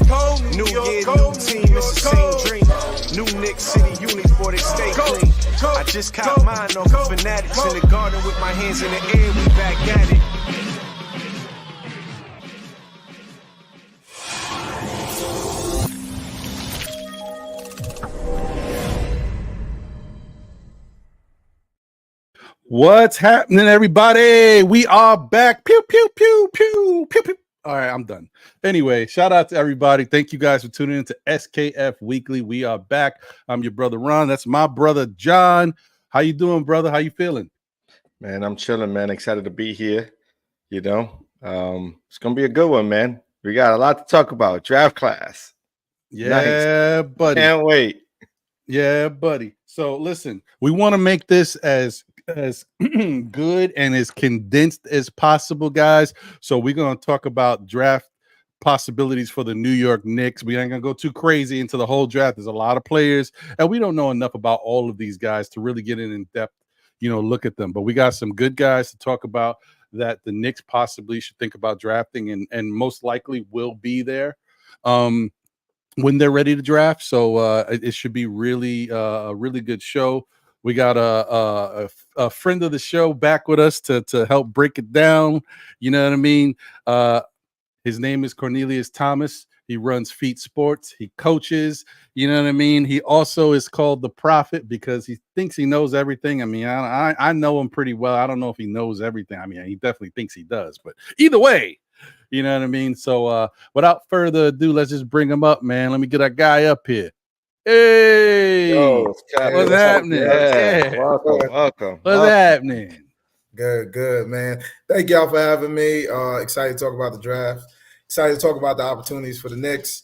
New year, new team, it's the same dream. New Knicks City uniform, they stay clean. I just caught mine off of Fanatics in the garden with my hands in the air, we back at it. What's happening, everybody? We are back. Pew, pew, pew, pew, pew, pew. All right, I'm done. Anyway, shout out to everybody. Thank you guys for tuning in to SKF Weekly. We are back. I'm your brother, Ron. That's my brother, John. How you doing, brother? How you feeling? Man, I'm chilling, man. Excited to be here. You know, it's going to be a good one, man. We got a lot to talk about. Draft class. Yeah, nice. Buddy. Can't wait. Yeah, buddy. So listen, we want to make this as good and as condensed as possible, guys. So we're going to talk about draft possibilities for the New York Knicks. We ain't going to go too crazy into the whole draft. There's a lot of players, and we don't know enough about all of these guys to really get in depth, look at them. But we got some good guys to talk about that the Knicks possibly should think about drafting and most likely will be there when they're ready to draft. So it should be really a really good show. We got a friend of the show back with us to help break it down. You know what I mean? His name is Cornelius Thomas. He runs Feet Sports. He coaches. You know what I mean? He also is called the Prophet because he thinks he knows everything. I mean, I know him pretty well. I don't know if he knows everything. I mean, he definitely thinks he does. But either way, you know what I mean? So without further ado, let's just bring him up, man. Let me get our guy up here. Hey, what's happening? Yeah. Welcome. What's happening? Good, man. Thank y'all for having me. Excited to talk about the draft. Excited to talk about the opportunities for the Knicks.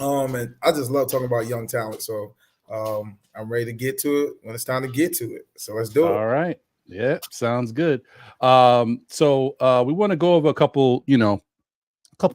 And I just love talking about young talent. So I'm ready to get to it when it's time to get to it. So let's do it. All right. Yeah, sounds good. So we want to go over a couple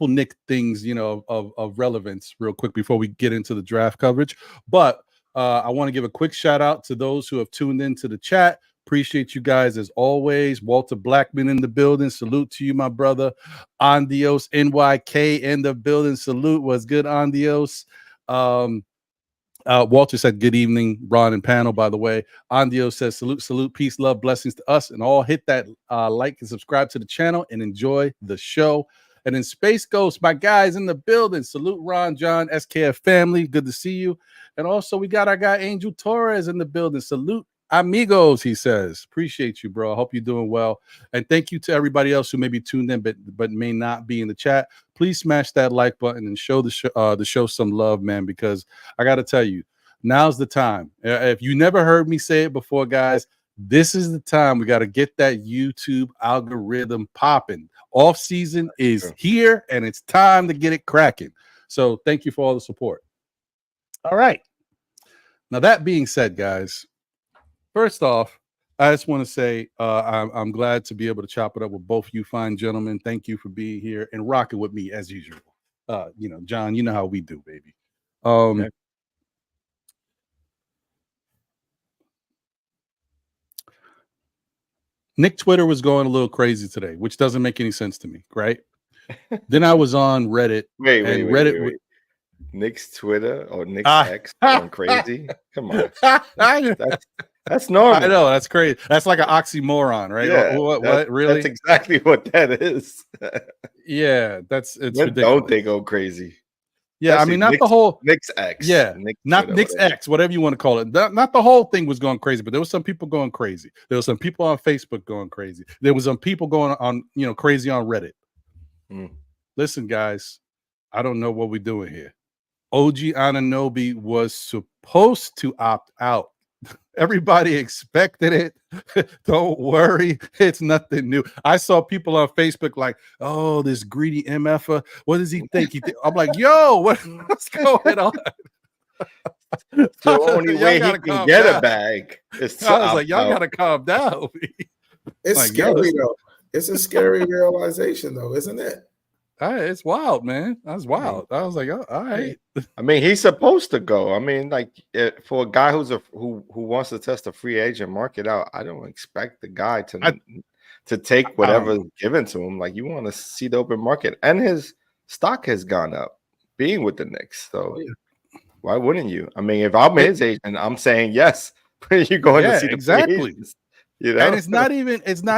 Knick things, of relevance real quick before we get into the draft coverage. But I want to give a quick shout out to those who have tuned into the chat. Appreciate you guys as always. Walter Blackman in the building. Salute to you, my brother. Andios NYK in the building. Salute. What's good, Andios? Walter said good evening, Ron and panel, by the way. Andios says salute, peace, love, blessings to us, and all hit that like and subscribe to the channel and enjoy the show. And then Space Ghost, my guys in the building. Salute, Ron, John, SKF family. Good to see you. And also, we got our guy Angel Torres in the building. Salute, amigos, he says. Appreciate you, bro. I hope you're doing well. And thank you to everybody else who may be tuned in but may not be in the chat. Please smash that like button and show the show some love, man, because I got to tell you, now's the time. If you never heard me say it before, guys, this is the time. We got to get that YouTube algorithm popping. Off season is here, and it's time to get it cracking. So thank you for all the support. All right. Now, that being said, guys, first off, I just want to say I'm glad to be able to chop it up with both you fine gentlemen. Thank you for being here and rocking with me as usual. John, you know how we do, baby. Okay. Nick Twitter was going a little crazy today, which doesn't make any sense to me, right? Then I was on Reddit. Wait. Nick's Twitter or Nick's X going crazy? Come on. That's normal. I know, that's crazy. That's like an oxymoron, right? Yeah, what really? That's exactly what that is. Yeah, it's ridiculous. Don't they go crazy? Yeah, I mean, not the whole Nick's X. Yeah, not Nick's X, whatever you want to call it. Not the whole thing was going crazy, but there was some people going crazy. There was some people on Facebook going crazy. There was some people going on, crazy on Reddit. Listen, guys, I don't know what we're doing here. OG Anunoby was supposed to opt out. Everybody expected it. Don't worry. It's nothing new. I saw people on Facebook like, oh, this greedy MFer. What does he think? I'm like, yo, what's going on? The only way he can get a bag is to I was like, y'all got to calm down. It's like, scary, though. It's a scary realization, though, isn't it? It's wild, man. That's wild. I was like, oh, all right. I mean, he's supposed to go. I mean, like for a guy who wants to test the free agent market out, I don't expect the guy to take whatever's given to him. Like, you want to see the open market, and his stock has gone up. being with the Knicks. So Yeah. why wouldn't you? I mean, if I'm his agent, I'm saying yes. You're going to see the exactly. free agents, you know? And it's not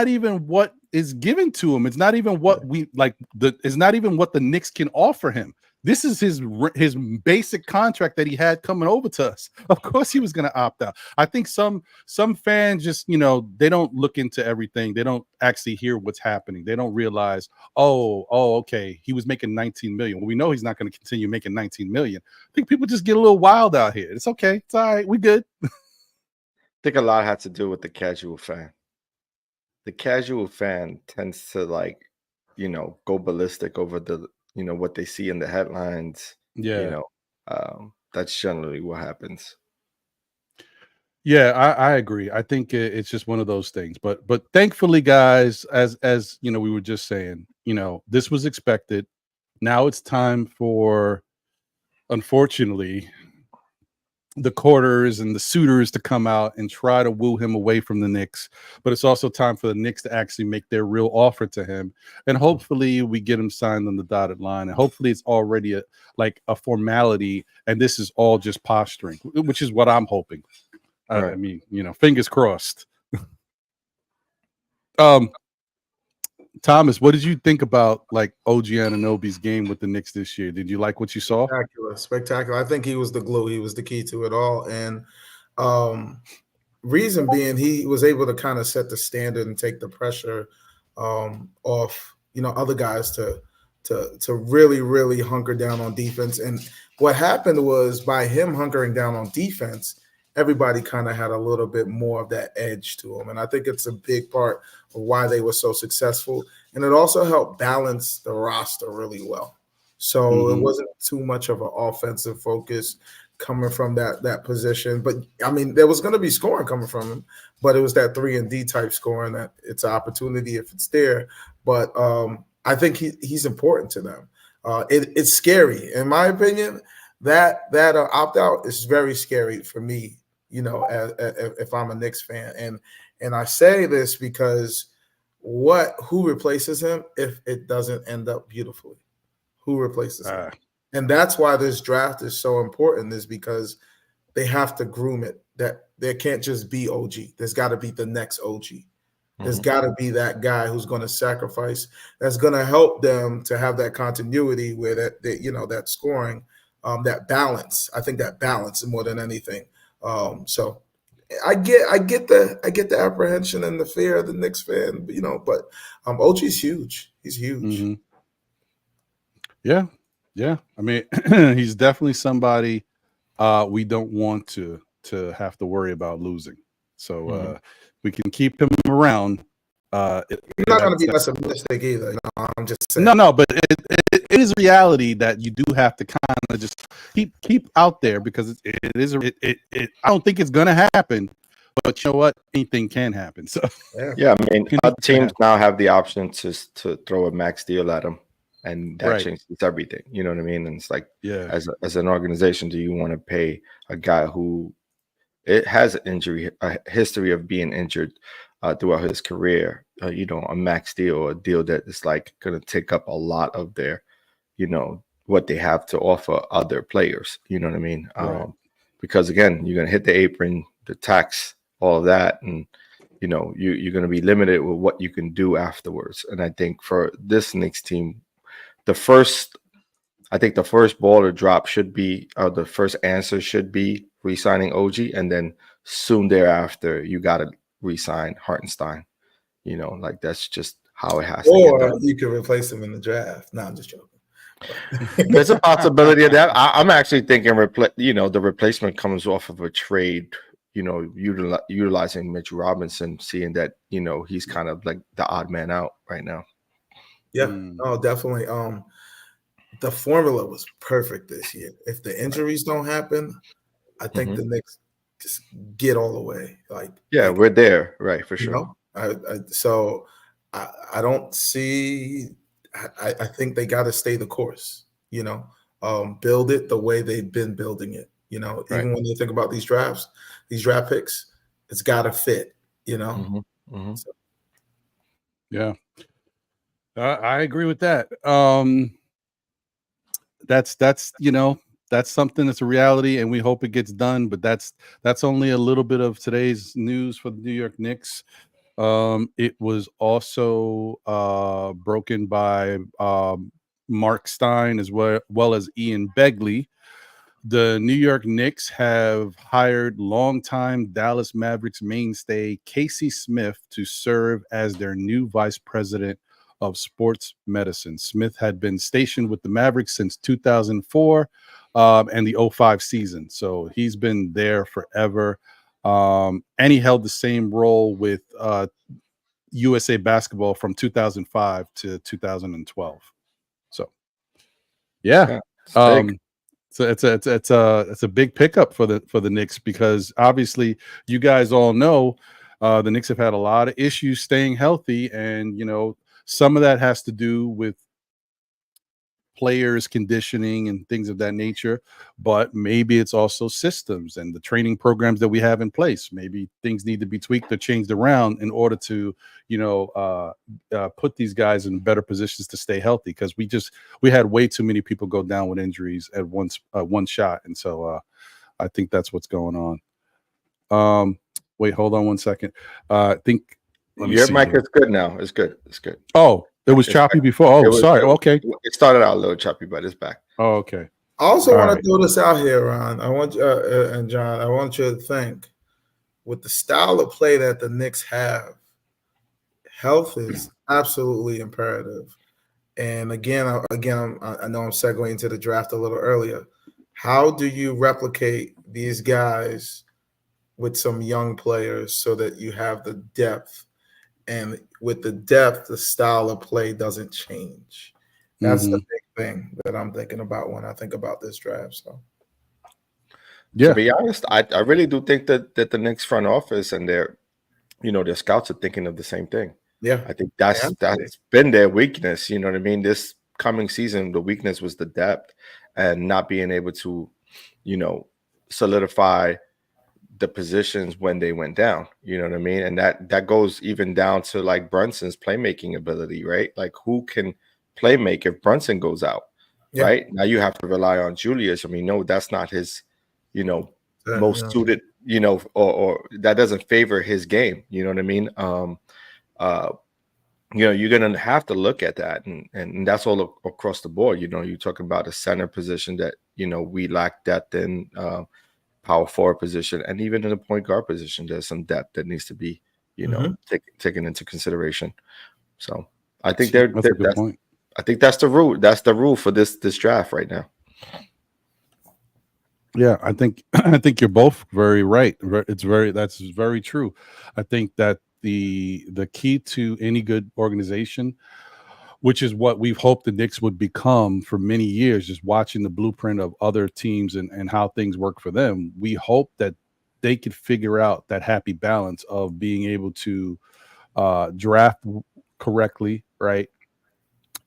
even what is given to him. It's not even what we like. It's not even what the Knicks can offer him. This is his basic contract that he had coming over to us. Of course, he was going to opt out. I think some fans just, they don't look into everything. They don't actually hear what's happening. They don't realize, okay, he was making 19 million. Well, we know he's not going to continue making 19 million. I think people just get a little wild out here. It's okay. It's all right. We good. I think a lot had to do with the casual fan. The casual fan tends to go ballistic over the what they see in the headlines. Yeah. That's generally what happens. Yeah, I agree. I think it's just one of those things. But thankfully, guys, as we were just saying, this was expected. Now it's time for, unfortunately, the courters and the suitors to come out and try to woo him away from the Knicks. But it's also time for the Knicks to actually make their real offer to him. And hopefully we get him signed on the dotted line. And hopefully it's already a formality. And this is all just posturing, which is what I'm hoping. Right. I mean, fingers crossed. Thomas, what did you think about OG Anunoby's game with the Knicks this year? Did you like what you saw? Spectacular. I think he was the glue. He was the key to it all. And reason being, he was able to kind of set the standard and take the pressure off, other guys to really, really hunker down on defense. And what happened was, by him hunkering down on defense, everybody kind of had a little bit more of that edge to them. And I think it's a big part of why they were so successful. And it also helped balance the roster really well. So it wasn't too much of an offensive focus coming from that position. But, I mean, there was going to be scoring coming from him, but it was that 3-and-D type scoring that it's an opportunity if it's there. But I think he's important to them. It's scary. In my opinion, that opt-out is very scary for me. If I'm a Knicks fan, and I say this because who replaces him if it doesn't end up beautifully? Who replaces him? And that's why this draft is so important, is because they have to groom it. That there can't just be OG. There's got to be the next OG. There's got to be that guy who's going to sacrifice. That's going to help them to have that continuity where that scoring, that balance. I think that balance is more than anything. So I get the apprehension and the fear of the Knicks fan, but OG's huge. He's huge. Yeah. I mean, he's definitely somebody we don't want to have to worry about losing. So we can keep him around. He's not going to be pessimistic either. I'm just saying. No, but it is a reality that you do have to kind of just keep out there, because I don't think it's going to happen, but you know what? Anything can happen. So yeah, I mean, teams now have the option to throw a max deal at him, and that changes everything. You know what I mean? And it's like, as an organization, do you want to pay a guy who has a history of being injured throughout his career, a max deal, or a deal that is going to take up a lot of their, what they have to offer other players. You know what I mean? Because again, you're going to hit the apron, the tax, all of that, and you're going to be limited with what you can do afterwards. And I think for this Knicks team, the first ball to drop should be, the first answer should be re-signing OG, and then soon thereafter you got to re-sign Hartenstein. That's just how it has to get done. You could replace him in the draft. No, I'm just joking. There's a possibility of that. I'm actually thinking the replacement comes off of a trade, utilizing Mitch Robinson, seeing that he's kind of like the odd man out right now. Yeah, oh, definitely. The formula was perfect this year. If the injuries don't happen, I think the Knicks just get all the way. We're there, right, for sure. So I don't see. I think they got to stay the course. Build it the way they've been building it. Even when you think about these draft picks, it's got to fit. So. Yeah, I agree with that. that's that's something that's a reality, and we hope it gets done. But that's only a little bit of today's news for the New York Knicks. It was also broken by Mark Stein as well as Ian Begley. The New York Knicks have hired longtime Dallas Mavericks mainstay Casey Smith to serve as their new vice president of sports medicine. Smith had been stationed with the Mavericks since 2004 and the 05 season. So he's been there forever. And he held the same role with USA Basketball from 2005 to 2012. So, yeah. So it's a big pickup for the Knicks, because obviously you guys all know the Knicks have had a lot of issues staying healthy, and some of that has to do with players conditioning and things of that nature, but maybe it's also systems and the training programs that we have in place. Maybe things need to be tweaked or changed around in order to put these guys in better positions to stay healthy, because we had way too many people go down with injuries at one shot. And so I think that's what's going on. Wait, hold on one second. I think your mic is good now. It's good. Oh, it was choppy before. Oh, sorry. Okay. It started out a little choppy, but it's back. Oh, okay. I also want to throw this out here, Ron. I want and John, I want you to think, with the style of play that the Knicks have, health is absolutely imperative. And again, I know I'm segueing into the draft a little earlier. How do you replicate these guys with some young players so that you have the depth? And with the depth, the style of play doesn't change. That's the big thing that I'm thinking about when I think about this draft. So, yeah. To be honest, I really do think that the Knicks front office and their scouts are thinking of the same thing. Yeah, I think that's been their weakness. You know what I mean? This coming season, the weakness was the depth and not being able to, solidify the positions when they went down. You know what I mean? And that goes even down to like Brunson's playmaking ability, right? Like, who can play make if Brunson goes out, right? Now you have to rely on Julius. I mean, no, that's not his, most suited, or that doesn't favor his game. You know what I mean? You're going to have to look at that. And that's all across the board. You're talking about a center position that, we lack depth in, power forward position, and even in the point guard position, there's some depth that needs to be, taken into consideration. So I think I think that's the rule. That's the rule for this draft right now. Yeah, I think you're both very right. That's very true. I think that the key to any good organization, which is what we've hoped the Knicks would become for many years, just watching the blueprint of other teams and how things work for them. We hope that they could figure out that happy balance of being able to draft correctly, right?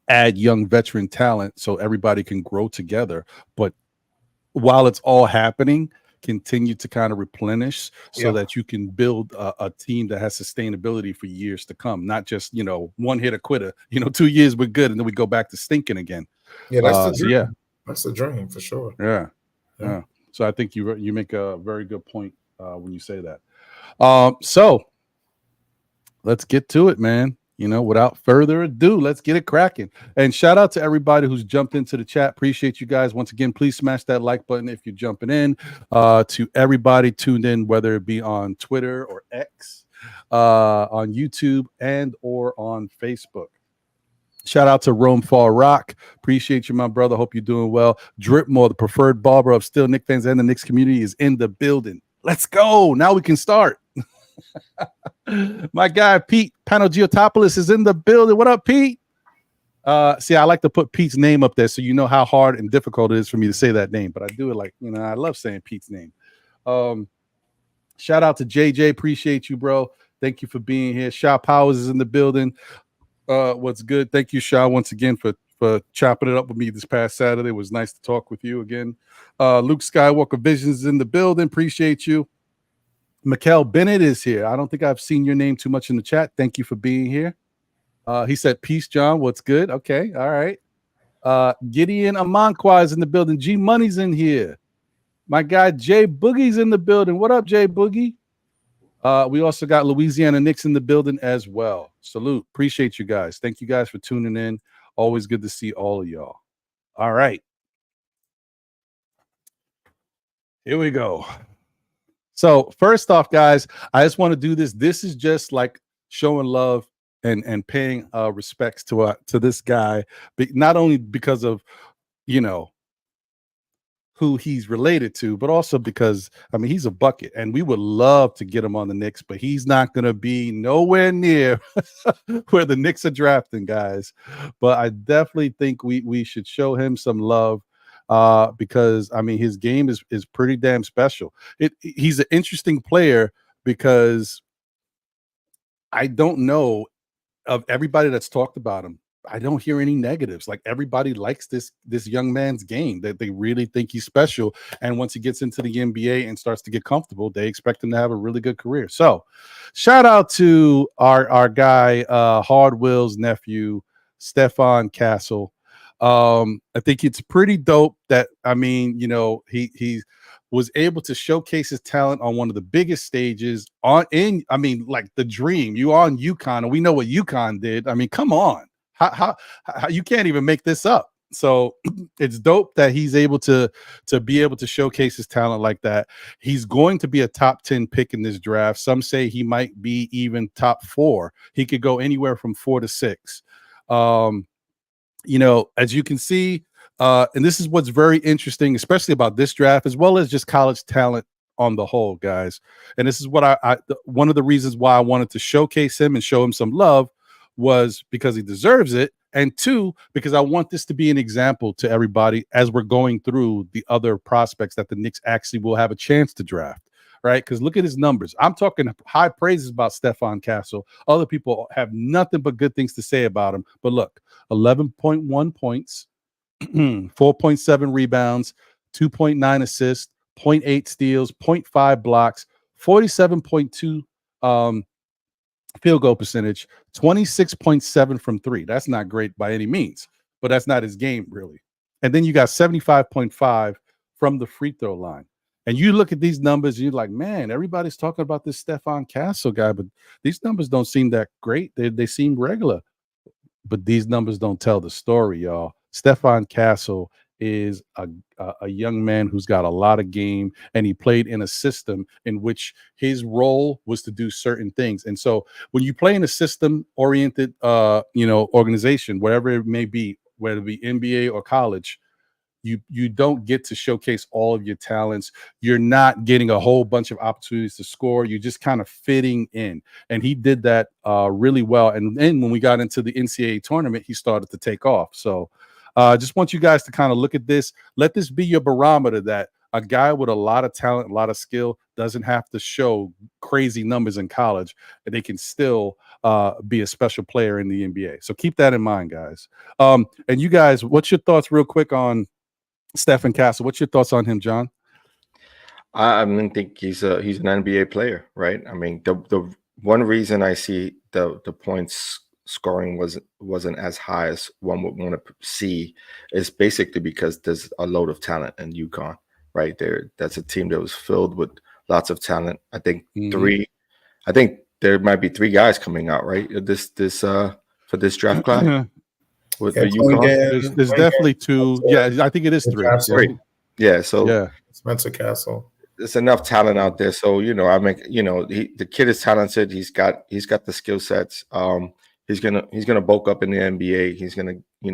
Add young veteran talent so everybody can grow together. But while it's all happening, continue to kind of replenish so that you can build a team that has sustainability for years to come, not just one hit a quitter. 2 years we're good and then we go back to stinking again. Yeah, that's the dream. That's the dream for sure. Yeah. So I think you make a very good point when you say that. So let's get to it, man. Without further ado, let's get it cracking. And shout out to everybody who's jumped into the chat. Appreciate you guys. Once again, please smash that like button if you're jumping in. To everybody tuned in, whether it be on Twitter or X, on YouTube, and or on Facebook. Shout out to Rome Fall Rock. Appreciate you, my brother. Hope you're doing well. Dripmore, the preferred barber of still Knicks fans and the Knicks community, is in the building. Let's go. Now we can start. My guy Pete Panogiotopoulos is in the building. What up, Pete? See, I like to put Pete's name up there so you know how hard and difficult it is for me to say that name, but I do it like, I love saying Pete's name. Shout out to JJ. Appreciate you, bro. Thank you for being here. Shaw Powers is in the building. What's good? Thank you, Shaw, once again for chopping it up with me this past Saturday. It was nice to talk with you again. Luke Skywalker Visions is in the building. Appreciate you. Mikel Bennett is here. I don't think I've seen your name too much in the chat. Thank you for being here. He said, peace, John. What's good? Okay. All right. Gideon Amankwa is in the building. G Money's in here. My guy Jay Boogie's in the building. What up, Jay Boogie? We also got Louisiana Knicks in the building as well. Salute. Appreciate you guys. Thank you guys for tuning in. Always good to see all of y'all. All right. Here we go. So first off, guys, I just want to do this. This is just like showing love and paying respects to this guy, but not only because of, you know, who he's related to, but also because, I mean, he's a bucket and we would love to get him on the Knicks, but he's not going to be nowhere near where the Knicks are drafting, guys. But I definitely think we should show him some love because, I mean, his game is pretty damn special. He's an interesting player because I don't know of everybody that's talked about him. I don't hear any negatives. Like, everybody likes this young man's game, that they really think he's special. And once he gets into the NBA and starts to get comfortable, they expect him to have a really good career. So shout out to our guy, Hard Will's nephew, Stefan Castle. I think it's pretty dope that, I mean, you know, he was able to showcase his talent on one of the biggest stages like the dream. You on UConn, and we know what UConn did. I mean, come on. How you can't even make this up. So it's dope that he's able to be able to showcase his talent like that. He's going to be a top 10 pick in this draft. Some say he might be even top 4. He could go anywhere from 4 to 6. You know, as you can see, and this is what's very interesting, especially about this draft, as well as just college talent on the whole, guys. And this is what one of the reasons why I wanted to showcase him and show him some love was because he deserves it, and 2, because I want this to be an example to everybody as we're going through the other prospects that the Knicks actually will have a chance to draft, right? Because look at his numbers. I'm talking high praises about Stefan Castle. Other people have nothing but good things to say about him. But look, 11.1 points, 4.7 rebounds, 2.9 assists, 0.8 steals, 0.5 blocks, 47.2 field goal percentage, 26.7 from 3. That's not great by any means, but that's not his game, really. And then you got 75.5 from the free throw line. And you look at these numbers, and you're like, man, everybody's talking about this Stefan Castle guy, but these numbers don't seem that great. They seem regular. But these numbers don't tell the story, y'all. Stefan Castle is a young man who's got a lot of game, and he played in a system in which his role was to do certain things. And so when you play in a system-oriented, organization, wherever it may be, whether it be NBA or college, you don't get to showcase all of your talents. You're not getting a whole bunch of opportunities to score. You're just kind of fitting in. And he did that really well. And then when we got into the NCAA tournament, he started to take off. So I just want you guys to kind of look at this. Let this be your barometer that a guy with a lot of talent, a lot of skill doesn't have to show crazy numbers in college, and they can still be a special player in the NBA. So keep that in mind, guys. And you guys, what's your thoughts real quick on Stefan Castle? What's your thoughts on him, John? I think he's an NBA player, right? I mean, the one reason I see the points scoring wasn't as high as one would want to see is basically because there's a load of talent in UConn, right there. That's a team that was filled with lots of talent. I think there might be 3 guys coming out, right? This for this draft class. With the UConn. There's definitely 2. Yeah, I think it is 3. Yeah, so yeah, Spencer Castle. There's enough talent out there. So the kid is talented. He's got the skill sets. He's gonna bulk up in the NBA. He's gonna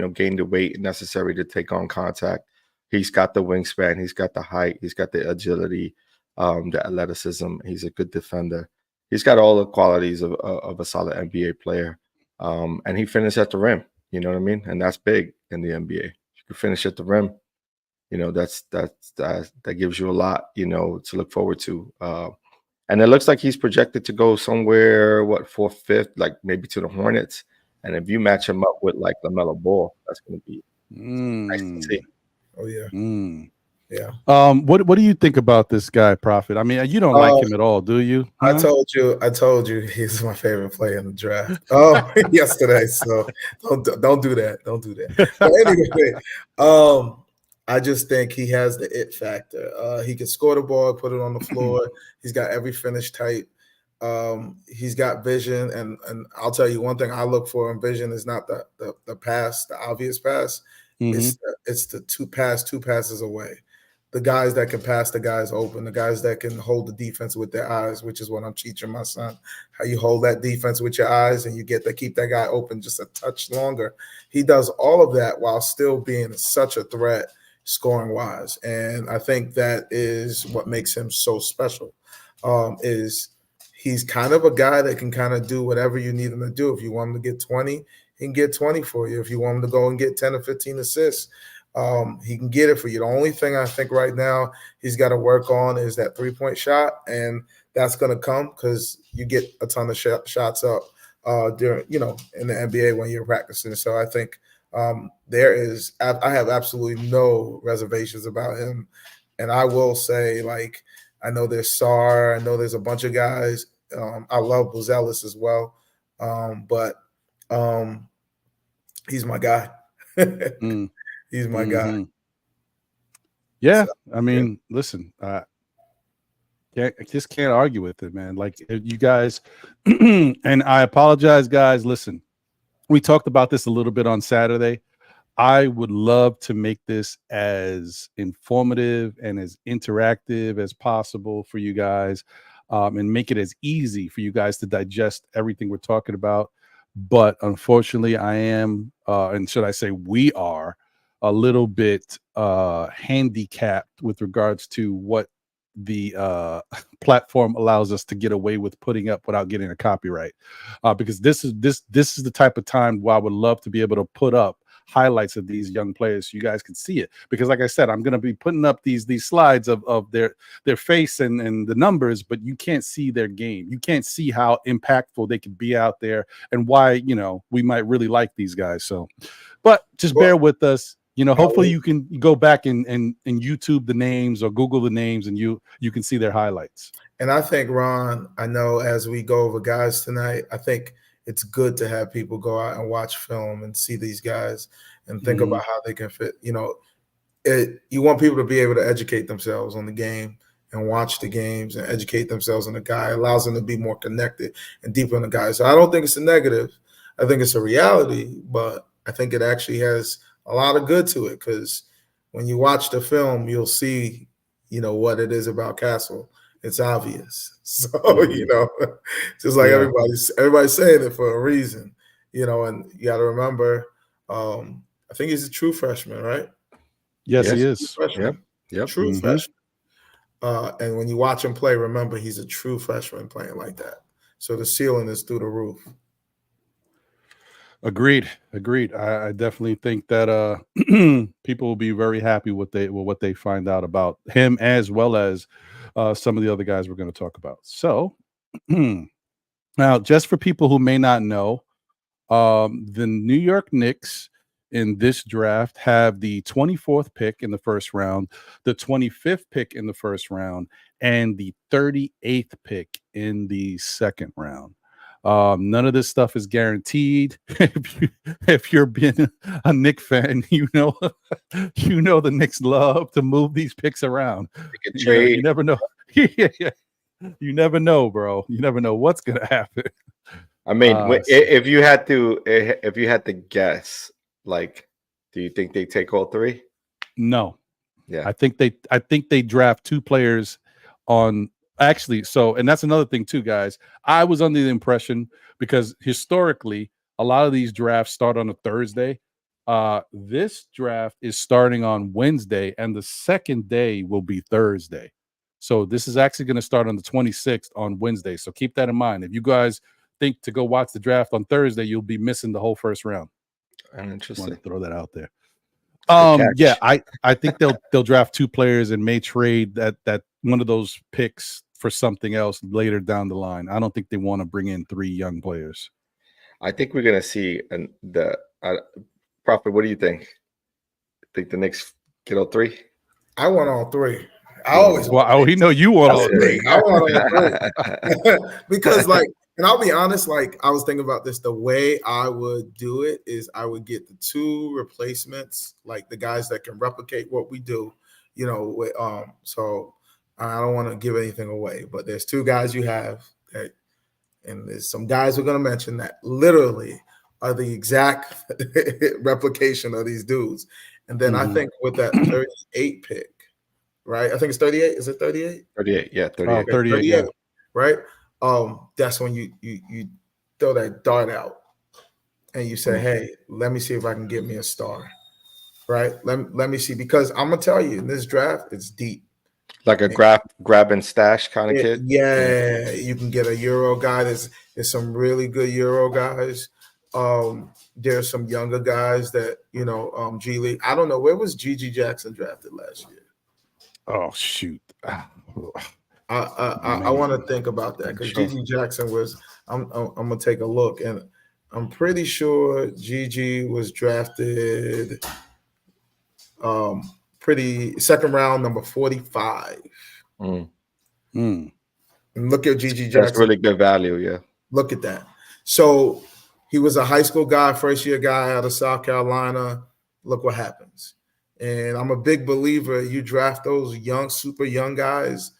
gain the weight necessary to take on contact. He's got the wingspan. He's got the height. He's got the agility, the athleticism. He's a good defender. He's got all the qualities of a solid NBA player. And he finished at the rim. You know what I mean? And that's big in the NBA. You can finish at the rim. That gives you a lot, to look forward to. And it looks like he's projected to go somewhere, 4th, 5th, like maybe to the Hornets. And if you match him up with like LaMelo Ball, that's going to be nice to see. Oh yeah. Yeah. What do you think about this guy, Prophet? I mean, you don't like him at all, do you? Huh? I told you he's my favorite player in the draft. Yesterday. So don't do that. Don't do that. But anyway, I just think he has the it factor. He can score the ball, put it on the floor. He's got every finish type. He's got vision, and I'll tell you one thing I look for in vision is not the pass, the obvious pass. Mm-hmm. It's the two passes away. The guys that can pass the guys open, the guys that can hold the defense with their eyes, which is what I'm teaching my son. How you hold that defense with your eyes and you get to keep that guy open just a touch longer. He does all of that while still being such a threat scoring wise. And I think that is what makes him so special, is he's kind of a guy that can kind of do whatever you need him to do. If you want him to get 20, he can get 20 for you. If you want him to go and get 10 or 15 assists, he can get it for you. The only thing I think right now he's got to work on is that three-point shot, and that's going to come because you get a ton of shots up during, in the NBA when you're practicing. So I think I have absolutely no reservations about him. And I will say, like, I know there's Sarr, I know there's a bunch of guys. I love Buzelis as well, but he's my guy. He's my guy. Yeah, so, I mean, listen, I just can't argue with it, man. Like, you guys, and I apologize, guys. Listen, we talked about this a little bit on Saturday. I would love to make this as informative and as interactive as possible for you guys, and make it as easy for you guys to digest everything we're talking about. But unfortunately, I am, and should I say we are, a little bit handicapped with regards to what the platform allows us to get away with putting up without getting a copyright, because this is the type of time where I would love to be able to put up highlights of these young players so you guys can see it, because like I said, I'm going to be putting up these slides of their face and the numbers, but you can't see their game. You can't see how impactful they could be out there and why we might really like these guys. So, but just bear with us. Hopefully you can go back and YouTube the names or Google the names, and you can see their highlights. And I think, Ron, I know as we go over guys tonight, I think it's good to have people go out and watch film and see these guys and think about how they can fit. You want people to be able to educate themselves on the game and watch the games and educate themselves on the guy. It allows them to be more connected and deeper in the guy. So I don't think it's a negative. I think it's a reality, but I think it actually has a lot of good to it, because when you watch the film, you'll see, what it is about Castle. It's obvious. So, just like everybody's saying it for a reason, and you got to remember, I think he's a true freshman, right? Yes, he is. Yep. True freshman. And when you watch him play, remember he's a true freshman playing like that. So the ceiling is through the roof. Agreed. I definitely think that people will be very happy with what they find out about him, as well as some of the other guys we're going to talk about. So now, just for people who may not know, the New York Knicks in this draft have the 24th pick in the first round, the 25th pick in the first round, and the 38th pick in the second round. None of this stuff is guaranteed. If you're being a Knicks fan, the Knicks love to move these picks around. You never know. You never know, bro. You never know what's gonna happen. I mean, if you had to guess, like, do you think they take all three? No. Yeah. I think they draft two players on. Actually, and that's another thing too, guys. I was under the impression, because historically a lot of these drafts start on a Thursday. This draft is starting on Wednesday, and the second day will be Thursday. So this is actually going to start on the 26th on Wednesday. So keep that in mind. If you guys think to go watch the draft on Thursday, you'll be missing the whole first round. Interesting. I want to throw that out there. Yeah, I think they'll draft two players and may trade that one of those picks for something else later down the line. I don't think they want to bring in three young players. I think we're gonna see Prophet. What do you think? Think the Knicks get all three? I want all three. I always want. He know you want all three. I want all three because, like, and I'll be honest. Like, I was thinking about this. The way I would do it is I would get the 2 replacements, like the guys that can replicate what we do. You know, so I don't want to give anything away, but there's 2 guys you have that, and there's some guys we're going to mention that literally are the exact replication of these dudes. And then I think with that 38 pick, right? I think it's 38. Is it 38? 38, yeah, 38. 38, yeah. Right? That's when you throw that dart out and you say, hey, let me see if I can get me a star. Right? Let me see, because I'm gonna tell you, in this draft, it's deep. Like a grab and stash kind of kid. Yeah, you can get a Euro guy. There's some really good Euro guys. There's some younger guys that, you know, G League. I don't know, where was Gigi Jackson drafted last year? Oh shoot. I want to think about that, because Gigi Jackson was. I'm gonna take a look, and I'm pretty sure Gigi was drafted pretty second round, number 45. And look at Gigi Jackson. That's really good value, yeah. Look at that. So he was a high school guy, first year guy out of South Carolina. Look what happens. And I'm a big believer, you draft those young, super young guys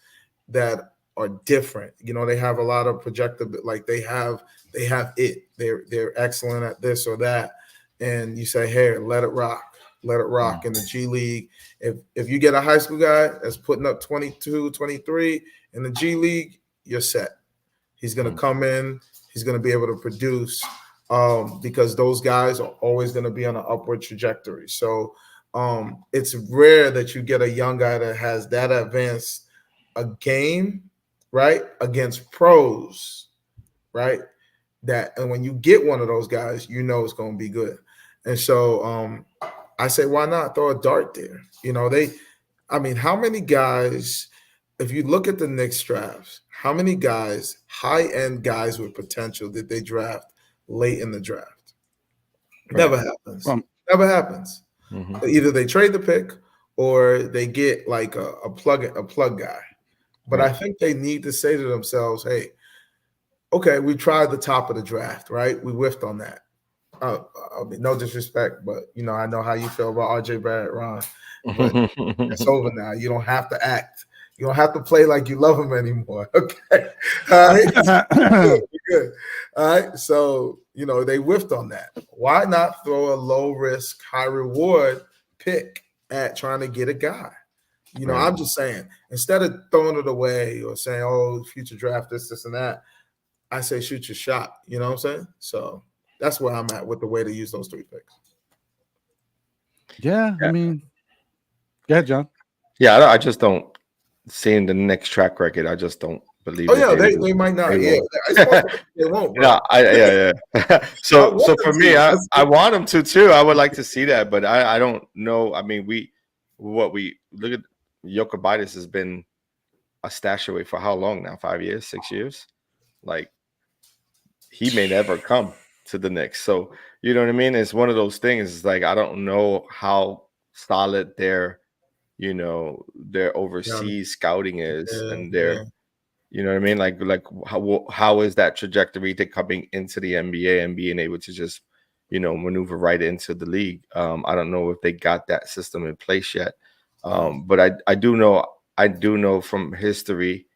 that are different. You know, they have a lot of projected, like they have it. They're excellent at this or that. And you say, hey, let it rock. Let it rock in the G League. If you get a high school guy that's putting up 22, 23 in the G League, you're set. He's going to come in. He's going to be able to produce because those guys are always going to be on an upward trajectory. So it's rare that you get a young guy that has that advanced a game, right, against pros, right? And when you get one of those guys, you know it's going to be good. And so I say, why not throw a dart there? You know, how many guys, if you look at the Knicks drafts, how many guys, high-end guys with potential, did they draft late in the draft? Right. Never happens. Never happens. Either they trade the pick or they get like a plug guy. But I think they need to say to themselves, hey, okay, we tried the top of the draft, right? We whiffed on that. I mean, no disrespect, but you know, I know how you feel about RJ Barrett, Ron. But it's over now. You don't have to act. You don't have to play like you love him anymore. Okay. All right. Good. All right. So, you know, they whiffed on that. Why not throw a low risk, high reward pick at trying to get a guy? You know, I'm just saying, instead of throwing it away or saying, oh, future draft, this and that, I say shoot your shot. You know what I'm saying? So that's where I'm at with the way to use those 3 picks. Yeah, I mean, yeah, John. Yeah, I just don't. Seeing the Knicks track record, I just don't believe. Oh yeah, they might not. They won't. Bro. Yeah. So for me, I want them to too. I would like to see that, but I don't know. I mean, we look at Jokic has been a stash away for how long now? 5 years, 6 years? Like he may never come to the Knicks. So you know what I mean? It's one of those things. It's like I don't know how solid their overseas scouting is, and their you know what I mean? Like how is that trajectory to coming into the NBA and being able to just maneuver right into the league? I don't know if they got that system in place yet. But I do know from history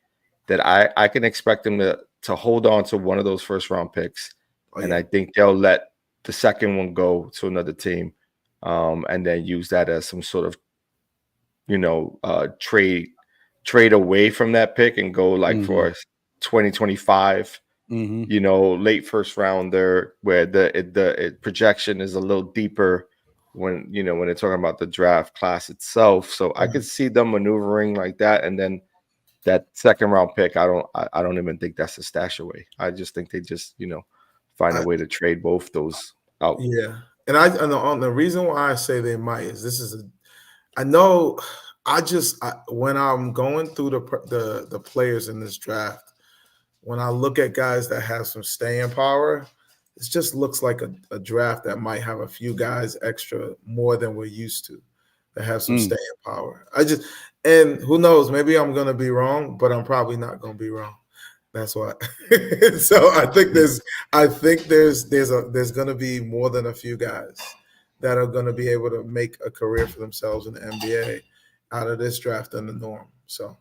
that I can expect them to hold on to one of those first round picks. And I think they'll let the second one go to another team, and then use that as some sort of trade away from that pick and go like for 2025, late first rounder where the projection is a little deeper when they're talking about the draft class itself. So I could see them maneuvering like that, and then that second round pick, I don't even think that's a stash away. I just think they just find a way to trade both those out. Yeah, and the reason why I say they might is when I'm going through the players in this draft, when I look at guys that have some staying power, it just looks like a draft that might have a few guys extra more than we're used to. that have some staying power. And who knows, maybe I'm gonna be wrong, but I'm probably not gonna be wrong. That's why. So I think there's gonna be more than a few guys that are gonna be able to make a career for themselves in the NBA out of this draft than the norm. So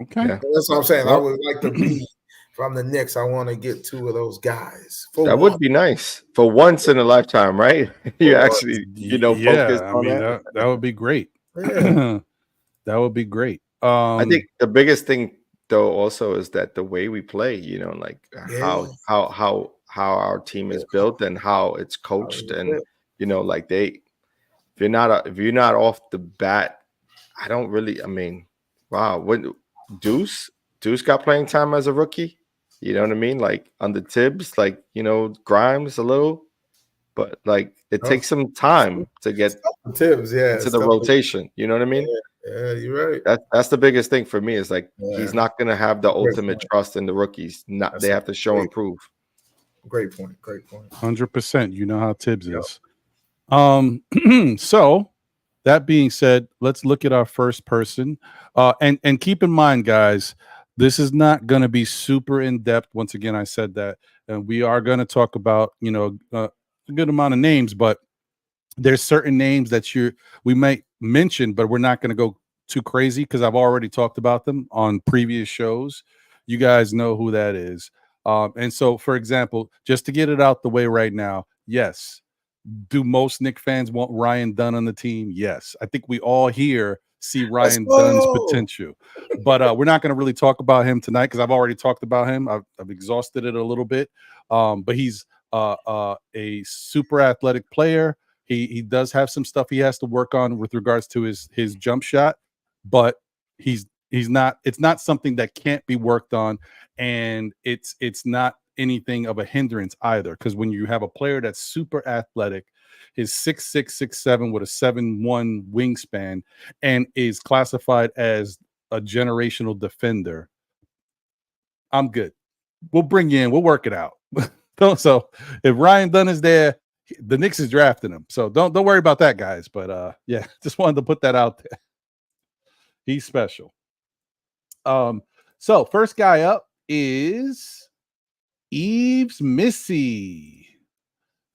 okay, that's what I'm saying. I would like to be from the Knicks. I want to get 2 of those guys. That would be nice for once in a lifetime, right? You actually, focus on that. That would be great. Yeah. That would be great. I think the biggest thing though also is that the way we play, how our team is built and how it's coached, and if you're not off the bat, I don't really. I mean, wow, when Deuce got playing time as a rookie. You know what I mean? Like under Tibbs, Grimes a little, but it takes some time to get Tibbs, into the rotation. You know what I mean? Yeah, you're right. That's the biggest thing for me is he's not going to have the ultimate trust in the rookies. They have to show and prove. Great point. 100%. You know how Tibbs is. So that being said, let's look at our first person. And keep in mind, guys, this is not going to be super in depth. Once again, I said that, and we are going to talk about a good amount of names, but there's certain names that we might mention, but we're not going to go too crazy because I've already talked about them on previous shows. You guys know who that is. And so, for example, just to get it out the way right now, yes. Do most Knicks fans want Ryan Dunn on the team? Yes. I think we all here see Ryan Dunn's potential, but we're not going to really talk about him tonight because I've already talked about him. I've exhausted it a little bit, but he's a super athletic player. He does have some stuff he has to work on with regards to his jump shot, but it's not something that can't be worked on, and it's not anything of a hindrance either, because when you have a player that's super athletic, is 6'6", 6'7" with a 7'1" wingspan, and is classified as a generational defender, I'm good. We'll bring you in. We'll work it out. So if Ryan Dunn is there, the Knicks is drafting him. So don't worry about that, guys. But just wanted to put that out there. He's special. So first guy up is Yves Missy.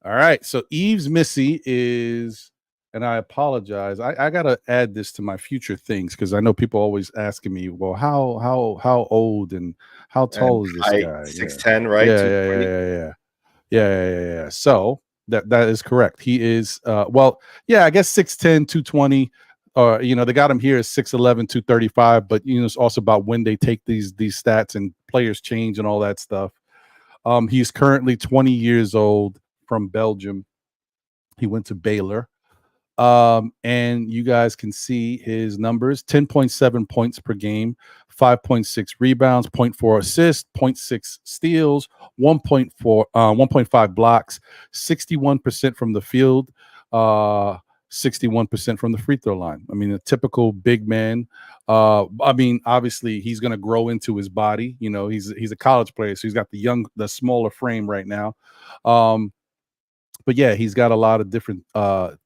All right, so Yves Missy is, and I apologize, I gotta add this to my future things because I know people always asking me, well, how old and how tall is this guy? 6'10", right? Yeah. So that is correct. He is I guess 6'10", 220. They got him here as 6'11", 235, but it's also about when they take these stats and players change and all that stuff. He's currently 20 years old, from Belgium. He went to Baylor. And you guys can see his numbers: 10.7 points per game, 5.6 rebounds, 0.4 assists, 0.6 steals, 1.5 blocks, 61% from the field, 61% from the free throw line. I mean, a typical big man. Obviously he's going to grow into his body. He's a college player, so he's got the smaller frame right now. But yeah, he's got a lot of different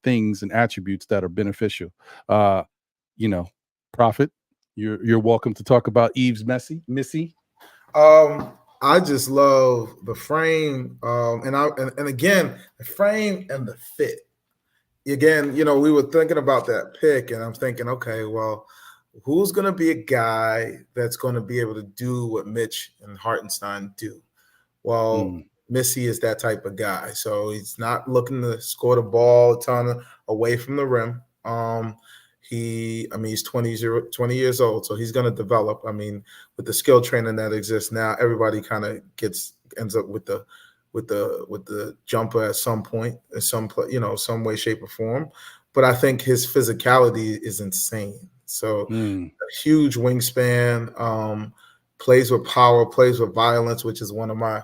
things and attributes that are beneficial. Prophet, you're welcome to talk about Yves Missy. I just love the frame, and again, the frame and the fit. Again, we were thinking about that pick, and I'm thinking, okay, well, who's going to be a guy that's going to be able to do what Mitch and Hartenstein do? Well, Missy is that type of guy. So he's not looking to score the ball a ton away from the rim. He's 20 years old, so he's going to develop. I mean, with the skill training that exists now, everybody kind of ends up with the jumper at some point, in some way, shape, or form. But I think his physicality is insane. So a huge wingspan, plays with power, plays with violence, which is one of my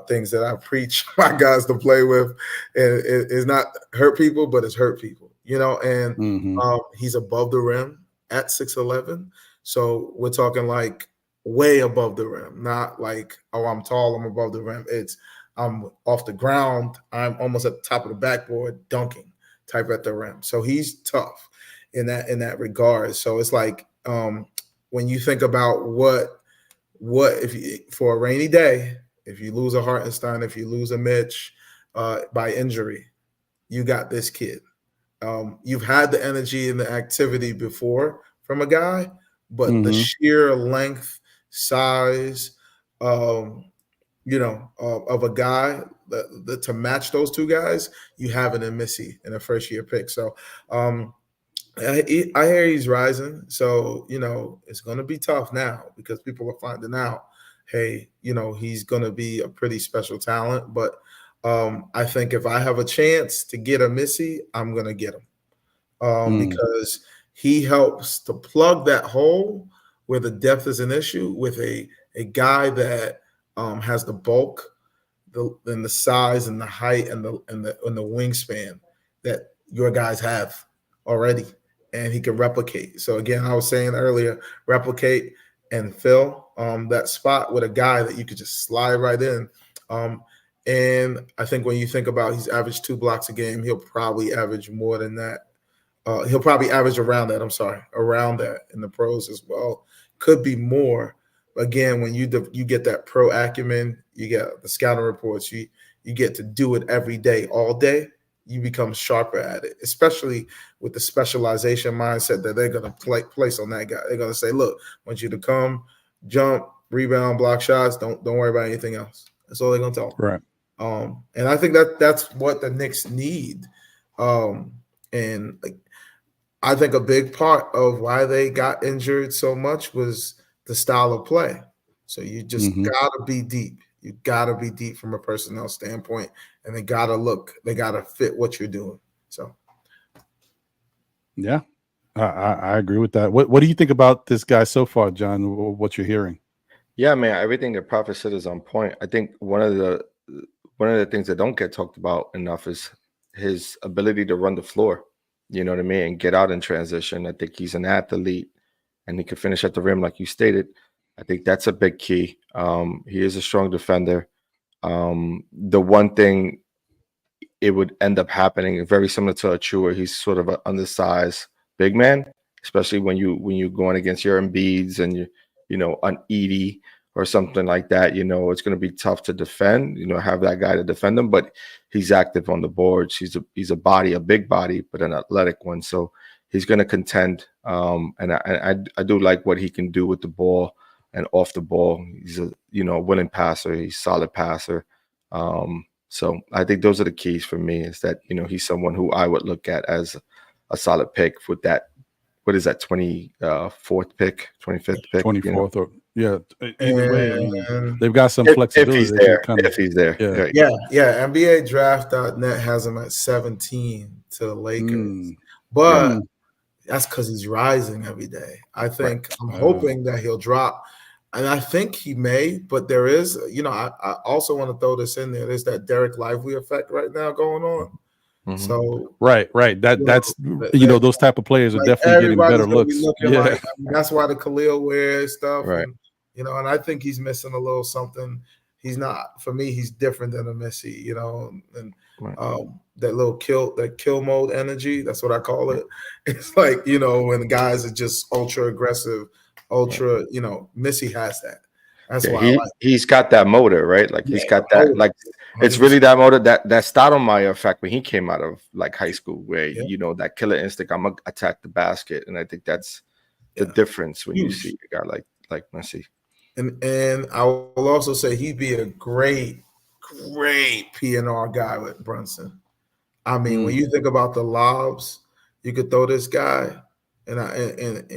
things that I preach my guys to play with. And it's not hurt people, but it's hurt people, and he's above the rim at 6'11". So we're talking like way above the rim, not like, oh, I'm tall, I'm above the rim. It's I'm off the ground, I'm almost at the top of the backboard dunking. type at the rim. So he's tough in that regard. So it's like when you think about what if you, for a rainy day, if you lose a Hartenstein, if you lose a Mitch by injury, you got this kid. You've had the energy and the activity before from a guy, but the sheer length, size, of a guy to match those two guys, you have it in Missy in a first year pick. So I hear he's rising. So, it's going to be tough now because people are finding out, hey, he's going to be a pretty special talent. But I think if I have a chance to get a Missy, I'm going to get him because he helps to plug that hole where the depth is an issue with a guy that has the bulk, and the size and the height and the wingspan that your guys have already, and he can replicate. So again, I was saying earlier, replicate and fill that spot with a guy that you could just slide right in. And I think when you think about he's averaged 2 blocks a game, he'll probably average more than that. He'll probably average around that in the pros as well. Could be more. Again, when you get that pro acumen, you get the scouting reports, you get to do it every day, all day, you become sharper at it, especially with the specialization mindset that they're going to place on that guy. They're going to say, look, I want you to come, jump, rebound, block shots. Don't worry about anything else. That's all they're going to tell. Right. And I think that's what the Knicks need. And I think a big part of why they got injured so much was the style of play. So you just gotta be deep. You gotta be deep from a personnel standpoint, and they gotta fit what you're doing. So, yeah, I agree with that. What do you think about this guy so far, John? What you're hearing? Yeah, man, everything that Prophet said is on point. I think one of the things that don't get talked about enough is his ability to run the floor. You know what I mean? And get out in transition. I think he's an athlete, and he can finish at the rim, like you stated. I think that's a big key. He is a strong defender. The one thing it would end up happening, very similar to Achua, he's sort of an undersized big man, especially when you're going against your Embiids and on Edie or something like that. It's going to be tough to defend. Have that guy to defend him, but he's active on the boards. He's a big body, but an athletic one. So he's going to contend. And I do like what he can do with the ball and off the ball. He's a willing passer. He's a solid passer. So I think those are the keys for me. Is that he's someone who I would look at as a solid pick with that. What is that? 24th pick, 25th pick, 24th. Yeah. Either way, they've got some flexibility. If he's there. Yeah. NBA Draft.net has him at 17 to the Lakers, but that's because he's rising every day. I think I'm hoping that he'll drop, and I think he may. But there is, I also want to throw this in there. There's that Derek Lively effect right now going on. So right. That's those type of players are definitely getting better looks. That's why the Khalil wears stuff, right? And I think he's missing a little something. He's not, for me, he's different than a Missy, and that little kill mode energy. That's what I call it. It's like when the guys are just ultra aggressive, Missy has that. That's why he's got that motor, right? Like he's got that, like it's really that motor, that Stoudemire effect when he came out of like high school, where that killer instinct. I'm gonna attack the basket, and I think that's the difference when you see a guy like Messi. And I will also say he'd be a great P&R guy with Brunson. I mean, when you think about the lobs, you could throw this guy, and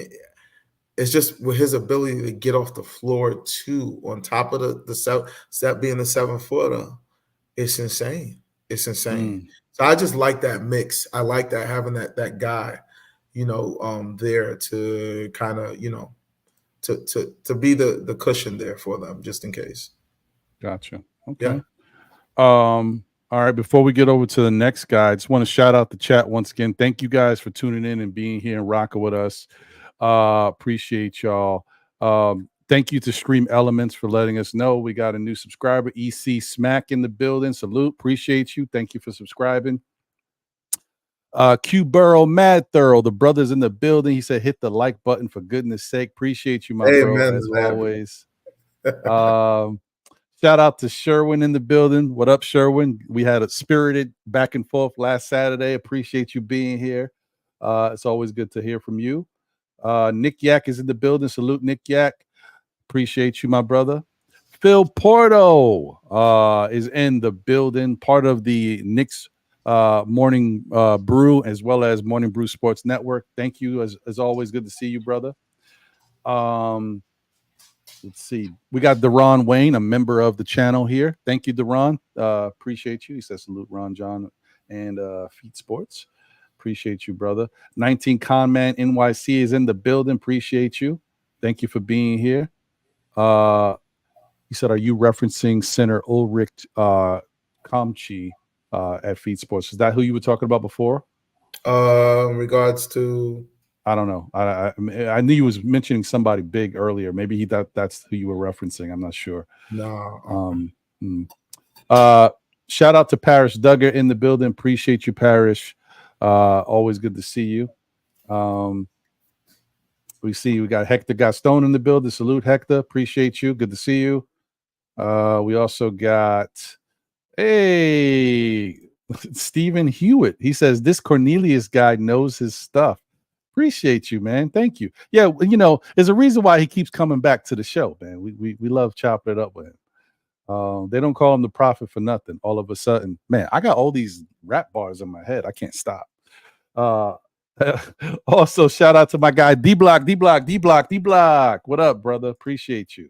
it's just with his ability to get off the floor too, on top of the being the 7-footer, it's insane. It's insane. So I just like that mix. I like that, having that guy, there to kind of, to be the cushion there for them, just in case. Gotcha. Okay. Yeah. All right. Before we get over to the next guy, I just want to shout out the chat once again. Thank you guys for tuning in and being here and rocking with us. Appreciate y'all. Thank you to Stream Elements for letting us know we got a new subscriber, EC Smack, in the building. Salute. Appreciate you. Thank you for subscribing. Q Burrow, Mad Thorough, the brothers in the building. He said, hit the like button for goodness sake. Appreciate you, my bro, as always. Shout out to Sherwin in the building. What up, Sherwin? We had a spirited back and forth last Saturday. Appreciate you being here. It's always good to hear from you. Nick Yak is in the building. Salute, Nick Yak. Appreciate you, my brother. Phil Porto is in the building, part of the Knicks Morning Brew as well as Morning Brew Sports Network. Thank you, as always. Good to see you, brother. Let's see. We got Deron Wayne, a member of the channel here. Thank you, Deron. Appreciate you. He says salute, Ron John and Feet Sports. Appreciate you, brother. 19 Conman NYC is in the building. Appreciate you. Thank you for being here. He said, are you referencing Center Ulrich Kamchi at Feet Sports? Is that who you were talking about before? In regards to... I don't know. I knew you was mentioning somebody big earlier. Maybe that's who you were referencing. I'm not sure. No. Shout out to Parrish Duggar in the building. Appreciate you, Parrish. Always good to see you. We got Hector Gaston in the building. Salute, Hector. Appreciate you. Good to see you. We also got Stephen Hewitt. He says this Cornelius guy knows his stuff. Appreciate you, man. Thank you. Yeah, there's a reason why he keeps coming back to the show, man. We love chopping it up with him. They don't call him the prophet for nothing. All of a sudden, man, I got all these rap bars in my head. I can't stop. Also, shout out to my guy D-Block. What up, brother? Appreciate you.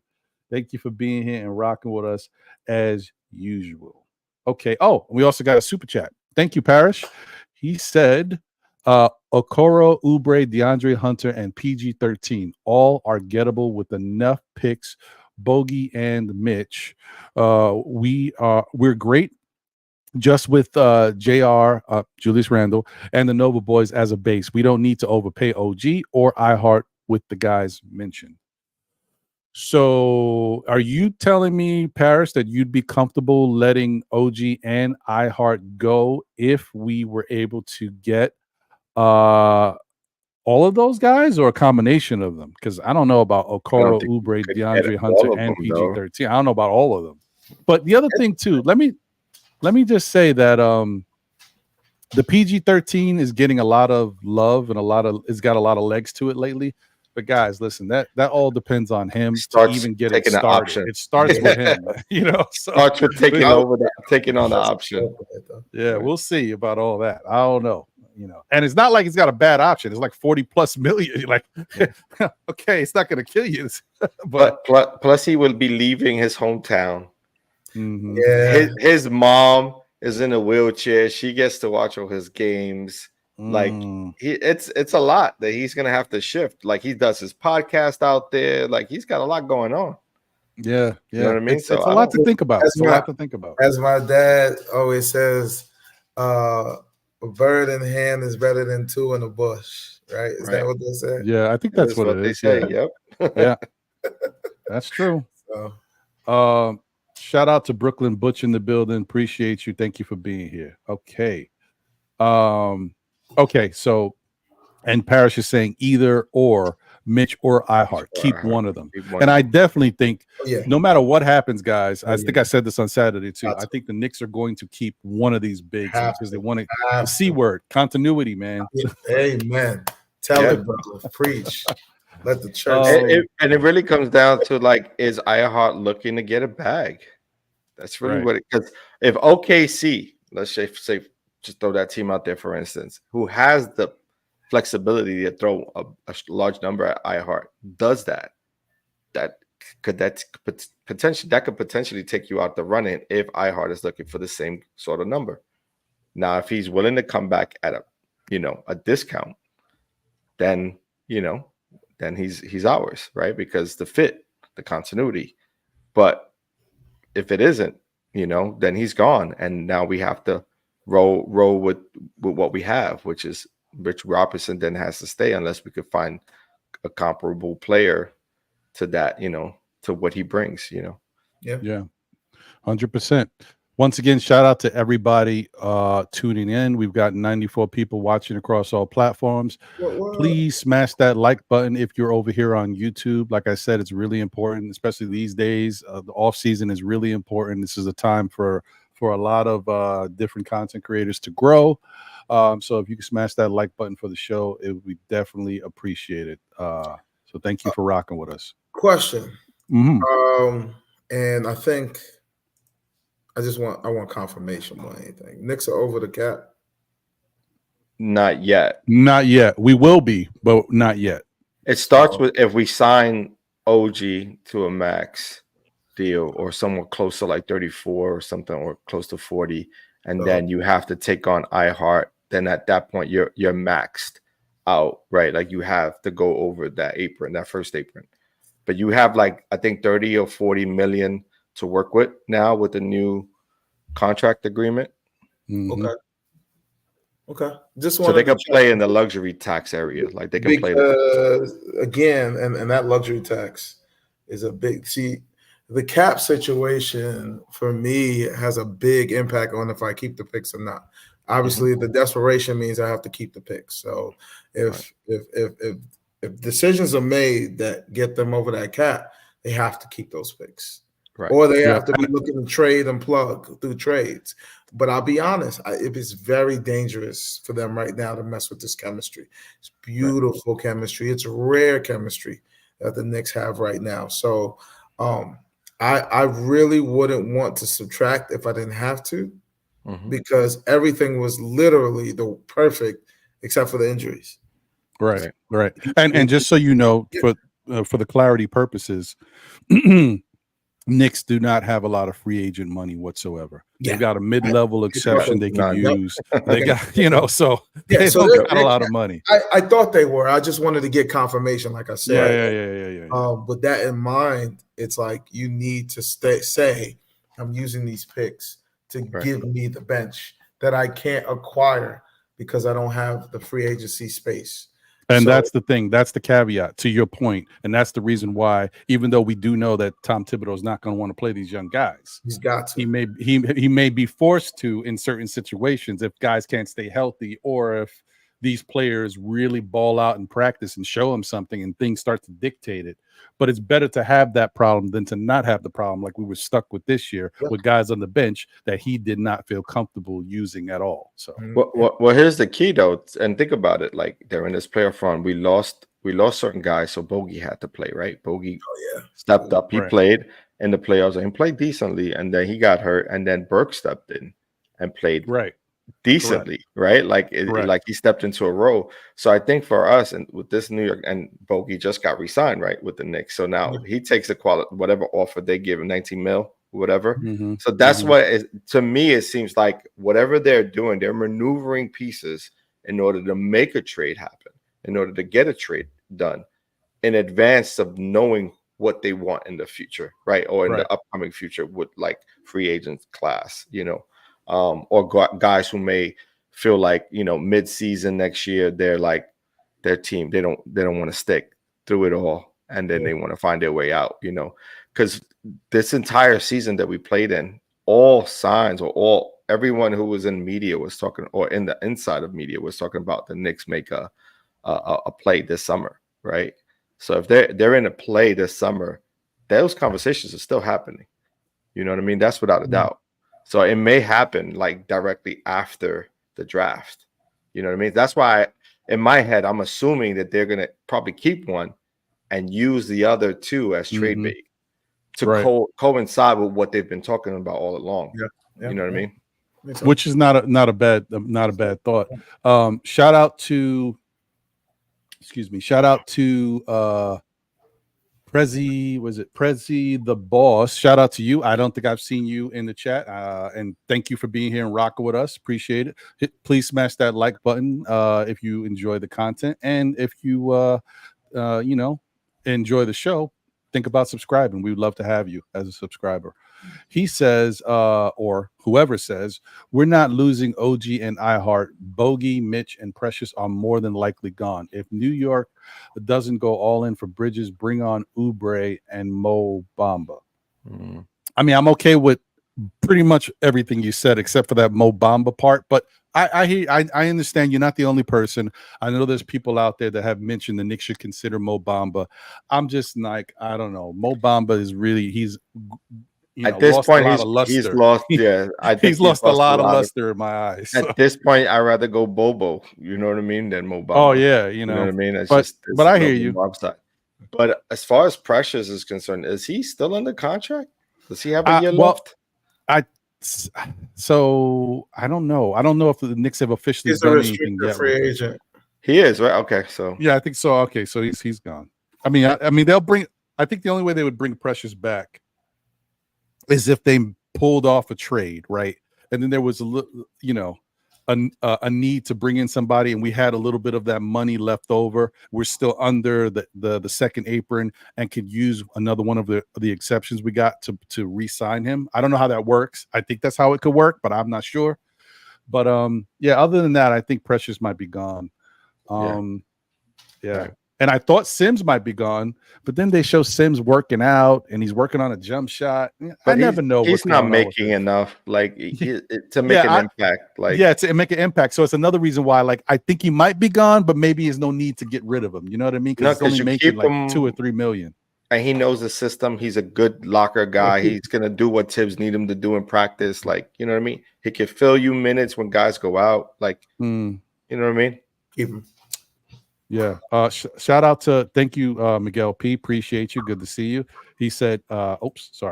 Thank you for being here and rocking with us as usual. Okay. Oh, we also got a super chat. Thank you, Parrish. He said, Okoro, Oubre, DeAndre Hunter, and PG-13 all are gettable with enough picks. Bogey and Mitch. We're great just with JR, Julius Randle, and the Nova Boys as a base. We don't need to overpay OG or iHeart with the guys mentioned. So are you telling me, Paris, that you'd be comfortable letting OG and iHeart go if we were able to get all of those guys or a combination of them? Because I don't know about Okoro, Oubre, DeAndre Hunter, and PG-13. I don't know about all of them. But the other thing too, let me just say that the PG-13 is getting a lot of love and it's got a lot of legs to it lately. But guys, listen, that all depends on him to even get it started. It starts with him, So starts with taking on the option. Yeah, we'll see about all that. I don't know, And it's not like it's got a bad option. It's like 40+ million. Like, okay, it's not going to kill you. but plus, he will be leaving his hometown. Mm-hmm. Yeah, his mom is in a wheelchair. She gets to watch all his games. Like it's a lot that he's gonna have to shift. Like he does his podcast out there. Like he's got a lot going on. Yeah. You know what I mean? It's a lot to think about. As my dad always says, a bird in hand is better than two in the bush. Right? Is that what they say? Yeah, I think that's what it is. Say. Yeah. Yep. Yeah, that's true. So. Shout out to Brooklyn Butch in the building. Appreciate you. Thank you for being here. Okay. Okay, so and Parrish is saying either or Mitch or iHeart. Keep one of them. And I definitely think no matter what happens, guys, I think I said this on Saturday too. I think the Knicks are going to keep one of these bigs because they want the C word, continuity, man. Amen. Tell it, brother. Preach. Let the church. And it really comes down to like, is iHeart looking to get a bag? That's really what it. Because if OKC, let's say, just throw that team out there, for instance, who has the flexibility to throw a large number at iHeart, does that could potentially take you out the running if iHeart is looking for the same sort of number. Now, if he's willing to come back at a discount, then he's ours, right? Because the fit, the continuity. But if it isn't, then he's gone, and now we have to roll with what we have, which is Rich Robinson then has to stay unless we could find a comparable player to that, to what he brings, Yeah, 100%. Once again, shout out to everybody tuning in. We've got 94 people watching across all platforms. Please smash that like button if you're over here on YouTube. Like I said, it's really important, especially these days. The off season is really important. This is a time for a lot of different content creators to grow. So if you can smash that like button for the show, it would be definitely appreciated. So thank you for rocking with us. Question. Mm-hmm. And I think I want confirmation more than anything. Knicks are over the cap. Not yet. Not yet. We will be, but not yet. It starts with if we sign OG to a max deal or somewhat close to like 34 or something, or close to 40, and then you have to take on iHeart. Then at that point, you're maxed out, right? Like you have to go over that apron, that first apron. But you have like I think 30 or 40 million to work with now with the new contract agreement. Mm-hmm. Okay. Just so they can play in the luxury tax area, like they can play again, and that luxury tax is a big. See, the cap situation for me has a big impact on if I keep the picks or not. Obviously, the desperation means I have to keep the picks. So if decisions are made that get them over that cap, they have to keep those picks. Right. Or they have to be looking to trade and plug through trades. But I'll be honest, it is very dangerous for them right now to mess with this chemistry. It's beautiful chemistry. It's rare chemistry that the Knicks have right now. So I really wouldn't want to subtract if I didn't have to, because everything was literally the perfect except for the injuries. Right. And just so you know, for the clarity purposes, Knicks do not have a lot of free agent money whatsoever. They've got a mid-level exception they can use. They got, so they don't got a lot of money. I thought they were. I just wanted to get confirmation, like I said. Yeah. With that in mind, it's like you need to say, I'm using these picks to give me the bench that I can't acquire because I don't have the free agency space. And that's the thing. That's the caveat to your point. And that's the reason why, even though we do know that Tom Thibodeau is not going to want to play these young guys, he's got to. He may be forced to in certain situations if guys can't stay healthy, or if these players really ball out in practice and show him something and things start to dictate it. But it's better to have that problem than to not have the problem like we were stuck with this year with guys on the bench that he did not feel comfortable using at all. So well, here's the key though, and think about it. Like they're in this playoff run, we lost certain guys, so Bogey had to play, right? Bogey stepped up. He played in the playoffs and he played decently, and then he got hurt, and then Burke stepped in and played decently, right? Like like he stepped into a role. So I think for us, and with this New York, and Bogey just got re-signed with the Knicks, so now he takes the whatever offer they give him, 19 mil, whatever. So that's what to me it seems like whatever they're doing, they're maneuvering pieces in order to make a trade happen, in order to get a trade done in advance of knowing what they want in the future, right? Or in the upcoming future with like free agent class, or guys who may feel like, mid-season next year, they're like their team. They don't want to stick through it all. And then they want to find their way out, because this entire season that we played in, all signs or everyone who was in media was talking, or in the inside of media was talking about the Knicks make a play this summer, right? So if they're in a play this summer, those conversations are still happening. You know what I mean? That's without a doubt. So it may happen like directly after the draft. You know what I mean? That's why in my head, I'm assuming that they're going to probably keep one and use the other two as trade bait to coincide with what they've been talking about all along. You know what I mean? Which is not a bad thought. Shout out to Prezi the boss. Shout out to you. I don't think I've seen you in the chat. And thank you for being here and rocking with us. Appreciate it. Please smash that like button if you enjoy the content, and if you enjoy the show, think about subscribing. We would love to have you as a subscriber. He says, or whoever says, we're not losing OG and iHeart. Bogey, Mitch, and Precious are more than likely gone. If New York doesn't go all in for Bridges, bring on Oubre and Mo Bamba. I mean, I'm okay with pretty much everything you said except for that Mo Bamba part. But I understand you're not the only person. I know there's people out there that have mentioned the Knicks should consider Mo Bamba. I'm just like, I don't know. Mo Bamba is really at this point he's lost. Yeah, I think he's lost a lot of luster in my eyes. At this point, I'd rather go Bobo. You know what I mean? Than Mo Bamba. Oh yeah, you know what I mean. It's but I hear you. But as far as Precious is concerned, is he still under contract? Does he have a year left? So I don't know. I don't know if the Knicks have officially done anything yet. Free agent. He is, right? Okay, so yeah, I think so. Okay, so he's gone. I mean, they'll bring. I think the only way they would bring Precious back is if they pulled off a trade, right? And then there was a need to bring in somebody, and we had a little bit of that money left over. We're still under the second apron and could use another one of the exceptions we got to re-sign him. I don't know how that works. I think that's how it could work, but I'm not sure. But yeah, other than that, I think Precious might be gone. Yeah. And I thought Sims might be gone, but then they show Sims working out and he's working on a jump shot. I never know. He's not making enough, like to make an impact. Like to make an impact. So it's another reason why, like, I think he might be gone, but maybe there's no need to get rid of him. You know what I mean? Because he's only making like $2 or $3 million. And he knows the system. He's a good locker guy. He's gonna do what Tibbs need him to do in practice. Like, you know what I mean? He can fill you minutes when guys go out. Like, you know what I mean? Keep him. Yeah. Shout out to thank you, Miguel P. Appreciate you. Good to see you. He said,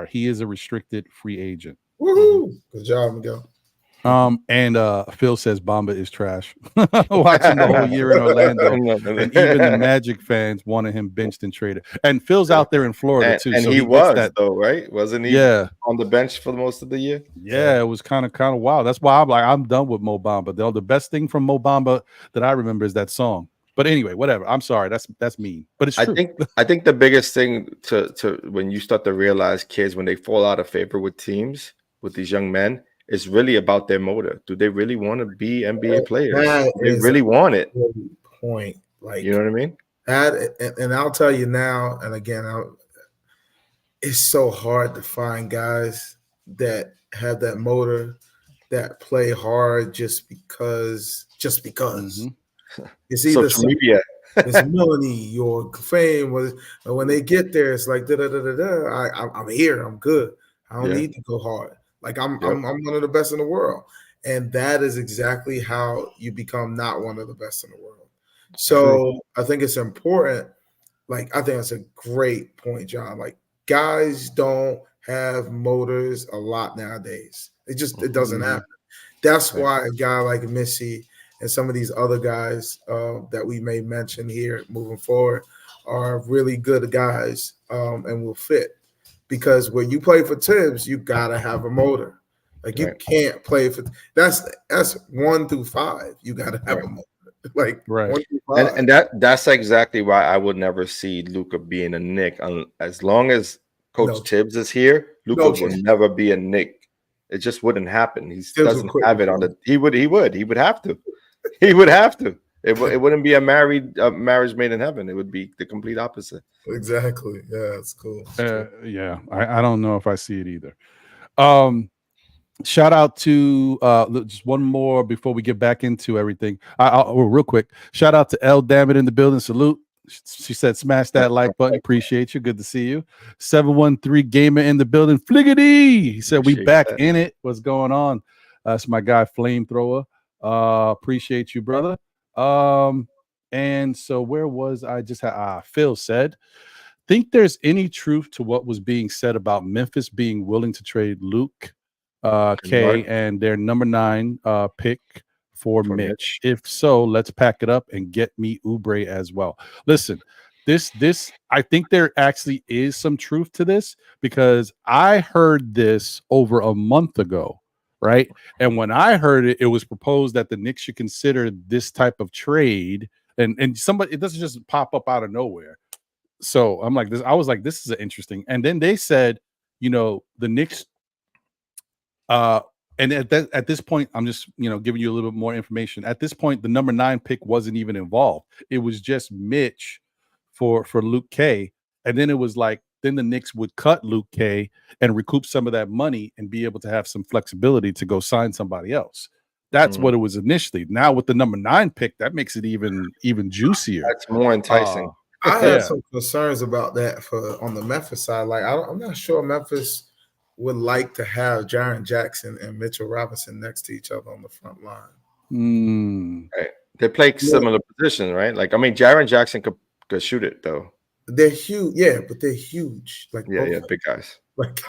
he is a restricted free agent. Woohoo! Good job, Miguel. And Phil says Bamba is trash. Watching the whole year in Orlando, and even the Magic fans wanted him benched and traded. And Phil's out there in Florida too, and so he was that though, right? Wasn't he? Yeah, on the bench for most of the year. Yeah, it was kind of wild. That's why I'm done with Mo Bamba. The best thing from Mo Bamba that I remember is that song. But anyway, whatever. I'm sorry. That's mean. But it's true. I think the biggest thing to when you start to realize kids when they fall out of favor with teams with these young men. It's really about their motive. Do they really want to be NBA players? They really want it. Point, like, you know what I mean? And I'll tell you now, and again, it's so hard to find guys that have that motor, that play hard just because. Mm-hmm. It's either social media, it's money or fame. When they get there, it's like I'm here. I'm good. I don't need to go hard. Like I'm one of the best in the world. And that is exactly how you become not one of the best in the world. So I think it's important. Like, I think that's a great point, John. Like, guys don't have motors a lot nowadays. It doesn't happen. That's why a guy like Missy and some of these other guys that we may mention here moving forward are really good guys and will fit. Because when you play for Tibbs, you gotta have a motor. Like, you can't play for that's 1 through 5. You gotta have a motor. Like 1 through 5. And that's exactly why I would never see Luka being a Knick. As long as Coach Tibbs is here, Luka will never be a Knick. It just wouldn't happen. He doesn't have it on the. He would have to. He would have to. It wouldn't be a marriage made in heaven. It would be the complete opposite. Exactly. Yeah, it's cool. Yeah, I don't know if I see it either. Shout out to just one more before we get back into everything. Real quick. Shout out to L Dammit in the building. Salute. She said, "Smash that like button. Appreciate you. Good to see you." 713 Gamer in the building. Fliggity. He said, "We back in it. What's going on?" That's my guy, Flamethrower. Appreciate you, brother. And so where was I? Just had Phil said, think there's any truth to what was being said about Memphis being willing to trade Luke K and their number 9 pick for Mitch? If so, let's pack it up and get me Oubre as well. Listen, this I think there actually is some truth to this, because I heard this over a month ago. Right. And when I heard it, it was proposed that the Knicks should consider this type of trade, and somebody, it doesn't just pop up out of nowhere. So I'm like, I was like, this is interesting. And then they said, the Knicks, and at this point, I'm just, giving you a little bit more information. At this point, the number 9 pick wasn't even involved. It was just Mitch for Luke K. And then it was like then the Knicks would cut Luke K and recoup some of that money and be able to have some flexibility to go sign somebody else. That's what it was initially. Now with the number 9 pick, that makes it even juicier. That's more enticing. I had some concerns about that on the Memphis side. Like, I'm not sure Memphis would like to have Jaren Jackson and Mitchell Robinson next to each other on the front line. Right. They play similar positions, right? Like, I mean, Jaren Jackson could shoot it though. They're huge, but they're huge. Like, big guys. Like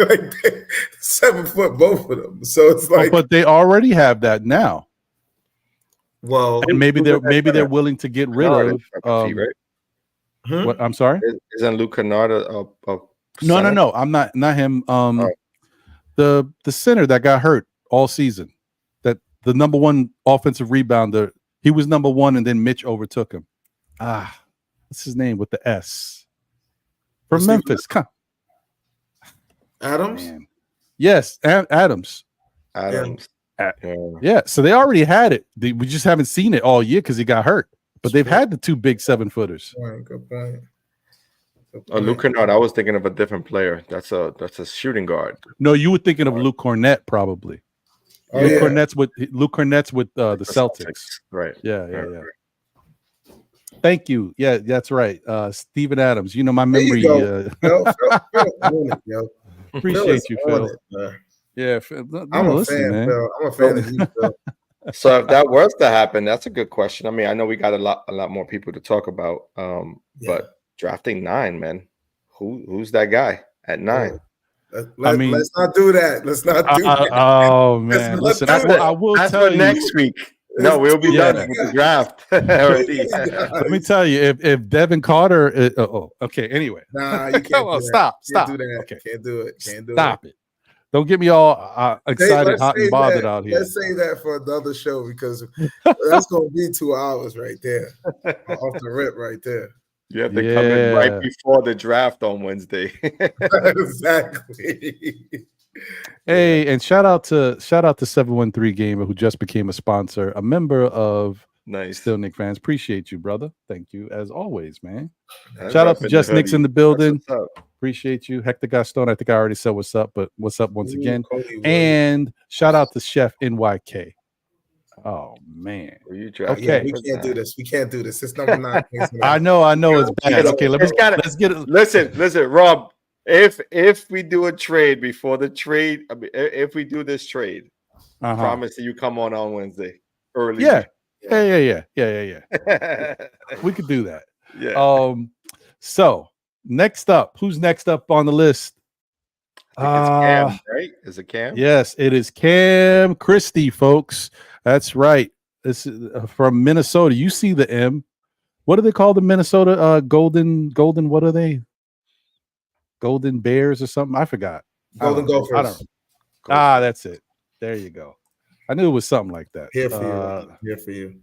7 foot, both of them. So it's like, but they already have that now. Well, and maybe they're willing to get rid of. Right? What? I'm sorry. Isn't Luke Kennard a No. I'm not him. The center that got hurt all season, that the number 1 offensive rebounder. He was number 1, and then Mitch overtook him. What's his name with the S? From Memphis. Adams? Man. Yes, Adams. Yeah, so they already had it. We just haven't seen it all year because he got hurt. But they've had the 2 big 7-footers. Good point. Luke Kennard, I was thinking of a different player. That's a shooting guard. No, you were thinking of Luke Cornett, probably. Luke Cornett's with the Celtics. Right. Yeah. Thank you. Yeah, that's right. Steven Adams. You know my memory. Appreciate you, Phil. Yeah, I'm a fan, man. Phil. I'm a fan of you, Phil. So if that was to happen, that's a good question. I mean, I know we got a lot more people to talk about. But drafting 9, man, who's that guy at 9? Let's not do that. Let's not do that. Oh man, listen, I will tell you next week. No, we'll be done with the draft already. Let me tell you, if Devin Carter, okay. Anyway, nah, you can't. Stop. Can't do that. Okay. Can't do it. Stop it. Don't get me all excited, hot and bothered out here. Let's say that for another show because that's going to be 2 hours right there, off the rip right there. You have to come in right before the draft on Wednesday. Exactly. Hey, and shout out to 713 Gamer who just became a sponsor, a member of Still Knick Fans. Appreciate you, brother. Thank you as always, man. Shout out to Just Knicks in the building. Appreciate you. Hector Gaston, I think I already said what's up, but what's up once again. And shout out to Chef NYK. Oh man. Okay. We can't do this. It's number 9. I know it's bad. Okay, let's get it. Listen, Rob. If we do a trade before the trade, if we do this trade, promise that you come on Wednesday early. Yeah. We could do that. Yeah. So next up, who's next up on the list? I think it's Cam, right? Is it Cam? Yes, it is Cam Christie, folks. That's right. This is from Minnesota. You see the M. What do they call the Minnesota golden? What are they? Golden Bears or something? I forgot. Golden Gophers. I don't know. That's it. There you go. I knew it was something like that. Here for you.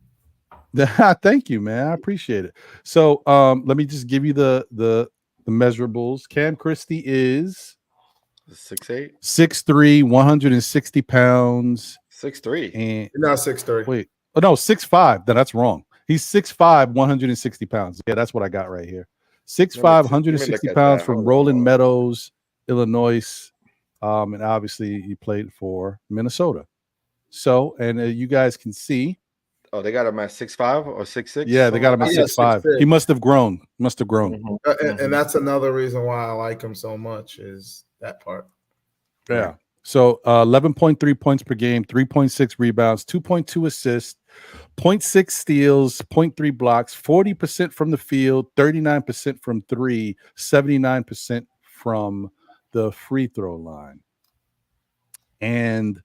Thank you, man. I appreciate it. So let me just give you the measurables. Cam Christie is 6'8", 6'3", 160 pounds. 6'3". And you're not 6'3". Wait. Oh no, 6'5". No, that's wrong. He's 6'5", 160 pounds. Yeah, that's what I got right here. 6'5", 160 pounds from Rolling Meadows, Illinois. And obviously he played for Minnesota. So, and you guys can see. Oh, they got him at 6'5" or 6'6"? Yeah, they got him at 6'5". He must have grown. Mm-hmm. And that's another reason why I like him so much is that part. Yeah. So 11.3 points per game, 3.6 rebounds, 2.2 assists, 0.6 steals, 0.3 blocks, 40% from the field, 39% from 3, 79% from the free throw line. And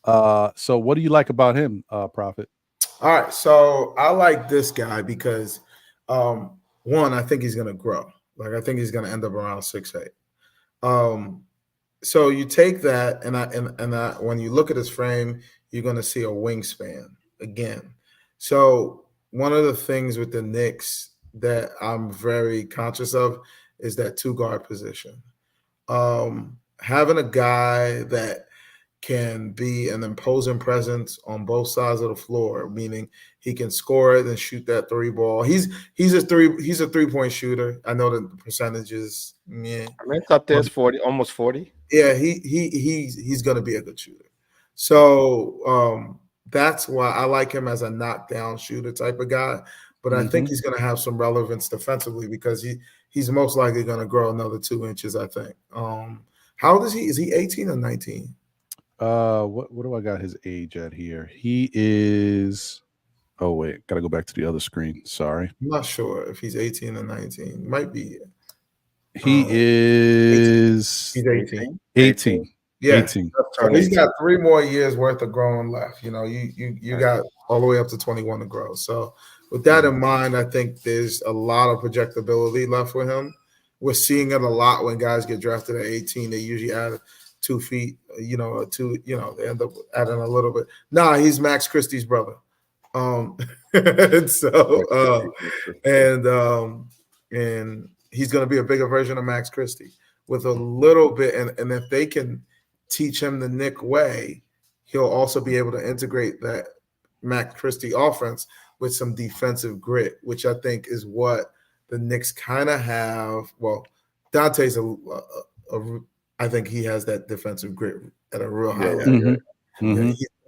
so what do you like about him, Prophet? All right. So I like this guy because one, I think he's going to grow. Like, I think he's going to end up around 6'8". So you take that, and when you look at his frame, you're going to see a wingspan again. So one of the things with the Knicks that I'm very conscious of is that 2 guard position. Having a guy that can be an imposing presence on both sides of the floor, meaning he can score it and shoot that three ball. He's a 3-point shooter. I know the percentages. Yeah. I mean, it's up there. It's 40, almost 40. Yeah, he's going to be a good shooter. So that's why I like him as a knockdown shooter type of guy. But I think he's going to have some relevance defensively because he's most likely going to grow another 2 inches, I think. How old is he? Is he 18 or 19? What do I got his age at here? He is. Oh wait, gotta go back to the other screen. Sorry, I'm not sure if he's 18 or 19. Might be. He is. He's 18. 18. Yeah, 18. So he's got 3 more years worth of growing left. You know, you got all the way up to 21 to grow. So with that in mind, I think there's a lot of projectability left with him. We're seeing it a lot when guys get drafted at 18. They usually add 2 feet, they end up adding a little bit. Nah, he's Max Christie's brother. And he's going to be a bigger version of Max Christie with a little bit. And if they can teach him the Knick way, he'll also be able to integrate that Max Christie offense with some defensive grit, which I think is what the Knicks kind of have. Well, Dante's I think he has that defensive grit at a real high level.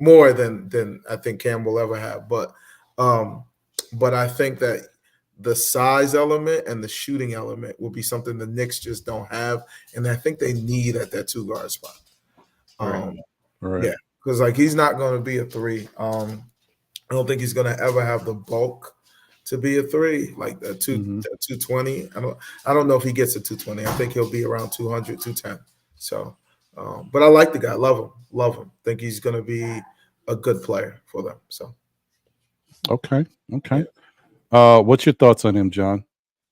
More than I think Cam will ever have. But I think that the size element and the shooting element will be something the Knicks just don't have, and I think they need at that 2 guard spot. Right. Yeah, because like he's not going to be a 3. I don't think he's going to ever have the bulk to be a 3, like the 220. I don't know if he gets to 220. I think he'll be around 200, 210. So, but I like the guy. Love him. Think he's going to be a good player for them. So, okay. What's your thoughts on him, John?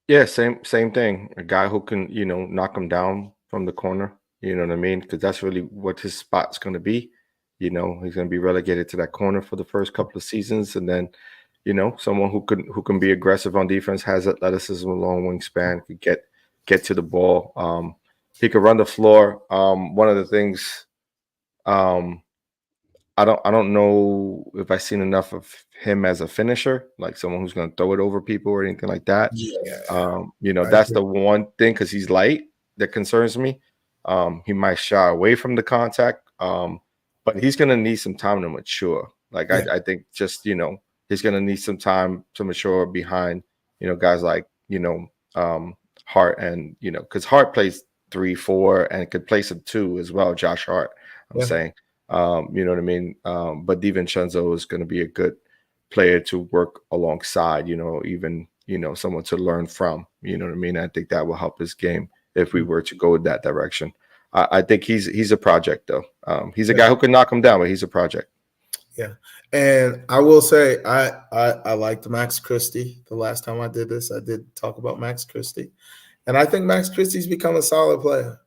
Yeah, same thing. A guy who can, knock him down from the corner. You know what I mean? Because that's really what his spot's going to be. He's going to be relegated to that corner for the first couple of seasons, and then, someone who can be aggressive on defense, has athleticism, a long wingspan, could get to the ball. He could run the floor. One of the things, I don't know if I've seen enough of him as a finisher, like someone who's going to throw it over people or anything like that. That's the one thing, because he's light, that concerns me. He might shy away from the contact, but he's going to need some time to mature. I think just, he's going to need some time to mature behind, guys like, Hart, and, because Hart plays 3, 4 and could play some 2 as well. Josh Hart, I'm saying, you know what I mean? But DiVincenzo is going to be a good player to work alongside, even, someone to learn from, you know what I mean? I think that will help his game if we were to go in that direction. I think he's a project, though. He's a guy who can knock him down, but he's a project. Yeah. And I will say I liked Max Christie. The last time I did this, I did talk about Max Christie. And I think Max Christie's become a solid player.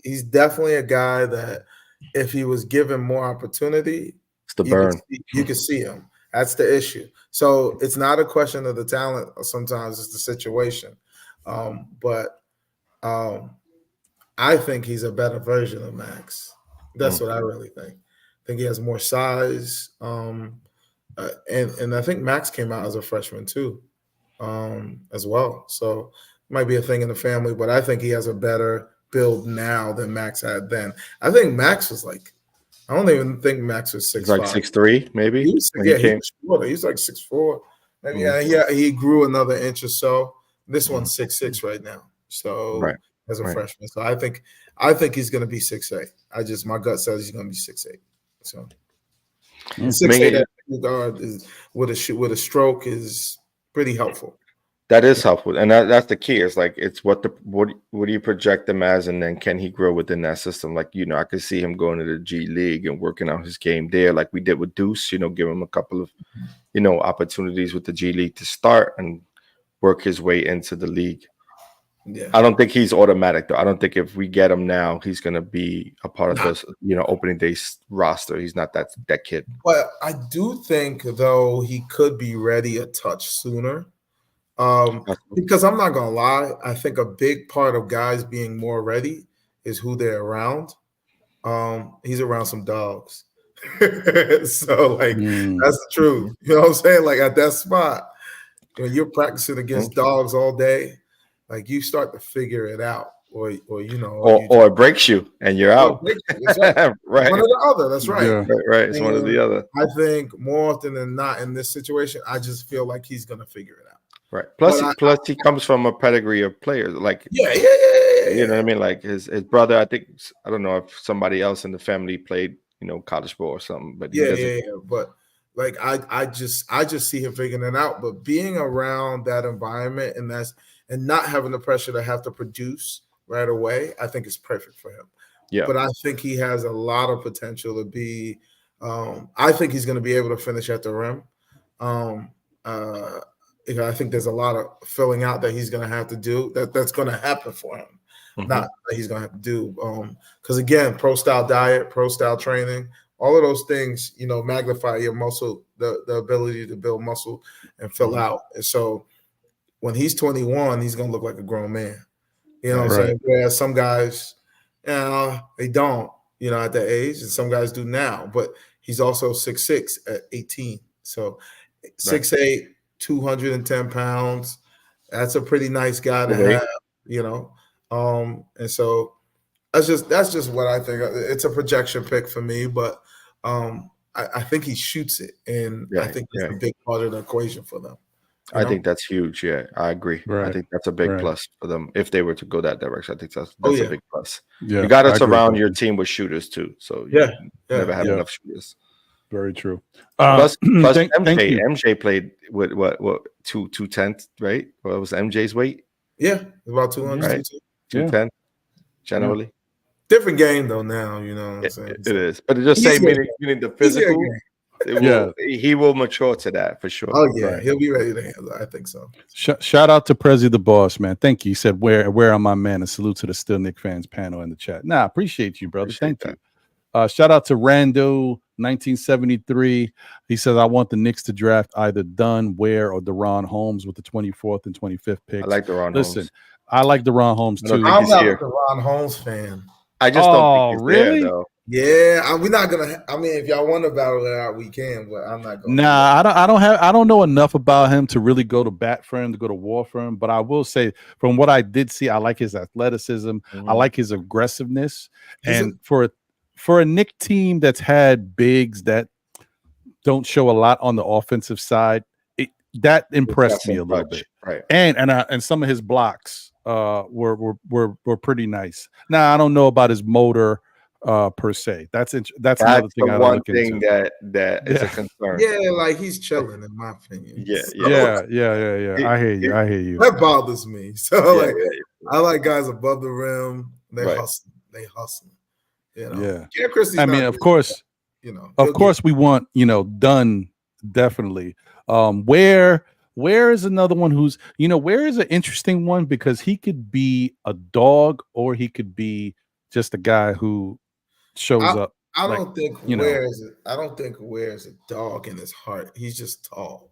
He's definitely a guy that if he was given more opportunity, it's the burn. You can see him. That's the issue. So it's not a question of the talent. Sometimes it's the situation. But I think he's a better version of Max. That's what I really think. I think he has more size. And I think Max came out as a freshman too, as well. So it might be a thing in the family, but I think he has a better build now than Max had then. I think Max was I don't even think Max was 6'5". Like 6'3", maybe. He was like 6'4". Maybe he grew another inch or so. This one's 6'6" right now. So as a freshman. So I think he's gonna be 6'8". My gut says he's gonna be 6'8". So 6'8" at guard is with a stroke is pretty helpful. That is helpful, and that's the key. It's it's what do you project him as, and then can he grow within that system? I could see him going to the G League and working out his game there, like we did with Deuce. Give him a couple of, opportunities with the G League to start and work his way into the league. Yeah. I don't think he's automatic, though. I don't think if we get him now, he's going to be a part of this, opening day roster. He's not that kid. But I do think, though, he could be ready a touch sooner. Because I'm not gonna lie, I think a big part of guys being more ready is who they're around. he's around some dogs. So like that's the truth. You know what I'm saying? Like at that spot, when you're practicing against dogs all day, like you start to figure it out, or you know, or it breaks you and you're out. That's right. Right. One or the other. That's right. Yeah. Right. It's one or the other. I think more often than not in this situation, I just feel like he's gonna figure it out. Right. Plus, he comes from a pedigree of players. Like yeah. You know what I mean? Like his brother. I don't know if somebody else in the family played, you know, college ball or something. But yeah. But like I just see him figuring it out. But being around that environment and not having the pressure to have to produce right away, I think is perfect for him. Yeah. But I think he has a lot of potential to be. I think he's going to be able to finish at the rim. I think there's a lot of filling out that he's going to have to do. That's going to happen for him. Not that he's going to have to do. Because again, pro style diet, pro style training, all of those things, you know, magnify your muscle, the ability to build muscle and fill out. And so when he's 21, he's going to look like a grown man. You know what I'm saying? Whereas some guys, they don't, you know, at that age, and some guys do now. But he's also 6'6" at 18. So 6'8", 210 pounds. That's a pretty nice guy to have, you know. And so that's just what I think. It's a projection pick for me, but I think he shoots it, and I think it's a big part of the equation for them. I think that's huge. Yeah, I agree. I think that's a big plus for them if they were to go that direction. I think that's a big plus. Yeah, you got to surround your team with shooters too. So you never have enough shooters. Very true. Plus MJ played with what 210, right? What was MJ's weight? Yeah, about 200, right? 210 generally. Different game though now, you know what I'm saying? It is. But it just say meaning the physical. He will mature to that for sure. Oh yeah, he'll be ready to handle it. I think so. Shout out to Prezi the boss, man. Thank you. He said, "Where are my man?" And salute to the Still Knicks fans panel in the chat. Nah, appreciate you, brother. Thank you. Shout out to Rando 1973. He says, "I want the Knicks to draft either Dunn, Ware, or Deron Holmes with the 24th and 25th picks." I like Deron Holmes. I like Deron Holmes too. I'm not a Deron Holmes fan. I just don't think he's there, though. Yeah, we're not gonna. I mean, if y'all want to battle it out, we can. But I'm not going. Nah, I don't know enough about him to really go to bat for him, to go to war for him. But I will say, from what I did see, I like his athleticism. I like his aggressiveness. For a Knick team that's had bigs that don't show a lot on the offensive side, that impressed me a little bit. Right. And some of his blocks were pretty nice. Now I don't know about his motor per se. That's another thing. One thing that is a concern. Yeah, like he's chilling in my opinion. Yeah. I hear you. That bothers me. So I like guys above the rim. They hustle. You know? Yeah. Christie's, I mean, of course, you know, of course we want, you know, Dunn definitely. Where is another one who's, you know, Where is an interesting one because he could be a dog or he could be just a guy who shows up. I don't think Ware is a dog in his heart. He's just tall.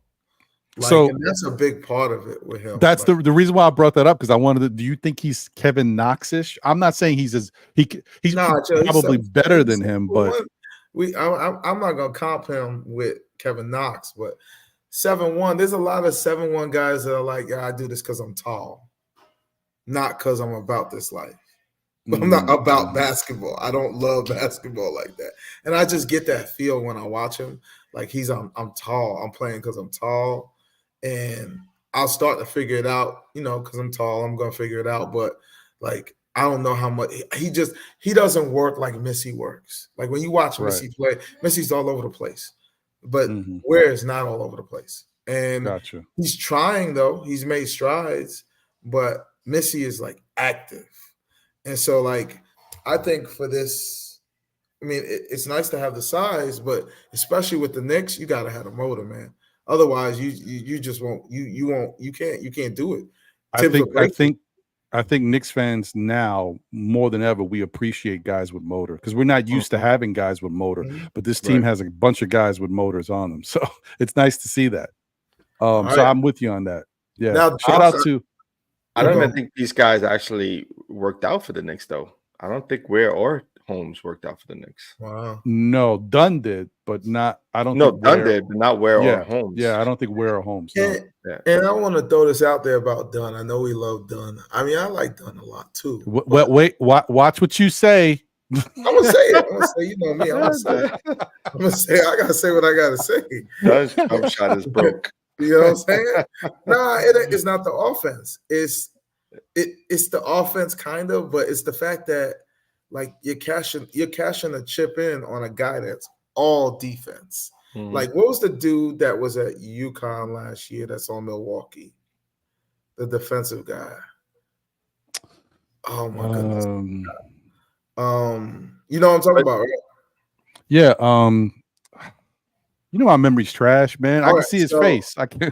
And that's a big part of it with him. That's the reason why I brought that up, because I wanted to. Do you think he's Kevin Knox-ish? I'm not saying he's probably better than him, but I'm not gonna comp him with Kevin Knox, but 7'1". There's a lot of 7'1" guys that are like, I do this because I'm tall, not because I'm about this life. I'm not about basketball. I don't love basketball like that, and I just get that feel when I watch him. Like I'm tall. I'm playing because I'm tall. And I'll start to figure it out, you know, because I'm tall. I'm going to figure it out. But, like, I don't know how much – he doesn't work like Missy works. Like, when you watch Missy play, Missy's all over the place. But Ware is not all over the place. And he's trying, though. He's made strides. But Missy is, like, active. And so, like, I think for this – I mean, it's nice to have the size, but especially with the Knicks, you got to have a motor, man. Otherwise, you just won't. You can't do it. I think Knicks fans now more than ever, we appreciate guys with motor because we're not used to having guys with motor. But this team has a bunch of guys with motors on them, so it's nice to see that. So I'm with you on that. Yeah. Now, shout out to. I don't even think these guys actually worked out for the Knicks though. I don't think Ware or Holmes worked out for the Knicks. Wow. No, Dunn did, but not. I don't. No, think Dunn did, but not Ware or Holmes. Yeah, I don't think Ware or Holmes. No. And I want to throw this out there about Dunn. I know we love Dunn. I mean, I like Dunn a lot too. Wait, watch what you say. I'm gonna say it. I'm gonna say, you know me. I'm gonna say. I gotta say what I gotta say. Dunn's jump shot is broke. You know what I'm saying? Nah, it's not the offense. It's the offense kind of, but it's the fact that like you're cashing a chip in on a guy that's all defense. Mm-hmm. Like, what was the dude that was at UConn last year that's on Milwaukee? The defensive guy. Oh my goodness. You know what I'm talking about, right? Yeah. You know my memory's trash, man. I can see his face. I can.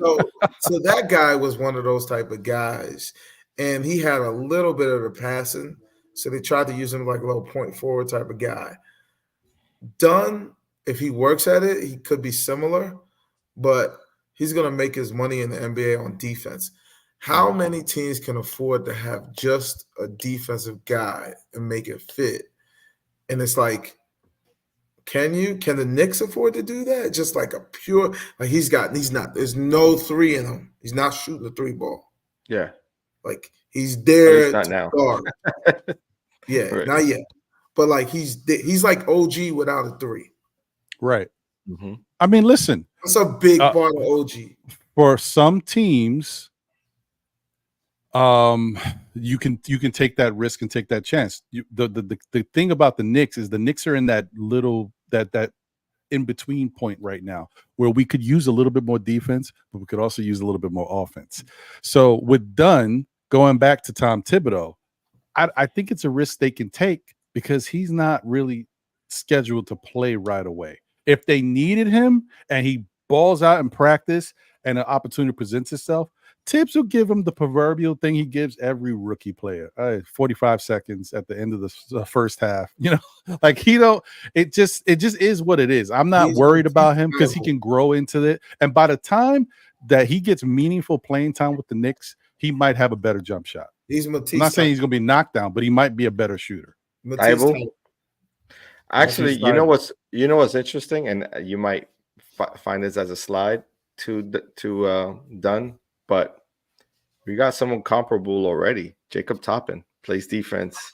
So that guy was one of those type of guys, and he had a little bit of the passing. So they tried to use him like a little point forward type of guy. Dunn, if he works at it, he could be similar, but he's going to make his money in the NBA on defense. How many teams can afford to have just a defensive guy and make it fit? And it's like, can the Knicks afford to do that? Just like a pure, like there's no three in him. He's not shooting the three ball. Yeah. Like he's there. Not now. Yeah, right. Not yet. But like he's like OG without a three. Right. Mm-hmm. I mean, listen. That's a big part of OG. For some teams, you can take that risk and take that chance. The thing about the Knicks is the Knicks are in that little that in between point right now where we could use a little bit more defense, but we could also use a little bit more offense. So with Dunn, going back to Tom Thibodeau, I think it's a risk they can take because he's not really scheduled to play right away. If they needed him and he balls out in practice and an opportunity presents itself, Tibbs will give him the proverbial thing he gives every rookie player: 45 seconds at the end of the first half. You know, like it just is what it is. I'm not worried about him because he can grow into it. And by the time that he gets meaningful playing time with the Knicks, he might have a better jump shot. He's Matisse. I'm not saying he's going to be knocked down, but he might be a better shooter. Actually, you know what's interesting, and you might find this as a slide to Dunn, but we got someone comparable already. Jacob Toppin plays defense.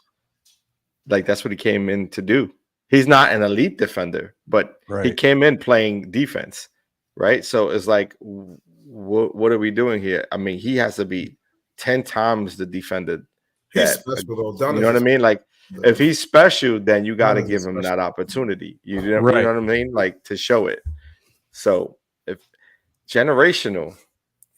Like that's what he came in to do. He's not an elite defender, but he came in playing defense, right? So it's like, what are we doing here? I mean, he has to be 10 times the defender. He's special, though. You know what I mean? Like, if he's special, then you got to give him that opportunity. You know what I mean? Like, to show it. So, if generational.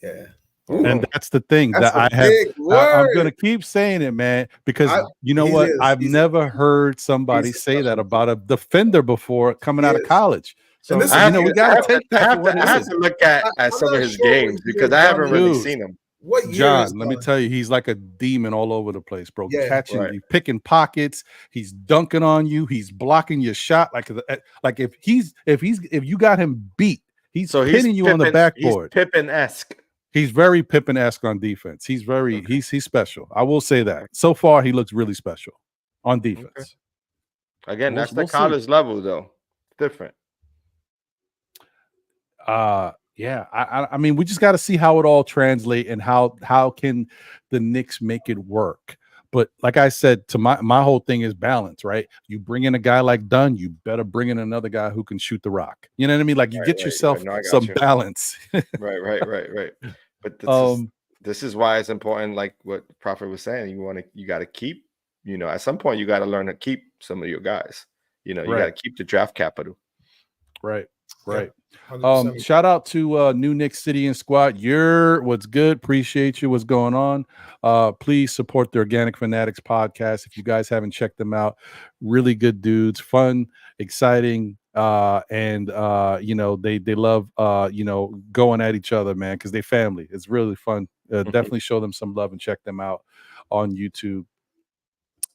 Yeah. Ooh. And that's the thing that I'm going to keep saying it, man, because you know what? I've never heard somebody say that about a defender before coming out of college. So, we got to take that. I have to look at some of his games because I haven't really seen him. What year John, let me tell you, he's like a demon all over the place, bro. Catching, he's picking pockets, he's dunking on you, he's blocking your shot. Like if you got him beat, he's pinning you on the backboard. He's Pippen-esque. He's very Pippen-esque on defense. He's very he's special. I will say that. So far, he looks really special on defense. Okay. Again, that's the college level, though. Different. Yeah, I mean, we just got to see how it all translate and how can the Knicks make it work. But like I said, to my whole thing is balance, right? You bring in a guy like Dunn, you better bring in another guy who can shoot the rock. You know what I mean? Like you get yourself some balance. Right. But this is why it's important, like what Prophet was saying. You got to keep, at some point you got to learn to keep some of your guys. You got to keep the draft capital. Right. Shout out to New Knicks City and Squad. What's good? Appreciate you. What's going on? Please support the Organic Fanatics podcast if you guys haven't checked them out. Really good dudes, fun, exciting, and they love going at each other, man, because they family. It's really fun. Definitely show them some love and check them out on YouTube.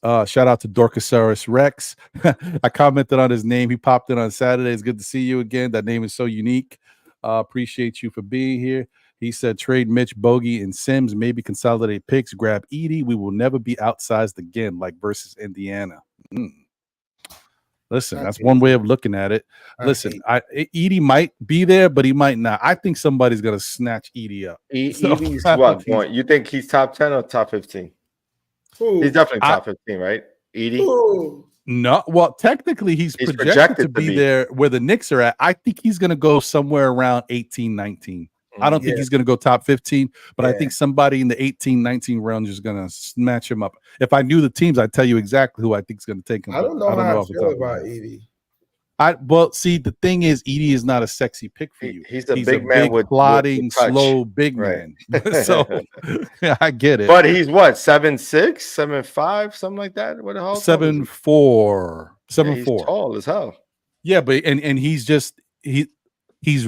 Shout out to Dorcasaurus Rex. I commented on his name. He popped in on Saturday. It's good to see you again. That name is so unique. Appreciate you for being here. He said, trade Mitch, Bogey, and Sims, maybe consolidate picks, grab Edie. We will never be outsized again, like versus Indiana. Listen, that's one way of looking at it. Listen, Edie might be there, but he might not. I think somebody's going to snatch Edie up. Edie's what point? You think he's top 10 or top 15? He's definitely top 15, right? Edie? No, well, technically he's projected to be there where the Knicks are at. I think he's going to go somewhere around 18, 19. I don't think he's going to go top 15, but I think somebody in the 18, 19 range is going to snatch him up. If I knew the teams, I'd tell you exactly who I think is going to take him. I don't know how I feel about Edie. Well, see, the thing is, Edie is not a sexy pick for you. He's a big man with plotting, slow, big man. So yeah, I get it. But he's what, 7'6", 7'5", something like that. What the hell? 7'4", 7'4". He's tall as hell. Yeah, but and he's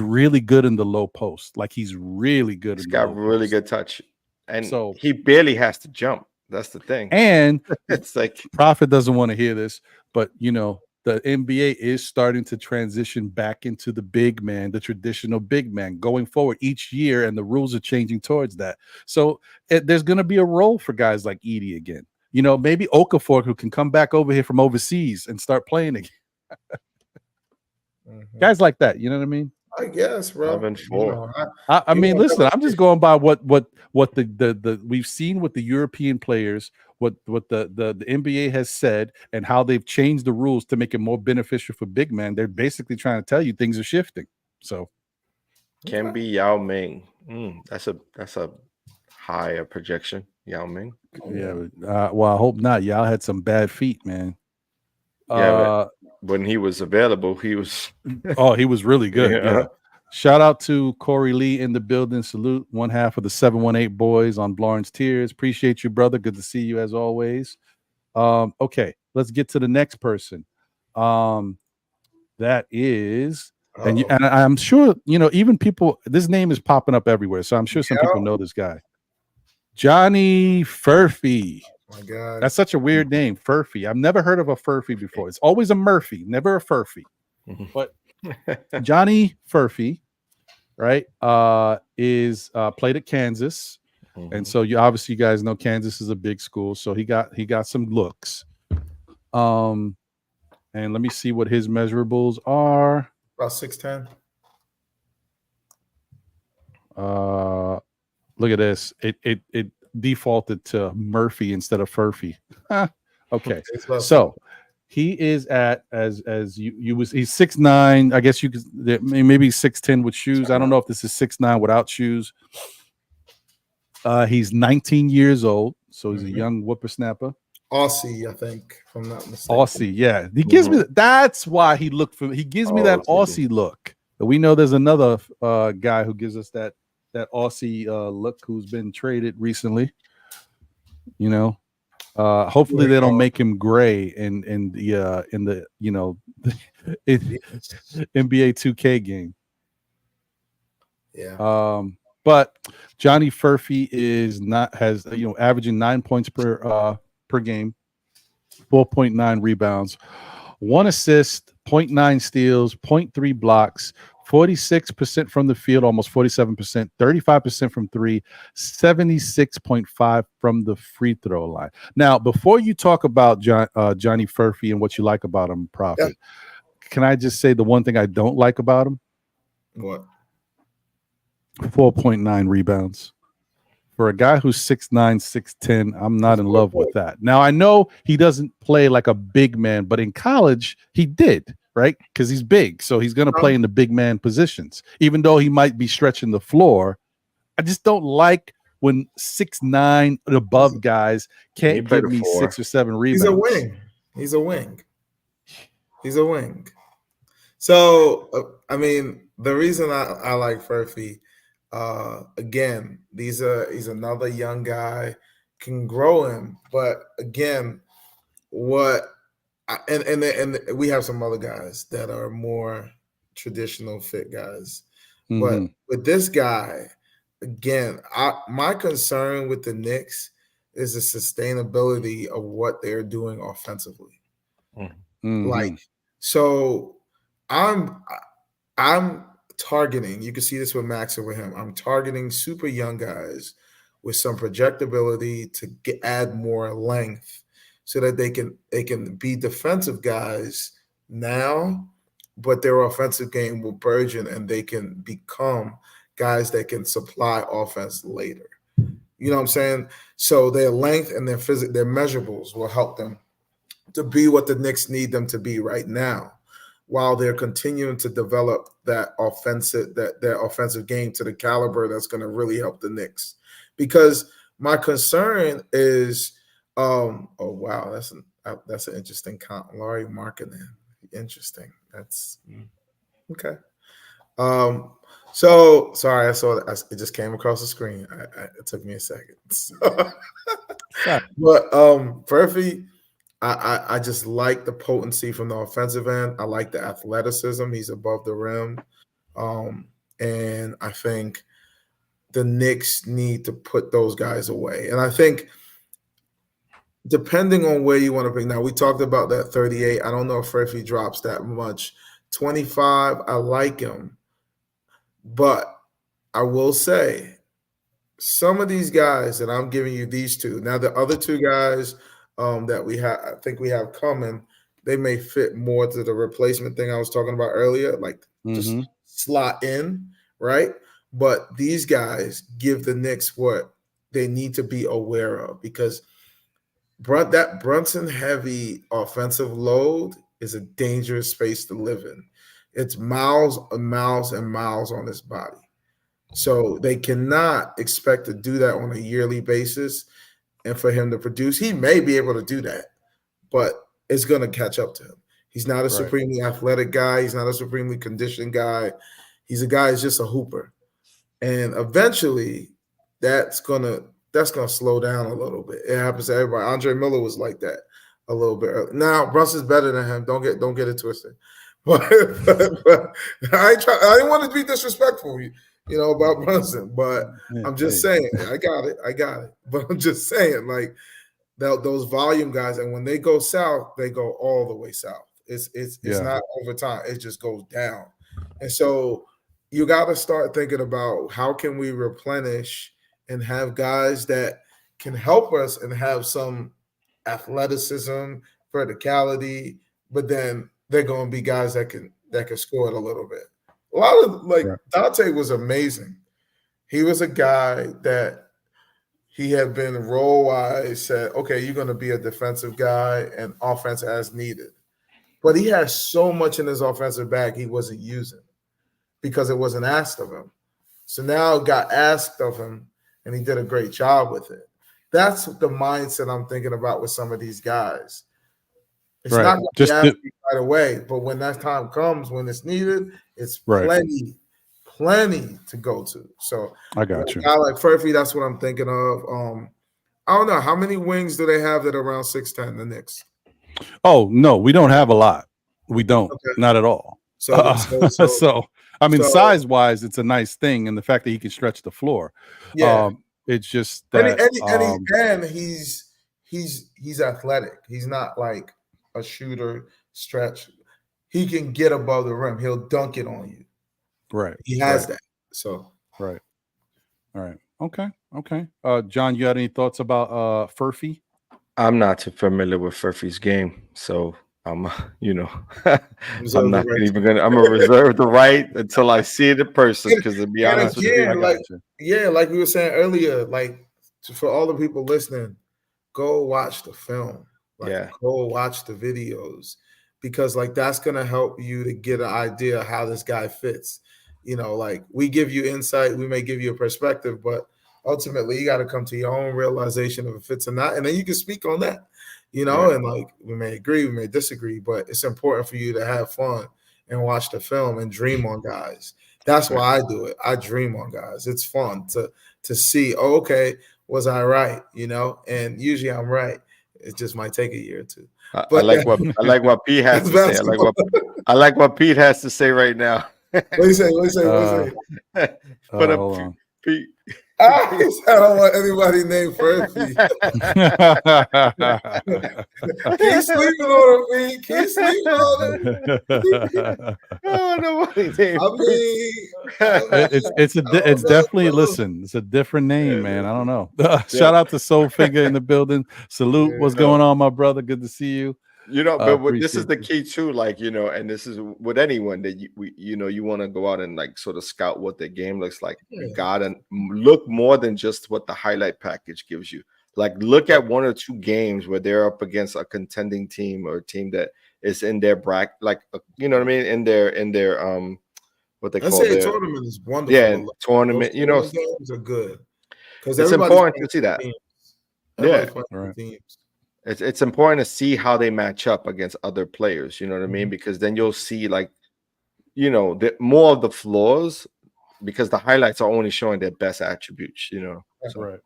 really good in the low post. Like he's really good. He's got really good touch, and so he barely has to jump. That's the thing. And it's like Prophet doesn't want to hear this, but you know. The NBA is starting to transition back into the big man, the traditional big man going forward each year, and the rules are changing towards that. So there's going to be a role for guys like Edie again. You know, maybe Okafor, who can come back over here from overseas and start playing again. Guys like that, you know what I mean? I guess, bro. 7'4". I mean, listen, I'm just going by what the we've seen with the European players, what the NBA has said, and how they've changed the rules to make it more beneficial for big men. They're basically trying to tell you things are shifting. So can be Yao Ming. That's a higher projection. Yao Ming. Yeah. Well, I hope not. Yao had some bad feet, man. Yeah. When he was available, he was he was really good. Yeah. Shout out to Corey Lee in the building. Salute one half of the 718 boys on Blorange Tears. Appreciate you, brother. Good to see you as always. Okay, let's get to the next person. That is, and I'm sure even people. This name is popping up everywhere, so I'm sure some people know this guy, Johnny Furphy. Oh my God, that's such a weird name, Furphy. I've never heard of a Furphy before. It's always a Murphy, never a Furphy. But Johnny Furphy, right, is played at Kansas, and so you guys know Kansas is a big school, so he got some looks. And let me see what his measurables are. About 6'10". Look at this. It defaulted to Murphy instead of Furphy. Okay, so he is at he's 6'9". I guess you could maybe 6'10" with shoes. I don't know if this is 6'9" without shoes. He's 19 years old, so he's a young whippersnapper. Aussie, I think, if I'm not mistaken. Aussie, yeah. He gives me that's why he looked for. He gives me that Aussie look. But we know there's another guy who gives us that Aussie look who's been traded recently. Hopefully they don't make him gray in the NBA 2K game. Yeah. But Johnny Furphy has averaging 9 points per game, 4.9 rebounds, 1 assist, 0.9 steals, 0.3 blocks, 46% from the field, almost 47%, 35% from three, 76.5 from the free throw line. Now, before you talk about Johnny Furphy and what you like about him, Prophet, can I just say the one thing I don't like about him? What? 4.9 rebounds. For a guy who's 6'9", 6'10", I'm not in love with that. Now, I know he doesn't play like a big man, but in college, he did, right? Because he's big, so he's going to play in the big man positions. Even though he might be stretching the floor, I just don't like when 6'9" and above guys can't give me 6 or 7 rebounds. He's a wing. So, I mean, the reason I like Furphy, again, he's another young guy, can grow him, but again, and we have some other guys that are more traditional fit guys, but with this guy, again, my concern with the Knicks is the sustainability of what they're doing offensively. Like, so I'm targeting. You can see this with Max and with him. I'm targeting super young guys with some projectability to add more length, so that they can be defensive guys now, but their offensive game will burgeon and they can become guys that can supply offense later. You know what I'm saying? So their length and their measurables will help them to be what the Knicks need them to be right now, while they're continuing to develop that offensive game to the caliber that's going to really help the Knicks. Because my concern is, oh wow, that's an interesting comp. Laurie Markkinen, interesting. That's okay. So sorry, I saw that. It just came across the screen. It took me a second. But Furphy, I just like the potency from the offensive end. I like the athleticism. He's above the rim. And I think the Knicks need to put those guys away. And I think depending on where you want to pick, now we talked about that 38. I don't know if Furphy drops that much. 25, I like him. But I will say some of these guys that I'm giving you, these two. Now the other two guys that I think we have coming, they may fit more to the replacement thing I was talking about earlier, like just slot in, right? But these guys give the Knicks what they need to be aware of, because that Brunson heavy offensive load is a dangerous space to live in. It's miles and miles and miles on his body. So they cannot expect to do that on a yearly basis. And for him to produce, he may be able to do that, but it's going to catch up to him. He's not a supremely athletic guy. He's not a supremely conditioned guy. He's a guy who's just a hooper. And eventually that's going to slow down a little bit. It happens to everybody. Andre Miller was like that a little bit early. Now, Brunson's better than him. Don't get it twisted. But I didn't want to be disrespectful, about Brunson. But I'm just saying, I got it. But I'm just saying, like, those volume guys, and when they go south, they go all the way south. It's not over time. It just goes down. And so you got to start thinking about how can we replenish and have guys that can help us and have some athleticism, verticality, but then they're going to be guys that can score it a little bit. A lot of Dante was amazing. He was a guy that he had been role-wise said, okay, you're going to be a defensive guy and offense as needed. But he has so much in his offensive bag he wasn't using because it wasn't asked of him. So now it got asked of him, and he did a great job with it. That's the mindset I'm thinking about with some of these guys. It's not going to be asked right away, but when that time comes, when it's needed, it's plenty to go to. So I got you. I like Furphy. That's what I'm thinking of. I don't know. How many wings do they have that are around 6'10", the Knicks? Oh, no, we don't have a lot. We don't. Okay. Not at all. So I mean, size-wise, it's a nice thing, and the fact that he can stretch the floor. Yeah. It's just that and he's athletic. He's not like a shooter stretch. He can get above the rim. He'll dunk it on you. Right. He has that. So right. All right. Okay. John, you got any thoughts about Furphy? I'm not too familiar with Furphy's game, so I'm I'm not even gonna. I'm gonna reserve the right until I see it in person. Because to be honest with you, like we were saying earlier, like for all the people listening, go watch the film. Go watch the videos, because like that's gonna help you to get an idea of how this guy fits. Like we give you insight, we may give you a perspective, but ultimately you got to come to your own realization if it fits or not, and then you can speak on that. And like we may agree, we may disagree, but it's important for you to have fun and watch the film and dream on guys. That's why I do it. I dream on guys. It's fun to see, okay, was I right? And usually I'm right. It just might take a year or two. But I like what Pete has to say. I like what Pete has to say right now. What do you say? Put up, Pete. I don't want anybody named Furphy. Keep sleeping on him, man. Keep sleeping on him. It's definitely listen. It's a different name, man. I don't know. Shout out to Soulfinger in the building. Salute. What's going on, my brother? Good to see you. But this is the key too, like, and this is with anyone that you want to go out and like sort of scout what their game looks like. You gotta look more than just what the highlight package gives you. Like, look at 1 or 2 games where they're up against a contending team or a team that is in their bracket, like, you know what I mean, in their what they call it. Tournament is wonderful. Yeah, tournament. Games are good because it's important to see that. Teams. It's important to see how they match up against other players. You know what I mean? Because then you'll see, like, more of the flaws, because the highlights are only showing their best attributes. That's right.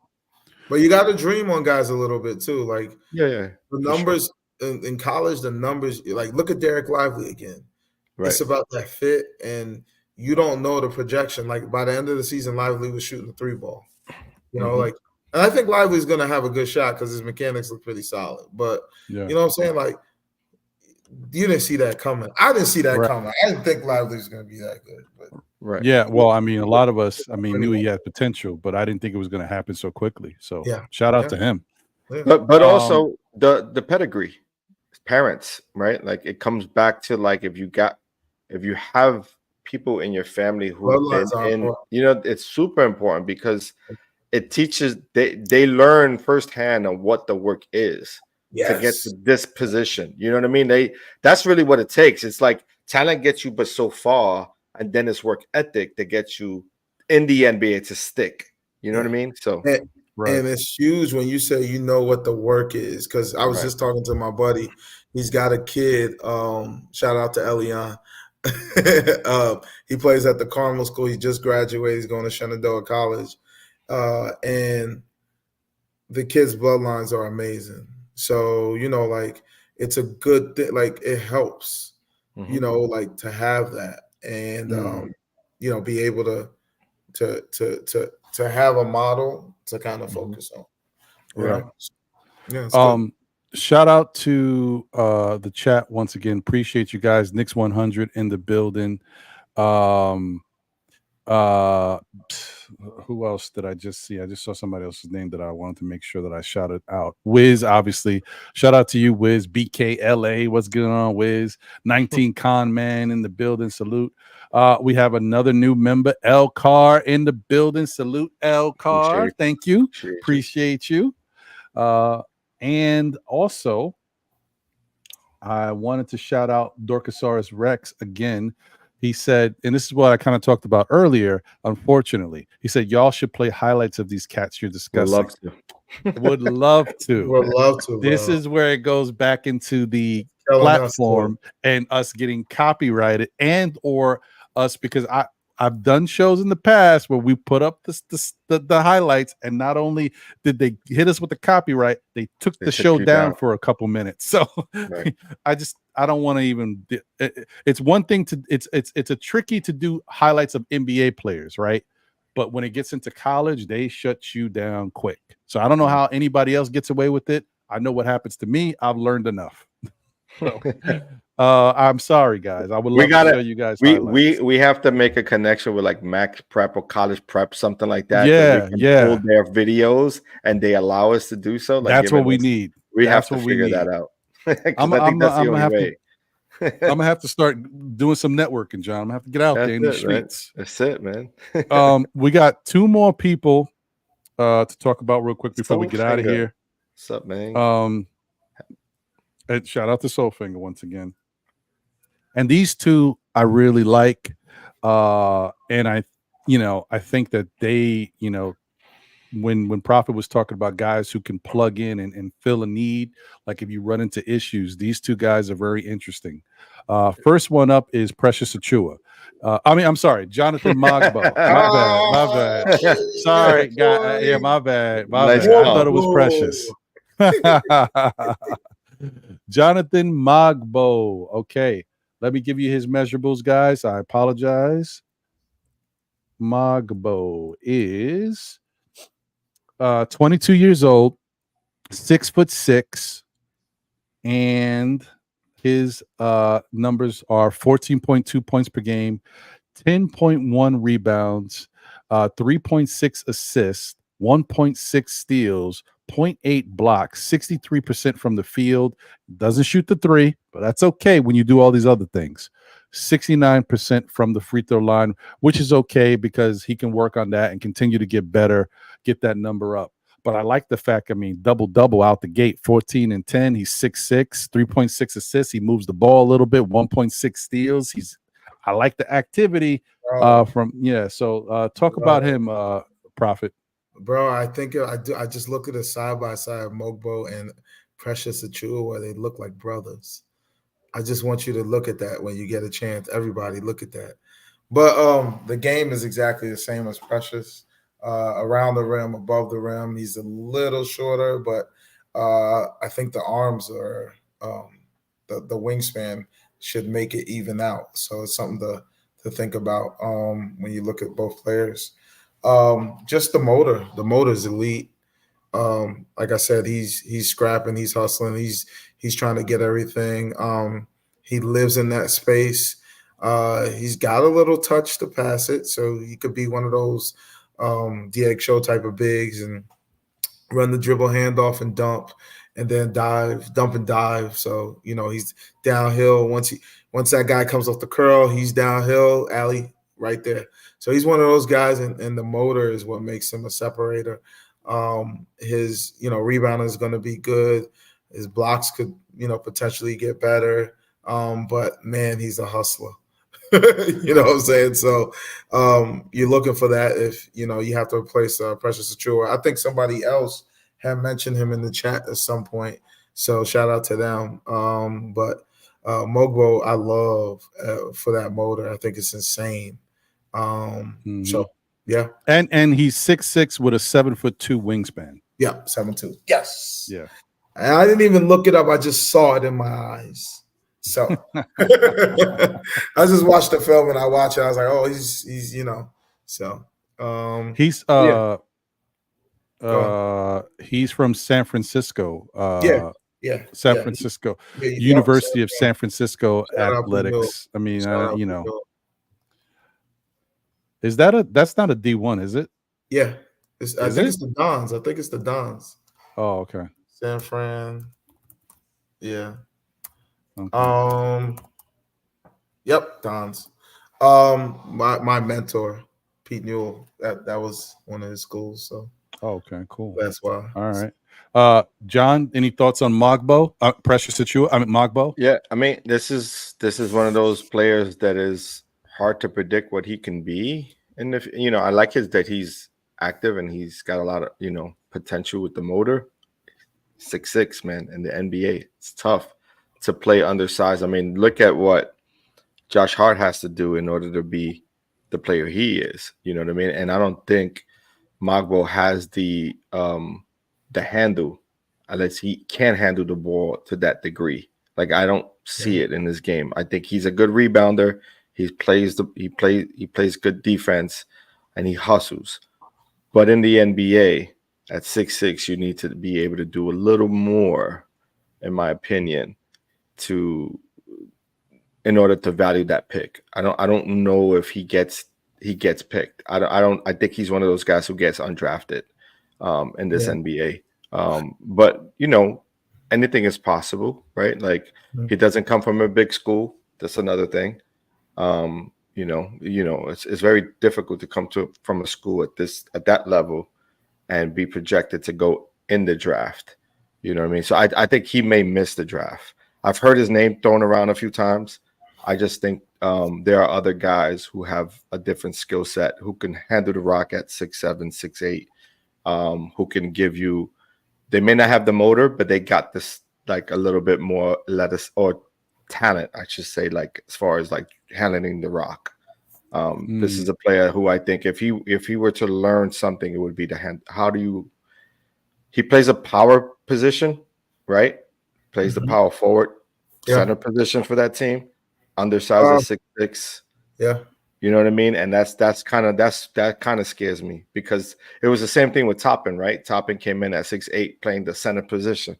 But you got to dream on guys a little bit too. Like, the numbers in college, the numbers. Like, look at Derek Lively again. Right. It's about that fit, and you don't know the projection. Like, by the end of the season, Lively was shooting the 3-ball. Like. And I think Lively's going to have a good shot because his mechanics look pretty solid. But, you know what I'm saying? Like, you didn't see that coming. I didn't see that coming. I didn't think Lively was going to be that good. But. Yeah, well, I mean, a lot of us, knew he had potential, but I didn't think it was going to happen so quickly. So, shout out to him. Yeah. But also the pedigree, parents, right? Like, it comes back to, like, if you have people in your family who have been in, it's super important because it teaches, they learn firsthand on what the work is to get to this position. You know what I mean? That's really what it takes. It's like talent gets you but so far, and then it's work ethic that gets you in the NBA to stick. You know what I mean? So and it's huge when you say what the work is, because I was just talking to my buddy. He's got a kid. Shout out to Elion. He plays at the Carmel School. He just graduated. He's going to Shenandoah College. And the kids' bloodlines are amazing. So, like, it's a good thing. Like, it helps, like, to have that and, be able to have a model to kind of focus on. Right. Yeah. Shout out to the chat once again. Appreciate you guys. Knicks 100 in the building. Who else did I just see? I just saw somebody else's name that I wanted to make sure that I shouted out. Wiz, obviously. Shout out to you, Wiz. BKLA, what's going on, Wiz? 19 Con Man in the building. Salute. We have another new member, L Car, in the building. Salute, L Car. Thank you. Appreciate you. And also, I wanted to shout out Dorcasaurus Rex again. He said, and this is what I kind of talked about earlier, unfortunately. He said, y'all should play highlights of these cats you're discussing. Would love to. Would love to. This is where it goes back into the platform and us getting copyrighted and or us, because I've done shows in the past where we put up the highlights, and not only did they hit us with the copyright, they took the show down for a couple minutes. So I don't want to even. It's one thing to it's a tricky to do highlights of NBA players, right? But when it gets into college, they shut you down quick. So I don't know how anybody else gets away with it. I know what happens to me. I've learned enough. So, I'm sorry, guys. I would love to show you guys. We have to make a connection with like Max Prep or College Prep, something like that. Yeah, pull their videos and they allow us to do so. Like, that's what we need. We have to figure that out. I'm gonna have to start doing some networking, John. I'm gonna have to get out there in the streets. Right? That's it, man. We got 2 more people to talk about real quick before we get out of here. What's up, man? And shout out to Soulfinger once again. And these 2 I really like. And I think that they, when Prophet was talking about guys who can plug in and fill a need, like if you run into issues, these 2 guys are very interesting. First one up is Precious Achua. I'm sorry, Jonathan Mogbo. My bad. Sorry, guy. Yeah, my bad. I thought it was Precious. Jonathan Mogbo. Okay, let me give you his measurables, guys. I apologize. Mogbo is 22 years old, 6'6", and his numbers are 14.2 points per game, 10.1 rebounds, 3.6 assists, 1.6 steals, 0.8 blocks, 63% from the field. Doesn't shoot the three, but that's okay when you do all these other things. 69% from the free throw line, which is okay because he can work on that and continue to get better, get that number up. But I like the fact, double out the gate, 14 and 10. He's 6'6", 3.6 assists. He moves the ball a little bit, 1.6 steals. I like the activity So talk about him, Prophet. Bro, I think I do. I just look at a side by side Mogbo and Precious Achua where they look like brothers. I just want you to look at that when you get a chance. Everybody look at that. But the game is exactly the same as Precious. Around the rim, above the rim. He's a little shorter, but I think the arms are the wingspan should make it even out. So it's something to think about when you look at both players. Just the motor. The motor is elite. Like I said, he's scrapping, he's hustling, he's trying to get everything. He lives in that space. He's got a little touch to pass it, so he could be one of those DX show type of bigs and run the dribble handoff and dump and then dump and dive. So, he's downhill. Once that guy comes off the curl, he's downhill, alley right there. So he's one of those guys, and the motor is what makes him a separator. His, rebounding is going to be good. His blocks could, potentially get better. But man, he's a hustler. You know what I'm saying? So you're looking for that if, you have to replace Precious Achua. I think somebody else had mentioned him in the chat at some point. So shout out to them. But Mogbo, I love for that motor. I think it's insane. So, yeah. And he's 6'6" with a 7'2" wingspan. Yeah, 7'2". Yes. Yeah. And I didn't even look it up. I just saw it in my eyes. So I just watched the film and I watched it. I was like, oh, he's so he's from San Francisco. San Francisco. University of San Francisco Athletics. Is that's not a D1, is it? Yeah. I think it's the Dons. Oh, okay. San Fran. Yeah. Okay. Yep, Dons. My mentor, Pete Newell, that was one of his schools. So okay, cool. That's why. All right. John, any thoughts on Mogbo? Precious Achua? Mogbo? Yeah, this is one of those players that is hard to predict what he can be. And if I like that he's active and he's got a lot of potential with the motor. 6'6", man, in the NBA. It's tough to play undersized. Look at what Josh Hart has to do in order to be the player he is. You know what I mean? And I don't think Mogbo has the handle, unless he can handle the ball to that degree. Like, I don't see it in this game. I think he's a good rebounder. He plays good defense, and he hustles. But in the NBA, at 6'6", you need to be able to do a little more, in my opinion, in order to value that pick. I don't know if he gets picked. I think he's one of those guys who gets undrafted in this NBA. But anything is possible, right? Like, he doesn't come from a big school. That's another thing. It's very difficult to come from a school at that level and be projected to go in the draft. You know what I mean? So I think he may miss the draft. I've heard his name thrown around a few times. I just think there are other guys who have a different skill set, who can handle the rock at 6'7", 6'8", who can give you. They may not have the motor, but they got this like a little bit more lettuce or talent, I should say, like as far as like handling the rock. This is a player who I think if he were to learn something, it would be the hand. He plays a power position, right? Plays the power forward center position for that team. Undersized at 6'6". Yeah. You know what I mean? And that kind of scares me, because it was the same thing with Toppin, right? Toppin came in at 6'8", playing the center position.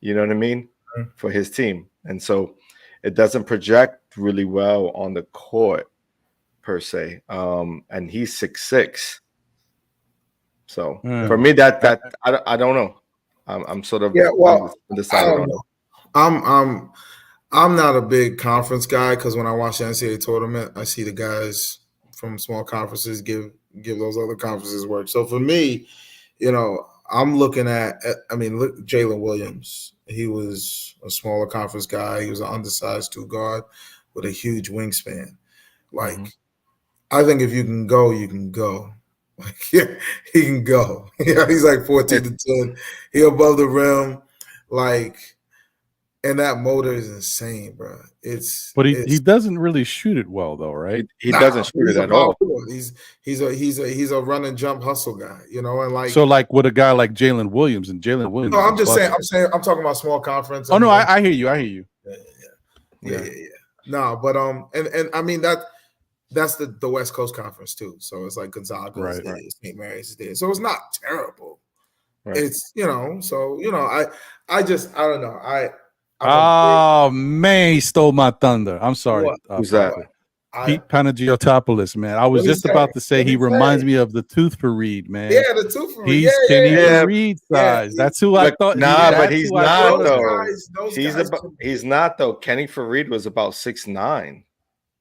You know what I mean? For his team. And so it doesn't project really well on the court per se. And he's 6'6". So for me, that I don't know. I'm sort of undecided on it. I'm not a big conference guy, because when I watch the NCAA tournament, I see the guys from small conferences give those other conferences work. So for me, I'm looking at, look, Jalen Williams. He was a smaller conference guy. He was an undersized 2 guard with a huge wingspan. Like, I think if you can go, you can go. Like, yeah, he can go. He's like 14 to 10. He above the rim. Like, and that motor is insane, bro. But he doesn't really shoot it well, though, right? He doesn't shoot it at all. He's a run and jump hustle guy, and like, so like with a guy like Jalen Williams and Jalen Williams. No, I'm just saying. I'm talking about small conference. Oh no, I hear you. Yeah. No, but and I mean that's the West Coast Conference too. So it's like Gonzaga, right. St. Mary's is there. So it's not terrible. Right. It's so I don't know. Oh man, he stole my thunder. I'm sorry. Who's that? Pete Panagiotopoulos, man. I was just about to say he reminds me of the Tooth for Reed, man. Yeah, the Tooth for Reed. He's Kenny for Reed size. That's who I thought. Nah, but he's not though. He's not though. Kenny for Reed was about 6'9".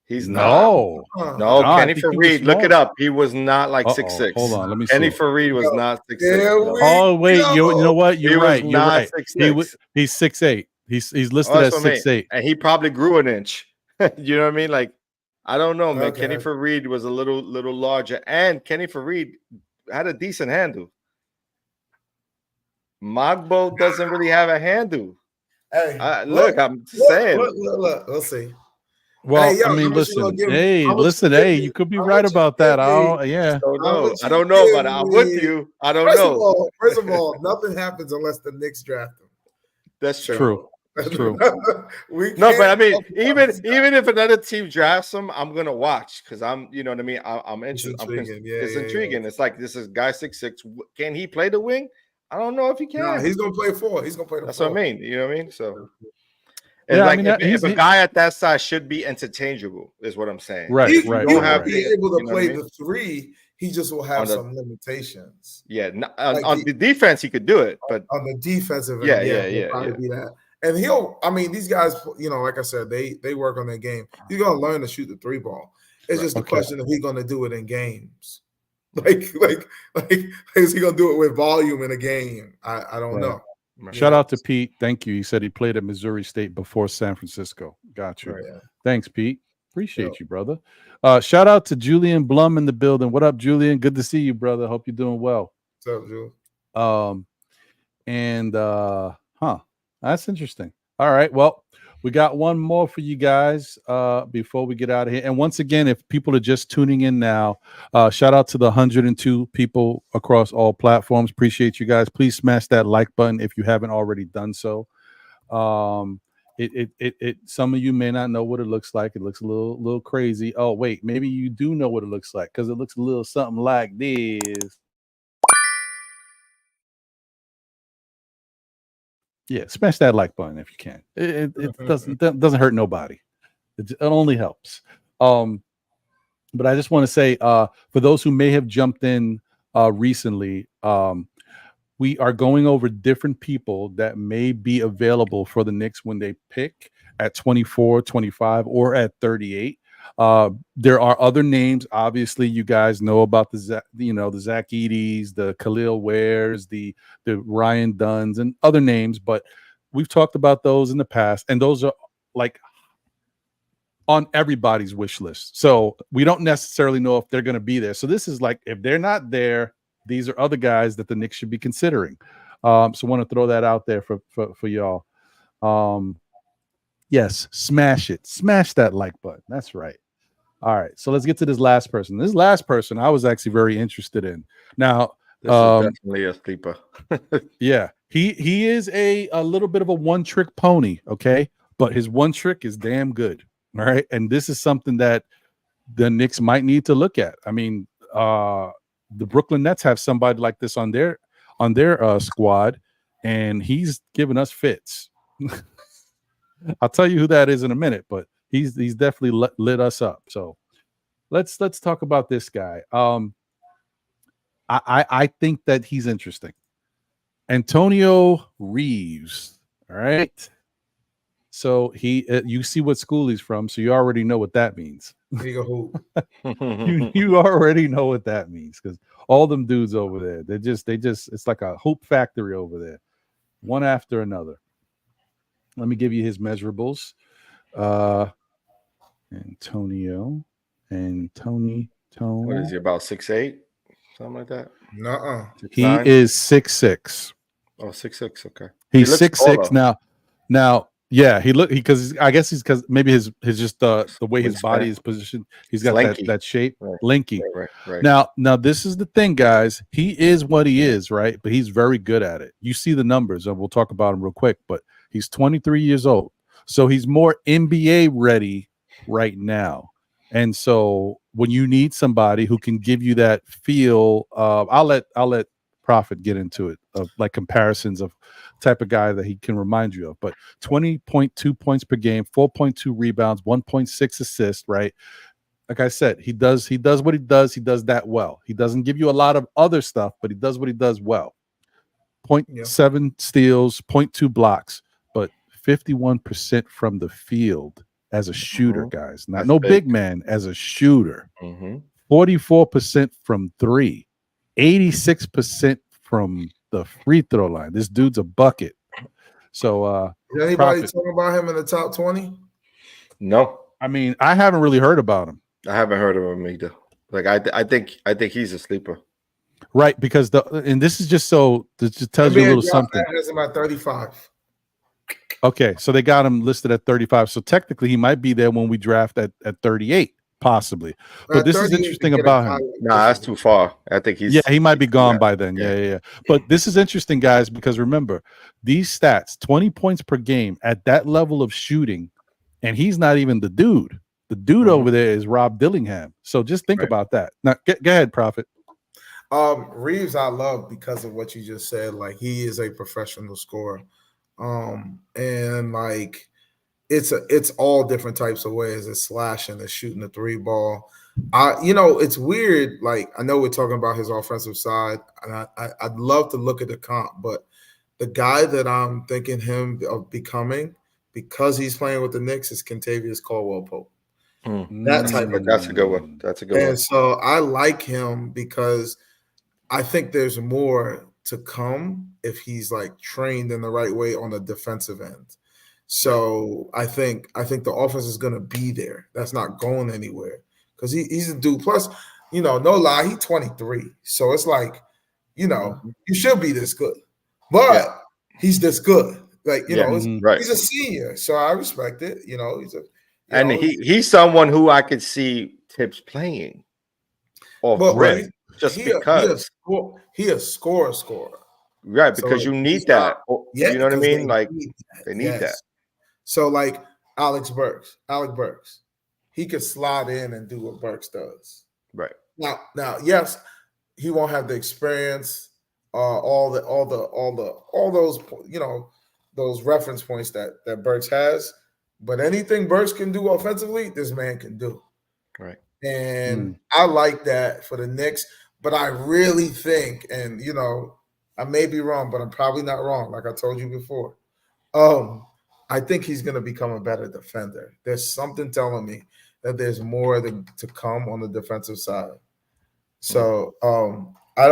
He's no. Kenny for Reed. Look it up. He was not like 6'6". Hold on, let me see. Kenny for Reed was not 6'6". Oh wait, you know what? You're right. You're right. 6'6". He's 6'8". He's listed as 6'8", and he probably grew an inch. You know what I mean? Like, I don't know, man. Okay. Kenny for Reed was a little larger, and Kenny for Reed had a decent handle. Magbo doesn't really have a handle. Hey, I'm saying. Look, let's see. Well, hey, I mean, listen. Hey, you could be right about that. I don't know, but I'm with you. I don't know. First of all, nothing happens unless the Knicks draft them. That's true. That's true. No, but I mean, even if another team drafts him, I'm gonna watch, because I'm, you know what I mean. I'm interested. It's intriguing. It's like, this is guy 6'6". Can he play the wing? I don't know if he can. No, he's gonna play 4. He's gonna play the 4. That's what I mean. You know what I mean? So, if a guy at that size should be interchangeable, is what I'm saying. Right. He'll be able to play the 3. He just will have some limitations. Yeah, on the defense he could do it, but on the defensive end, yeah. Probably be that. And these guys, like I said, they work on their game. He's gonna learn to shoot the 3 ball. It's just a question if he's gonna do it in games. Like, is he gonna do it with volume in a game? I don't know. Shout out to Pete. Thank you. He said he played at Missouri State before San Francisco. Got you. Right. Thanks, Pete. Appreciate you, brother. Shout out to Julian Blum in the building. What up, Julian? Good to see you, brother. Hope you're doing well. What's up, Julian? That's interesting. All right. Well, we got one more for you guys before we get out of here. And once again, if people are just tuning in now, shout out to the 102 people across all platforms. Appreciate you guys. Please smash that like button if you haven't already done so. Some of you may not know what it looks like. It looks a little crazy. Oh, wait, maybe you do know what it looks like, because it looks a little something like this. Yeah, smash that like button if you can. It doesn't hurt nobody. It only helps. But I just want to say, for those who may have jumped in recently, we are going over different people that may be available for the Knicks when they pick at 24, 25, or at 38. There are other names. Obviously, you guys know about the Zach Edey's, the Khalil Wares, the Ryan Dunns, and other names. But we've talked about those in the past, and those are like on everybody's wish list. So we don't necessarily know if they're going to be there. So this is like, if they're not there, these are other guys that the Knicks should be considering. So I want to throw that out there for y'all. Yes, smash it. Smash that like button. That's right. All right. So let's get to this last person. This last person I was actually very interested in. Now, this is definitely a sleeper. Yeah. He is a little bit of a one-trick pony, okay? But his one trick is damn good. All right. And this is something that the Knicks might need to look at. I mean, the Brooklyn Nets have somebody like this on their squad, and he's giving us fits. I'll tell you who that is in a minute, but he's definitely lit us up. So let's talk about this guy. I think that he's interesting. Antonio Reeves. All right. So you see what school he's from, so you already know what that means. You already know what that means, because all them dudes over there, they just it's like a hoop factory over there, one after another. Let me give you his measurables. Antonio. What is he, about 6'8"? Something like that? Nuh-uh. He is 6'6". Oh, 6'6", okay. He's 6'6" now. Yeah, because I guess he's because maybe his just the way his body is positioned. He's got that shape, right. Lanky. Right. Now this is the thing, guys. He is what he is, right? But he's very good at it. You see the numbers, and we'll talk about him real quick. But he's 23 years old, so he's more NBA ready right now. And so when you need somebody who can give you that feel, I'll let Prophet get into it of like comparisons of type of guy that he can remind you of. But 20.2 points per game, 4.2 rebounds, 1.6 assists, right? Like I said, he does what he does. He does that well. He doesn't give you a lot of other stuff, but he does what he does well. 0.7 steals, 0.2 blocks, but 51% from the field as a shooter, guys. Not no big man, as a shooter. 44% from three, 86% from the free throw line. This dude's a bucket. So is anybody talking about him in the top 20? No. I mean, I haven't really heard about him. I haven't heard of him either. Like I think he's a sleeper. Right, because and this is just so this just tells you a little something. Has him at 35. Okay, so they got him listed at 35. So technically he might be there when we draft at 38. Possibly, but this is interesting about him. Nah, that's too far. I think he might be gone by then. Yeah. But this is interesting, guys, because remember these stats: 20 points per game at that level of shooting, and he's not even the dude. The dude over there is Rob Dillingham. So just think about that. Now, go ahead, Prophet. Reeves, I love because of what you just said. Like, he is a professional scorer, and like. It's all different types of ways. It's slashing, it's shooting the three ball. It's weird. Like, I know we're talking about his offensive side, and I'd love to look at the comp, but the guy that I'm thinking him of becoming, because he's playing with the Knicks, is Kentavious Caldwell-Pope. That's a good one. That's a good one. And so I like him because I think there's more to come if he's like trained in the right way on the defensive end. So I think the offense is going to be there. That's not going anywhere because he's a dude. Plus, no lie, he's 23. So it's like, you should be this good, but he's this good. Like, he's a senior, so I respect it. He's someone who I could see Tips playing. Because he a scorer. Right, because you need that. You know what I mean? Like, they need that. So, like Alec Burks, he could slide in and do what Burks does. Right. Now, yes, he won't have the experience, all those those reference points that Burks has. But anything Burks can do offensively, this man can do. Right. And I like that for the Knicks. But I really think, and I may be wrong, but I'm probably not wrong. Like I told you before. I think he's going to become a better defender. There's something telling me that there's more to come on the defensive side. So I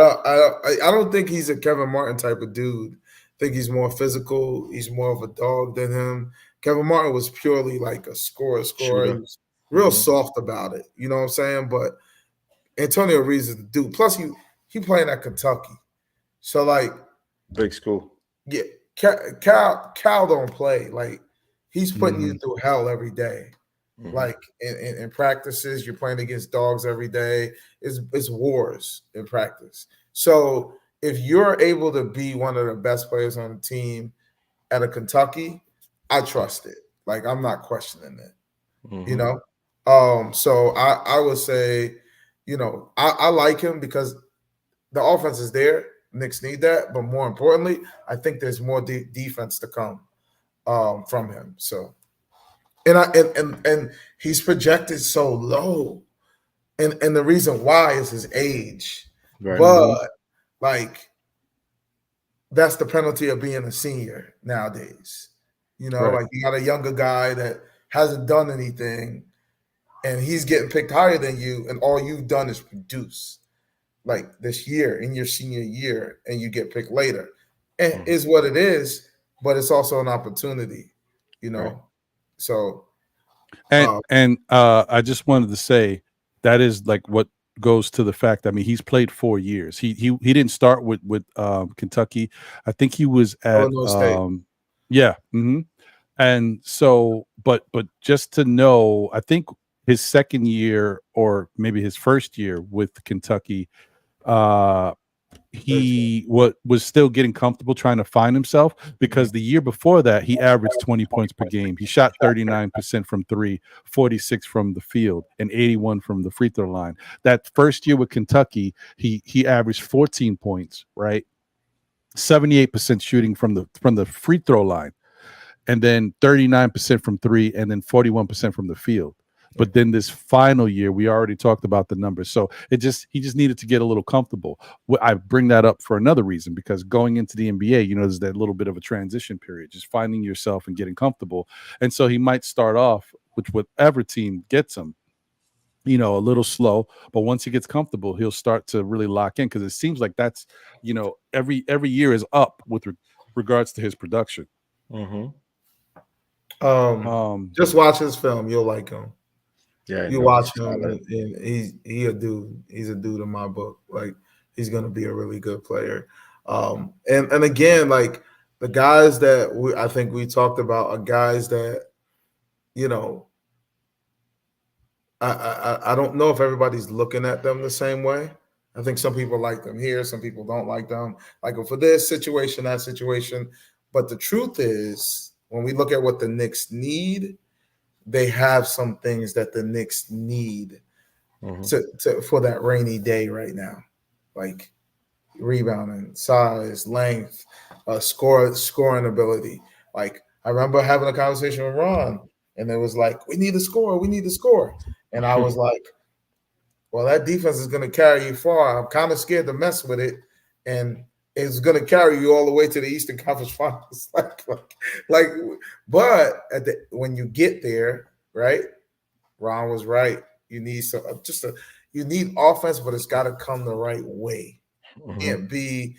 don't think he's a Kevin Martin type of dude. I think he's more physical. He's more of a dog than him. Kevin Martin was purely like a scorer. He was real soft about it. You know what I'm saying? But Antonio Reeves is the dude. Plus, he playing at Kentucky. So, like, big school. Yeah. Cal don't play. Like, he's putting you through hell every day. Like in practices, you're playing against dogs every day. It's wars in practice. So if you're able to be one of the best players on the team at a Kentucky, I trust it. Like, I'm not questioning it. So I would say, I like him because the offense is there. Knicks need that, but more importantly, I think there's more defense to come from him. So, and he's projected so low, and the reason why is his age. Right. But like, that's the penalty of being a senior nowadays. Right. Like you got a younger guy that hasn't done anything, and he's getting picked higher than you, and all you've done is produce. Like this year in your senior year, and you get picked later, and is what it is. But it's also an opportunity, Right. So, and I just wanted to say that is like what goes to the fact. I mean, he's played 4 years. He didn't start with Kentucky. I think he was at yeah. Mm-hmm. And so, but just to know, I think his second year or maybe his first year with Kentucky, he was still getting comfortable trying to find himself, because the year before that he averaged 20 points per game. He shot 39% from three, 46 from the field, and 81 from the free throw line. That first year with Kentucky, he averaged 14 points, right? 78% shooting from the free throw line, and then 39% from three, and then 41% from the field. But then this final year, we already talked about the numbers. So he just needed to get a little comfortable. I bring that up for another reason, because going into the NBA, there's that little bit of a transition period, just finding yourself and getting comfortable. And so he might start off with whatever team gets him, a little slow. But once he gets comfortable, he'll start to really lock in, because it seems like that's, every year is up with regards to his production. Mm-hmm. Just watch his film. You'll like him. Yeah, you watch him, and he's a dude. He's a dude in my book. Like, he's going to be a really good player. And again, like the guys that I think we talked about are guys that, I don't know if everybody's looking at them the same way. I think some people like them here, some people don't like them. Like for this situation, that situation. But the truth is, when we look at what the Knicks need, they have some things that the Knicks need for that rainy day right now, like rebounding, size, length, scoring ability. Like I remember having a conversation with Ron, and it was like, we need to score. And I was like, well, that defense is going to carry you far. I'm kind of scared to mess with it, and it's going to carry you all the way to the Eastern Conference Finals. But when you get there, right? Ron was right. You need you need offense, but it's got to come the right way. It can't be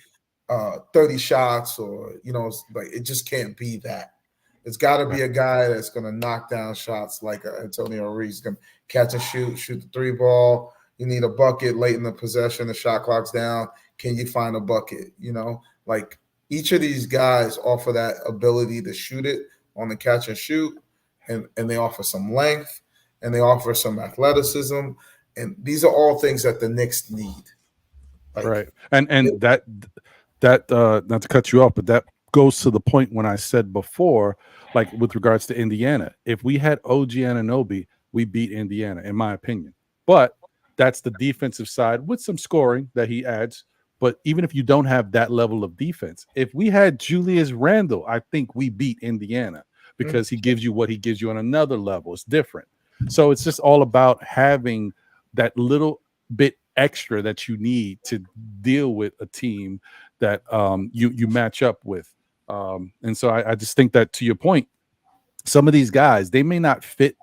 30 shots, or it just can't be that. It's got to be a guy that's going to knock down shots like Antonio Reeves, going to catch and shoot the three ball. You need a bucket late in the possession. The shot clock's down. Can you find a bucket? Like each of these guys offer that ability to shoot it on the catch and shoot, and they offer some length, and they offer some athleticism, and these are all things that the Knicks need. Right, and that not to cut you off, but that goes to the point when I said before, like with regards to Indiana, if we had OG Anunoby, we beat Indiana, in my opinion. But that's the defensive side with some scoring that he adds. But even if you don't have that level of defense, if we had Julius Randle, I think we beat Indiana, because he gives you what he gives you on another level. It's different. So it's just all about having that little bit extra that you need to deal with a team that you match up with. And so I just think that, to your point, some of these guys, they may not fit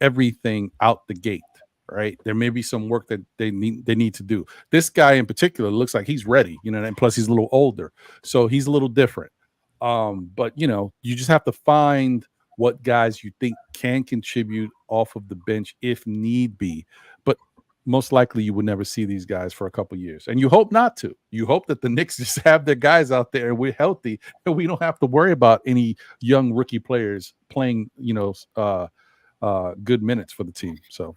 everything out the gate. Right, there may be some work that they need to do. This guy in particular looks like he's ready, and plus he's a little older, so he's a little different. But you just have to find what guys you think can contribute off of the bench if need be. But most likely you would never see these guys for a couple years, and you hope not to. You hope that the Knicks just have their guys out there and we're healthy, and we don't have to worry about any young rookie players playing, good minutes for the team. So.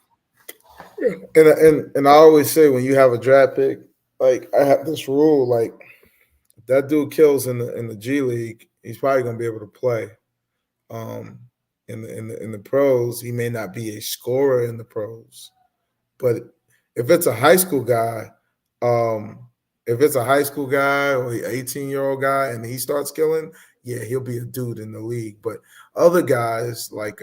And I always say, when you have a draft pick, like I have this rule, like if that dude kills in the G League, he's probably gonna be able to play. in the pros. He may not be a scorer in the pros, but if it's a high school guy, if it's a high school guy or an 18-year-old guy and he starts killing, yeah, he'll be a dude in the league. But other guys like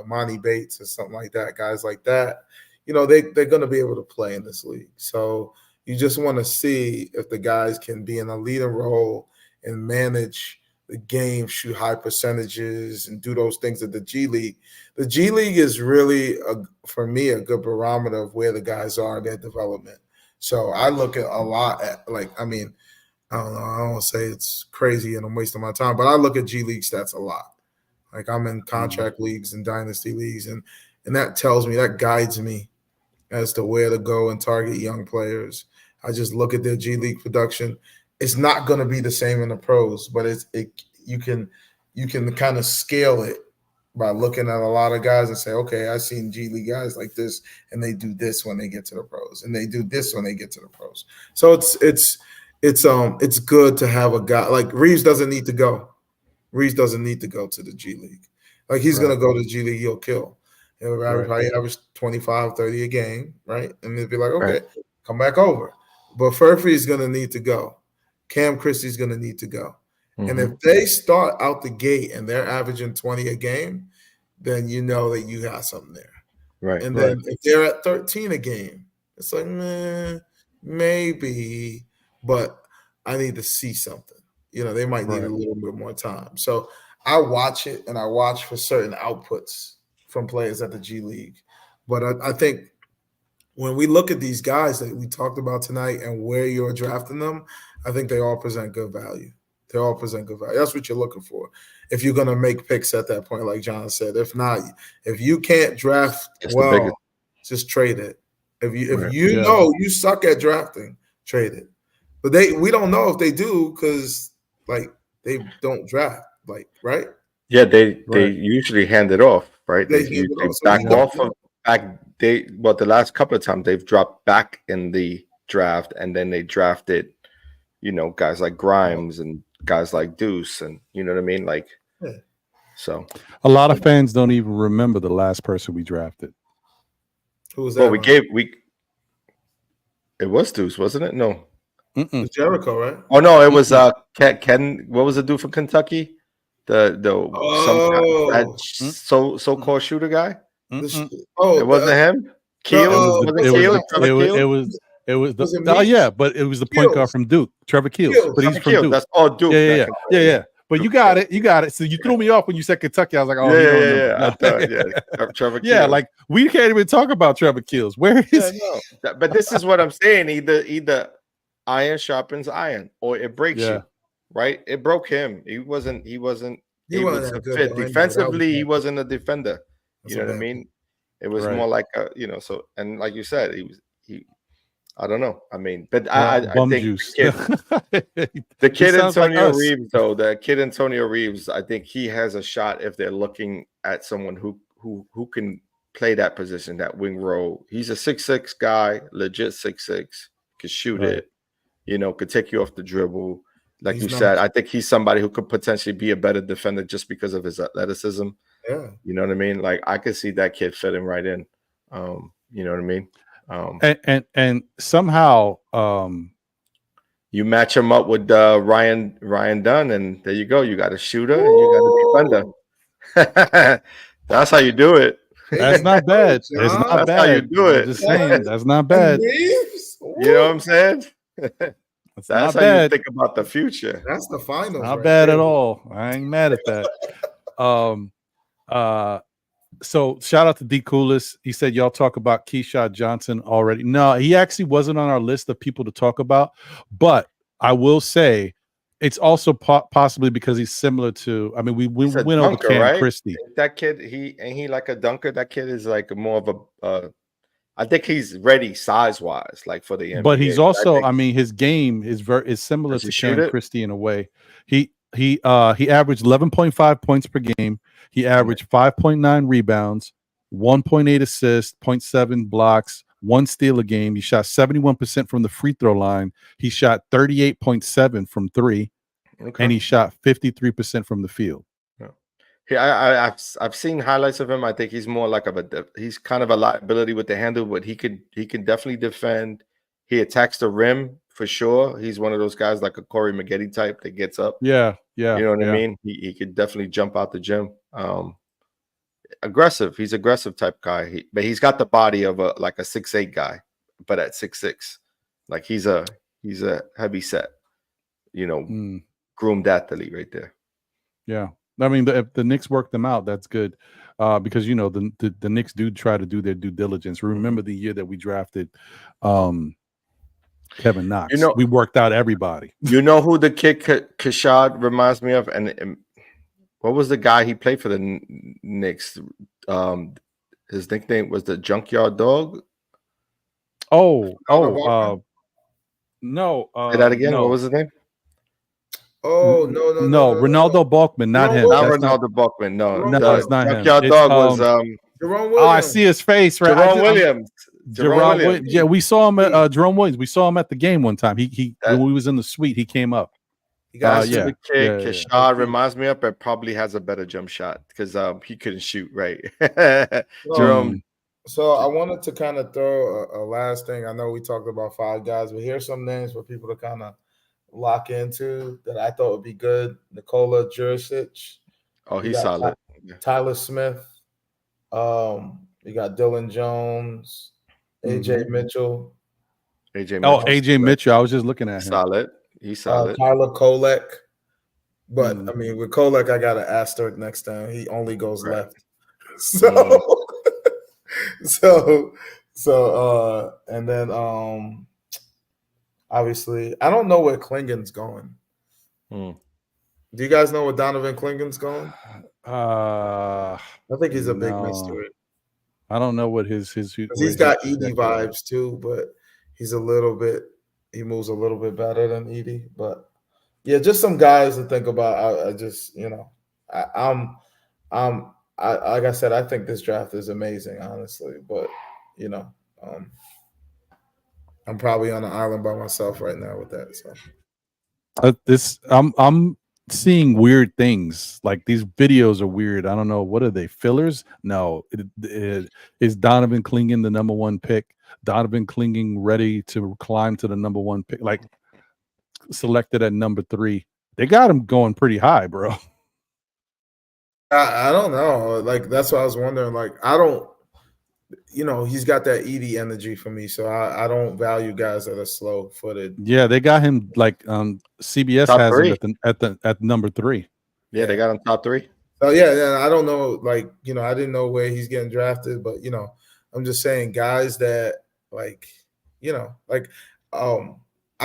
Monty Bates or something like that, guys like that, they're going to be able to play in this league. So you just want to see if the guys can be in a leading role and manage the game, shoot high percentages, and do those things at the G League. The G League is really, for me, a good barometer of where the guys are in their development. So I look at a lot at, I don't know, I don't want to say it's crazy and I'm wasting my time, but I look at G League stats a lot. Like I'm in contract leagues and dynasty leagues, and that tells me, that guides me as to where to go and target young players. I just look at their G League production. It's not going to be the same in the pros, but you can kind of scale it by looking at a lot of guys and say, okay, I've seen G League guys like this, and they do this when they get to the pros, and they do this when they get to the pros. So it's good to have a guy like Reeves. Doesn't need to go. Reeves doesn't need to go to the G League. Like he's going to go to the G League, he'll kill. He'll probably average 25, 30 a game, right? And they'll be like, okay, come back over. But Furphy's going to need to go. Cam Christie's going to need to go. And if they start out the gate and they're averaging 20 a game, then you know that you got something there. Right. And then if they're at 13 a game, it's like, maybe, but I need to see something. They might need a little bit more time. So I watch it, and I watch for certain outputs from players at the G League. But I think when we look at these guys that we talked about tonight and where you're drafting them, I think they all present good value. They all present good value. That's what you're looking for if you're going to make picks at that point, like John said. If not, if you can't draft just trade it. If you know you suck at drafting, trade it. But we don't know if they do because, they don't draft, right? Yeah, they usually hand it off, right? They back off of the last couple of times they've dropped back in the draft, and then they drafted, guys like Grimes and guys like Deuce, and you know what I mean? So a lot of fans don't even remember the last person we drafted. Who was that? Well, it was Deuce, wasn't it? No. It was Jericho, right? Oh no, it was Ken. What was the dude from Kentucky? The so-called shooter guy. It wasn't him. Keel. It was but it was the point guard from Duke, Trevor Keels. But he's from Duke. That's all Duke. Yeah. But you got it. So you threw me off when you said Kentucky. I was like, oh, Trevor Keels. Yeah, we can't even talk about Trevor Keels. Where is he? But this is what I'm saying. Either iron sharpens iron, or it breaks you. Right? It broke him. He wasn't able to fit. Defensively, he wasn't a defender. You know what I mean? It was more like so, and like you said, he I don't know. I mean, but I think juice. the kid Antonio Reeves, though, I think he has a shot if they're looking at someone who can play that position, that wing role. He's a 6'6" guy, legit 6'6", can shoot it, could take you off the dribble. Like you said, I think he's somebody who could potentially be a better defender just because of his athleticism. Yeah. You know what I mean? I could see that kid fitting right in. You know what I mean? And somehow you match him up with Ryan Dunn, and there you go. You got a shooter and you got a defender. That's how you do it. That's not bad. It's not bad. That's how you do it. I'm just saying, that's not bad. You know what I'm saying? That's how you think about the future. That's the finals. Not bad at all. I ain't mad at that. So shout out to D Coolest. He said y'all talk about Keyshawn Johnson already. No, he actually wasn't on our list of people to talk about, but I will say it's also possibly because he's similar to. I mean, we went over Cam Christie. That kid, he like a dunker. That kid is like more of a. I think he's ready size wise, like for the NBA. But he's also, I mean, his game is similar to Cam Christie in a way. He averaged 11.5 points per game. He averaged 5.9 rebounds, 1.8 assists, 0.7 blocks, 1 steal a game. He shot 71% from the free throw line. He shot 38.7 from 3, and he shot 53% from the field. I've seen highlights of him. I think he's more like he's kind of a liability with the handle, but he can definitely defend. He attacks the rim for sure. He's one of those guys like a Corey Maggette type that gets up. Yeah. You know what I mean? He could definitely jump out the gym. Aggressive. He's aggressive type guy. But he's got the body of a 6'8" guy, but at 6'6". Like he's a heavy set, groomed athlete right there. Yeah. I mean, if the Knicks work them out, that's good. Because the Knicks do try to do their due diligence. Remember the year that we drafted Kevin Knox. We worked out everybody. You know who the kid Kashad reminds me of? And what was the guy he played for the Knicks? His nickname was the Junkyard Dog. No. Say that again. No. What was his name? No. Ronaldo Balkman, not him. Not Ronaldo Balkman. No, it's not him. Junkyard Dog was Jerome Williams. Oh, I see his face. Right, Jerome Williams. Jerome Williams. Yeah, we saw him at Jerome Williams. We saw him at the game one time. When we was in the suite, he came up. The kid Kashad reminds me of, but probably has a better jump shot because he couldn't shoot right. Jerome. So I wanted to kind of throw a last thing. I know we talked about 5 guys, but here's some names for people to kind of lock into that I thought would be good. Nikola Jurisic. Oh, he's solid. Tyler Smith. You got Dylan Jones, AJ Mitchell. AJ Mitchell. I was just looking at him. Solid. He's solid. Tyler Kolek. But I mean, with Kolek, I got an asterisk next time. He only goes left. So and then obviously I don't know where Klingen's going. Do you guys know where Donovan Klingen's going? I think he's a big mystery. I don't know what he's got Edie vibes too, but he moves a little bit better than Edie. But yeah, just some guys to think about. Like I said, I think this draft is amazing, honestly. But I'm probably on an island by myself right now with that. So I'm seeing weird things. Like these videos are weird. I don't know. What are they? Fillers? No. Is Donovan Clingan the number 1 pick? Donovan Clingan ready to climb to the number 1 pick? Like selected at number 3. They got him going pretty high, bro. I don't know. Like that's what I was wondering. Like I don't, he's got that Edie energy for me, so I don't value guys that are slow-footed. Yeah, they got him like CBS top has 3. him at number 3. Yeah, they got him top 3. So yeah, I don't know. Like I didn't know where he's getting drafted, but I'm just saying guys that I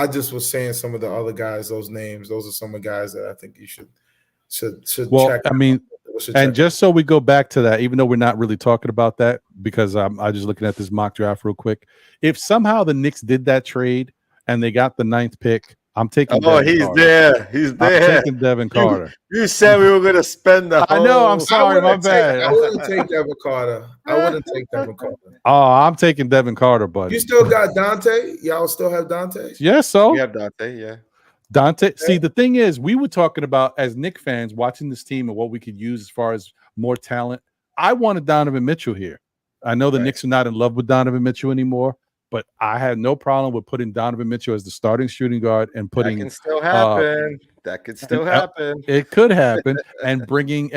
just was saying some of the other guys, those names. Those are some of the guys that I think you should check. I mean. And just so we go back to that, even though we're not really talking about that, because I'm just looking at this mock draft real quick. If somehow the Knicks did that trade and they got the 9th pick, I'm taking. He's Carter. There. He's there. I'm taking Devin Carter. You said we were going to spend the whole... I know. I'm sorry. My bad. I wouldn't take Devin Carter. I'm taking Devin Carter, buddy. You still got Dante? Y'all still have Dante? Yeah, so we have Dante, yeah. Dante, see, the thing is, we were talking about as Knicks fans watching this team and what we could use as far as more talent. I wanted Donovan Mitchell here. I know the Knicks are not in love with Donovan Mitchell anymore, but I had no problem with putting Donovan Mitchell as the starting shooting guard and putting. That can still happen. That could still happen. It could happen, and bringing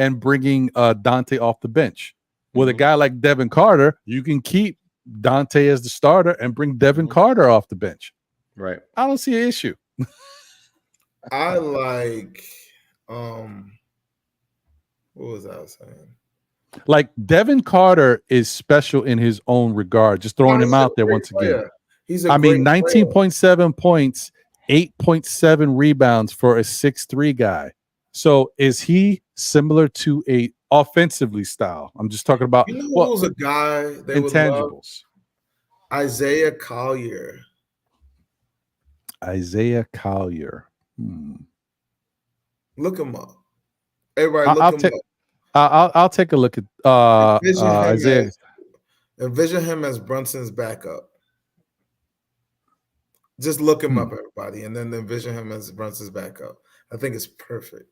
Dante off the bench. With a guy like Devin Carter, you can keep Dante as the starter and bring Devin Carter off the bench. Right. I don't see an issue. I like what was I saying? Like Devin Carter is special in his own regard. Just throwing him out there once again. He's 19.7 points, 8.7 rebounds for a 6'3" guy. So is he similar to a offensively style? I'm just talking about who's a guy they intangibles. Isaiah Collier. Look him up. Everybody look him up. I'll take a look at Isaiah. Envision him as Brunson's backup. Just look him up, everybody, and then envision him as Brunson's backup. I think it's perfect.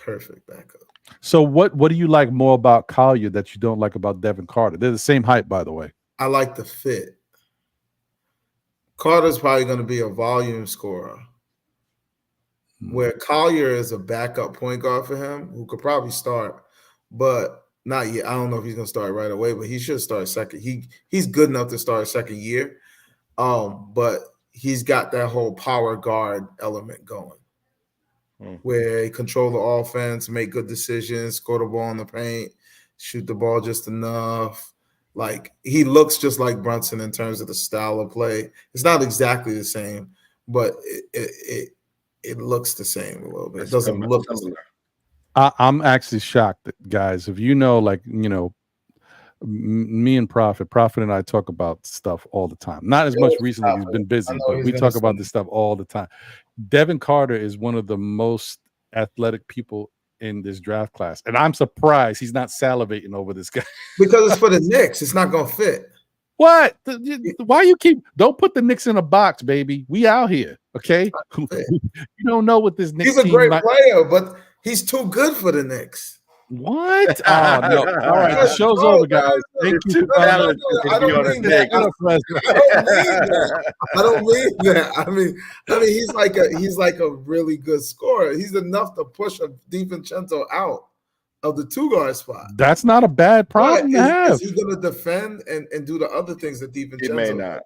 perfect backup. So what do you like more about Collier that you don't like about Devin Carter? They're the same height, by the way. I like the fit. Carter's probably going to be a volume scorer, where Collier is a backup point guard for him who could probably start, but not yet. I don't know if he's going to start right away, but he should start second. He's good enough to start second year, but he's got that whole power guard element going, where he control the offense, make good decisions, score the ball in the paint, shoot the ball just enough. Like, he looks just like Brunson in terms of the style of play. It's not exactly the same, but it looks the same a little bit. It doesn't look similar. I'm actually shocked, guys. If you know, like, you know, me and Prophet and I talk about stuff all the time. Not as much recently, he's been busy, but we talk about this stuff all the time. Devin Carter is one of the most athletic people in this draft class, and I'm surprised he's not salivating over this guy. Because it's for the Knicks. It's not going to fit. What? Why you don't put the Knicks in a box, baby? We out here, okay? You don't know what this Knicks. He's a great player, but he's too good for the Knicks. What? Oh no! All right, the show's over, guys. Thank you. I don't mean that. I don't mean that. I mean, he's like a really good scorer. He's enough to push a DiVincenzo out of the 2-guard spot. That's not a bad problem to have. Is he going to defend and do the other things that DiVincenzo? He may not.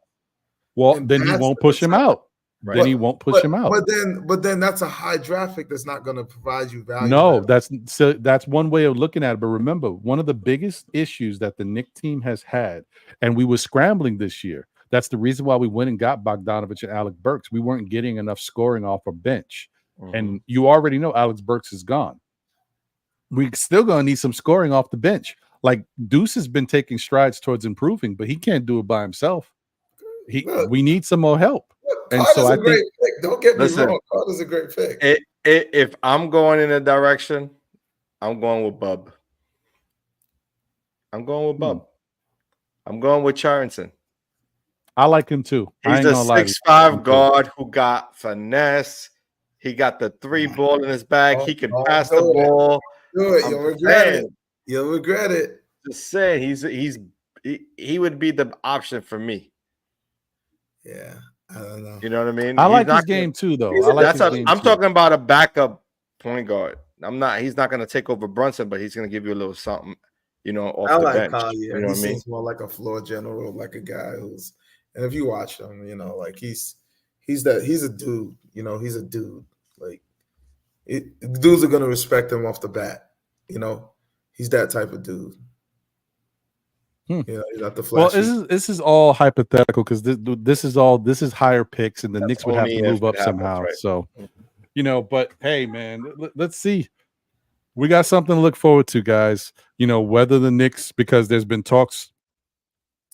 Well, then he won't push him out. Right. Then he won't push him out. But then that's a high draft pick that's not going to provide you value. No, that's one way of looking at it. But remember, one of the biggest issues that the Knicks team has had, and we were scrambling this year. That's the reason why we went and got Bogdanovich and Alec Burks. We weren't getting enough scoring off a bench. And you already know Alex Burks is gone. We're still going to need some scoring off the bench. Like, Deuce has been taking strides towards improving, but he can't do it by himself. We need some more help. And Carter's a great pick. Don't get me wrong. Carter's a great pick. If I'm going in a direction, I'm going with Bub. I'm going with Charrington. I like him too. He's a 6'5" guard who got finesse. He got the 3 ball in his bag. He can pass the ball. Do it. You'll regret it. You'll regret it. Just saying, he would be the option for me. Yeah. I don't know. You know what I mean? I like his game too, though. I'm talking about a backup point guard. He's not going to take over Brunson, but he's going to give you a little something, you know, off the bench. Collier. You know what I mean? Seems more like a floor general, like a guy who's, and if you watch him, you know, like he's a dude. You know, he's a dude. Like, dudes are going to respect him off the bat. You know, he's that type of dude. You know, he's not the flashy. Well, this is all hypothetical because this is higher picks, and the Knicks would have to move up somehow. Right. So, you know, but hey, man, let's see. We got something to look forward to, guys. You know, whether the Knicks, because there's been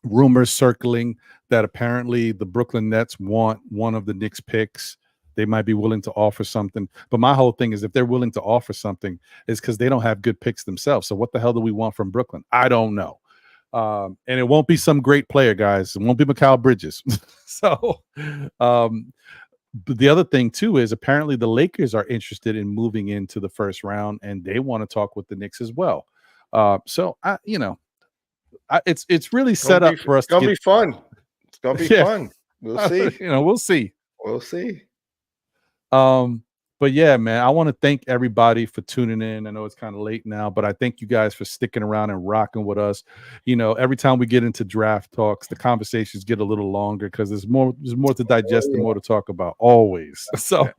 rumors circling that apparently the Brooklyn Nets want one of the Knicks picks. They might be willing to offer something. But my whole thing is, if they're willing to offer something, it's because they don't have good picks themselves. So what the hell do we want from Brooklyn? I don't know. And it won't be some great player, guys. It won't be Mikal Bridges. So, but the other thing too is apparently the Lakers are interested in moving into the first round, and they want to talk with the Knicks as well. So it's really set up for us. It's gonna be fun. It's gonna be fun. We'll see. We'll see. We'll see. But yeah, man, I want to thank everybody for tuning in. I know it's kind of late now, but I thank you guys for sticking around and rocking with us. You know, every time we get into draft talks, the conversations get a little longer because there's more to digest and more to talk about always. So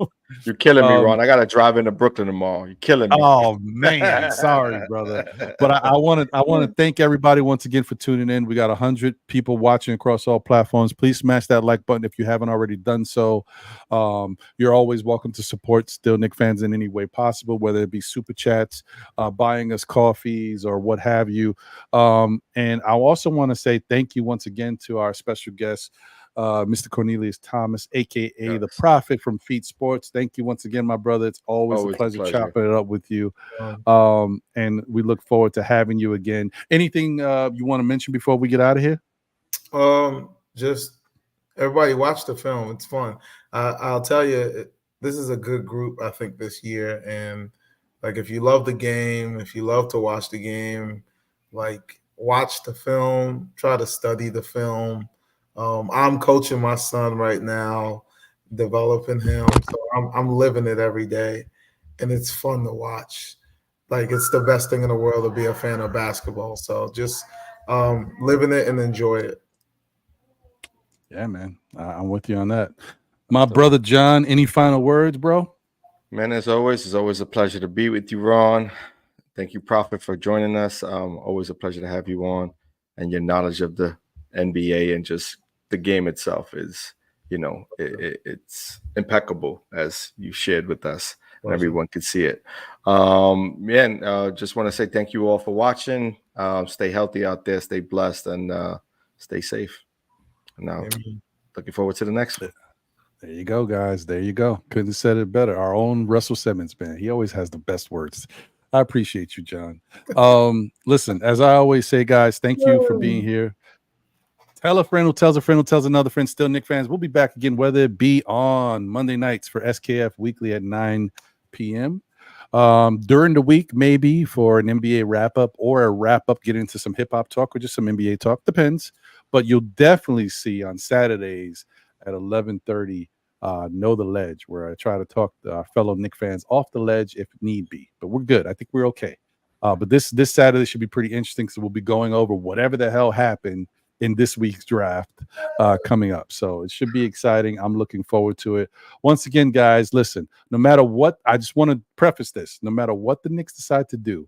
you're killing me, Ron. I got to drive into Brooklyn tomorrow. You're killing me. Oh man, sorry, brother. But I want to thank everybody once again for tuning in. We got 100 people watching across all platforms. Please smash that like button if you haven't already done so. You're always welcome to support Still Knick fans in any way possible, whether it be super chats, buying us coffees, or what have you. And I also want to say thank you once again to our special guest, Mr. Cornelius Thomas, aka the Prophet from Feet Sports. Thank you once again, my brother. It's always a pleasure chopping it up with you. And we look forward to having you again. Anything you want to mention before we get out of here? Just everybody watch the film. It's fun. I'll tell you, this is a good group, I think, this year. And Like, if you love the game, if you love to watch the game, like, watch the film, try to study the film. I'm coaching my son right now, developing him. So I'm living it every day, and it's fun to watch. Like, it's the best thing in the world to be a fan of basketball. So just living it and enjoy it. Yeah, man. I'm with you on that. My brother John, any final words, bro? Man, as always, it's always a pleasure to be with you, Ron. Thank you, Prophet, for joining us. Always a pleasure to have you on. And your knowledge of the NBA and just the game itself is, it's impeccable, as you shared with us. And everyone could see it. Just want to say thank you all for watching. Stay healthy out there, stay blessed, and stay safe. Now, looking forward to the next one. There you go, guys. There you go. Couldn't have said it better. Our own Russell Simmons, man. He always has the best words. I appreciate you, John. Listen, as I always say, guys, thank you for being here. Tell a friend who tells a friend who tells another friend. Still Knicks fans. We'll be back again, whether it be on Monday nights for SKF Weekly at 9 p.m. During the week, maybe for an NBA wrap-up or a wrap-up, get into some hip-hop talk or just some NBA talk. Depends. But you'll definitely see on Saturdays at 11:30, Know the Ledge, where I try to talk to our fellow Knicks fans off the ledge if need be. But we're good. I think we're okay. But this Saturday should be pretty interesting, because we'll be going over whatever the hell happened in this week's draft coming up. So it should be exciting. I'm looking forward to it. Once again, guys, listen, no matter what, I just want to preface this, no matter what the Knicks decide to do,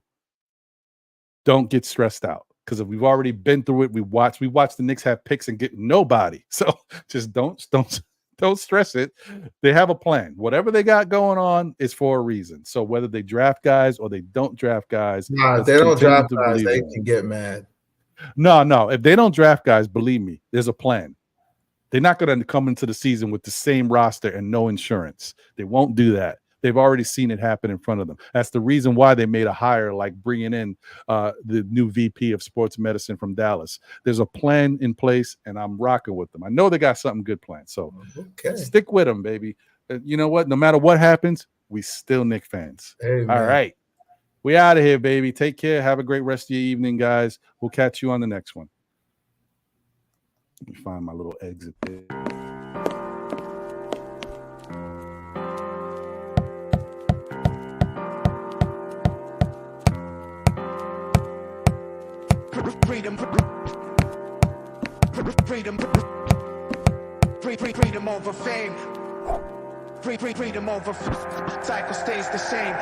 don't get stressed out. Because if we've already been through it, we watched the Knicks have picks and get nobody. So just don't stress it. They have a plan. Whatever they got going on is for a reason. So whether they draft guys or they don't draft guys, if they don't draft guys, they can get mad. No. If they don't draft guys, believe me, there's a plan. They're not going to come into the season with the same roster and no insurance. They won't do that. They've already seen it happen in front of them. That's the reason why they made a hire, like bringing in the new VP of sports medicine from Dallas. There's a plan in place, and I'm rocking with them. I know they got something good planned. So stick with them, baby. You know what? No matter what happens, we still Knicks fans. Amen. All right. We out of here, baby. Take care. Have a great rest of your evening, guys. We'll catch you on the next one. Let me find my little exit there. Freedom over fame. Freedom over cycle stays the same.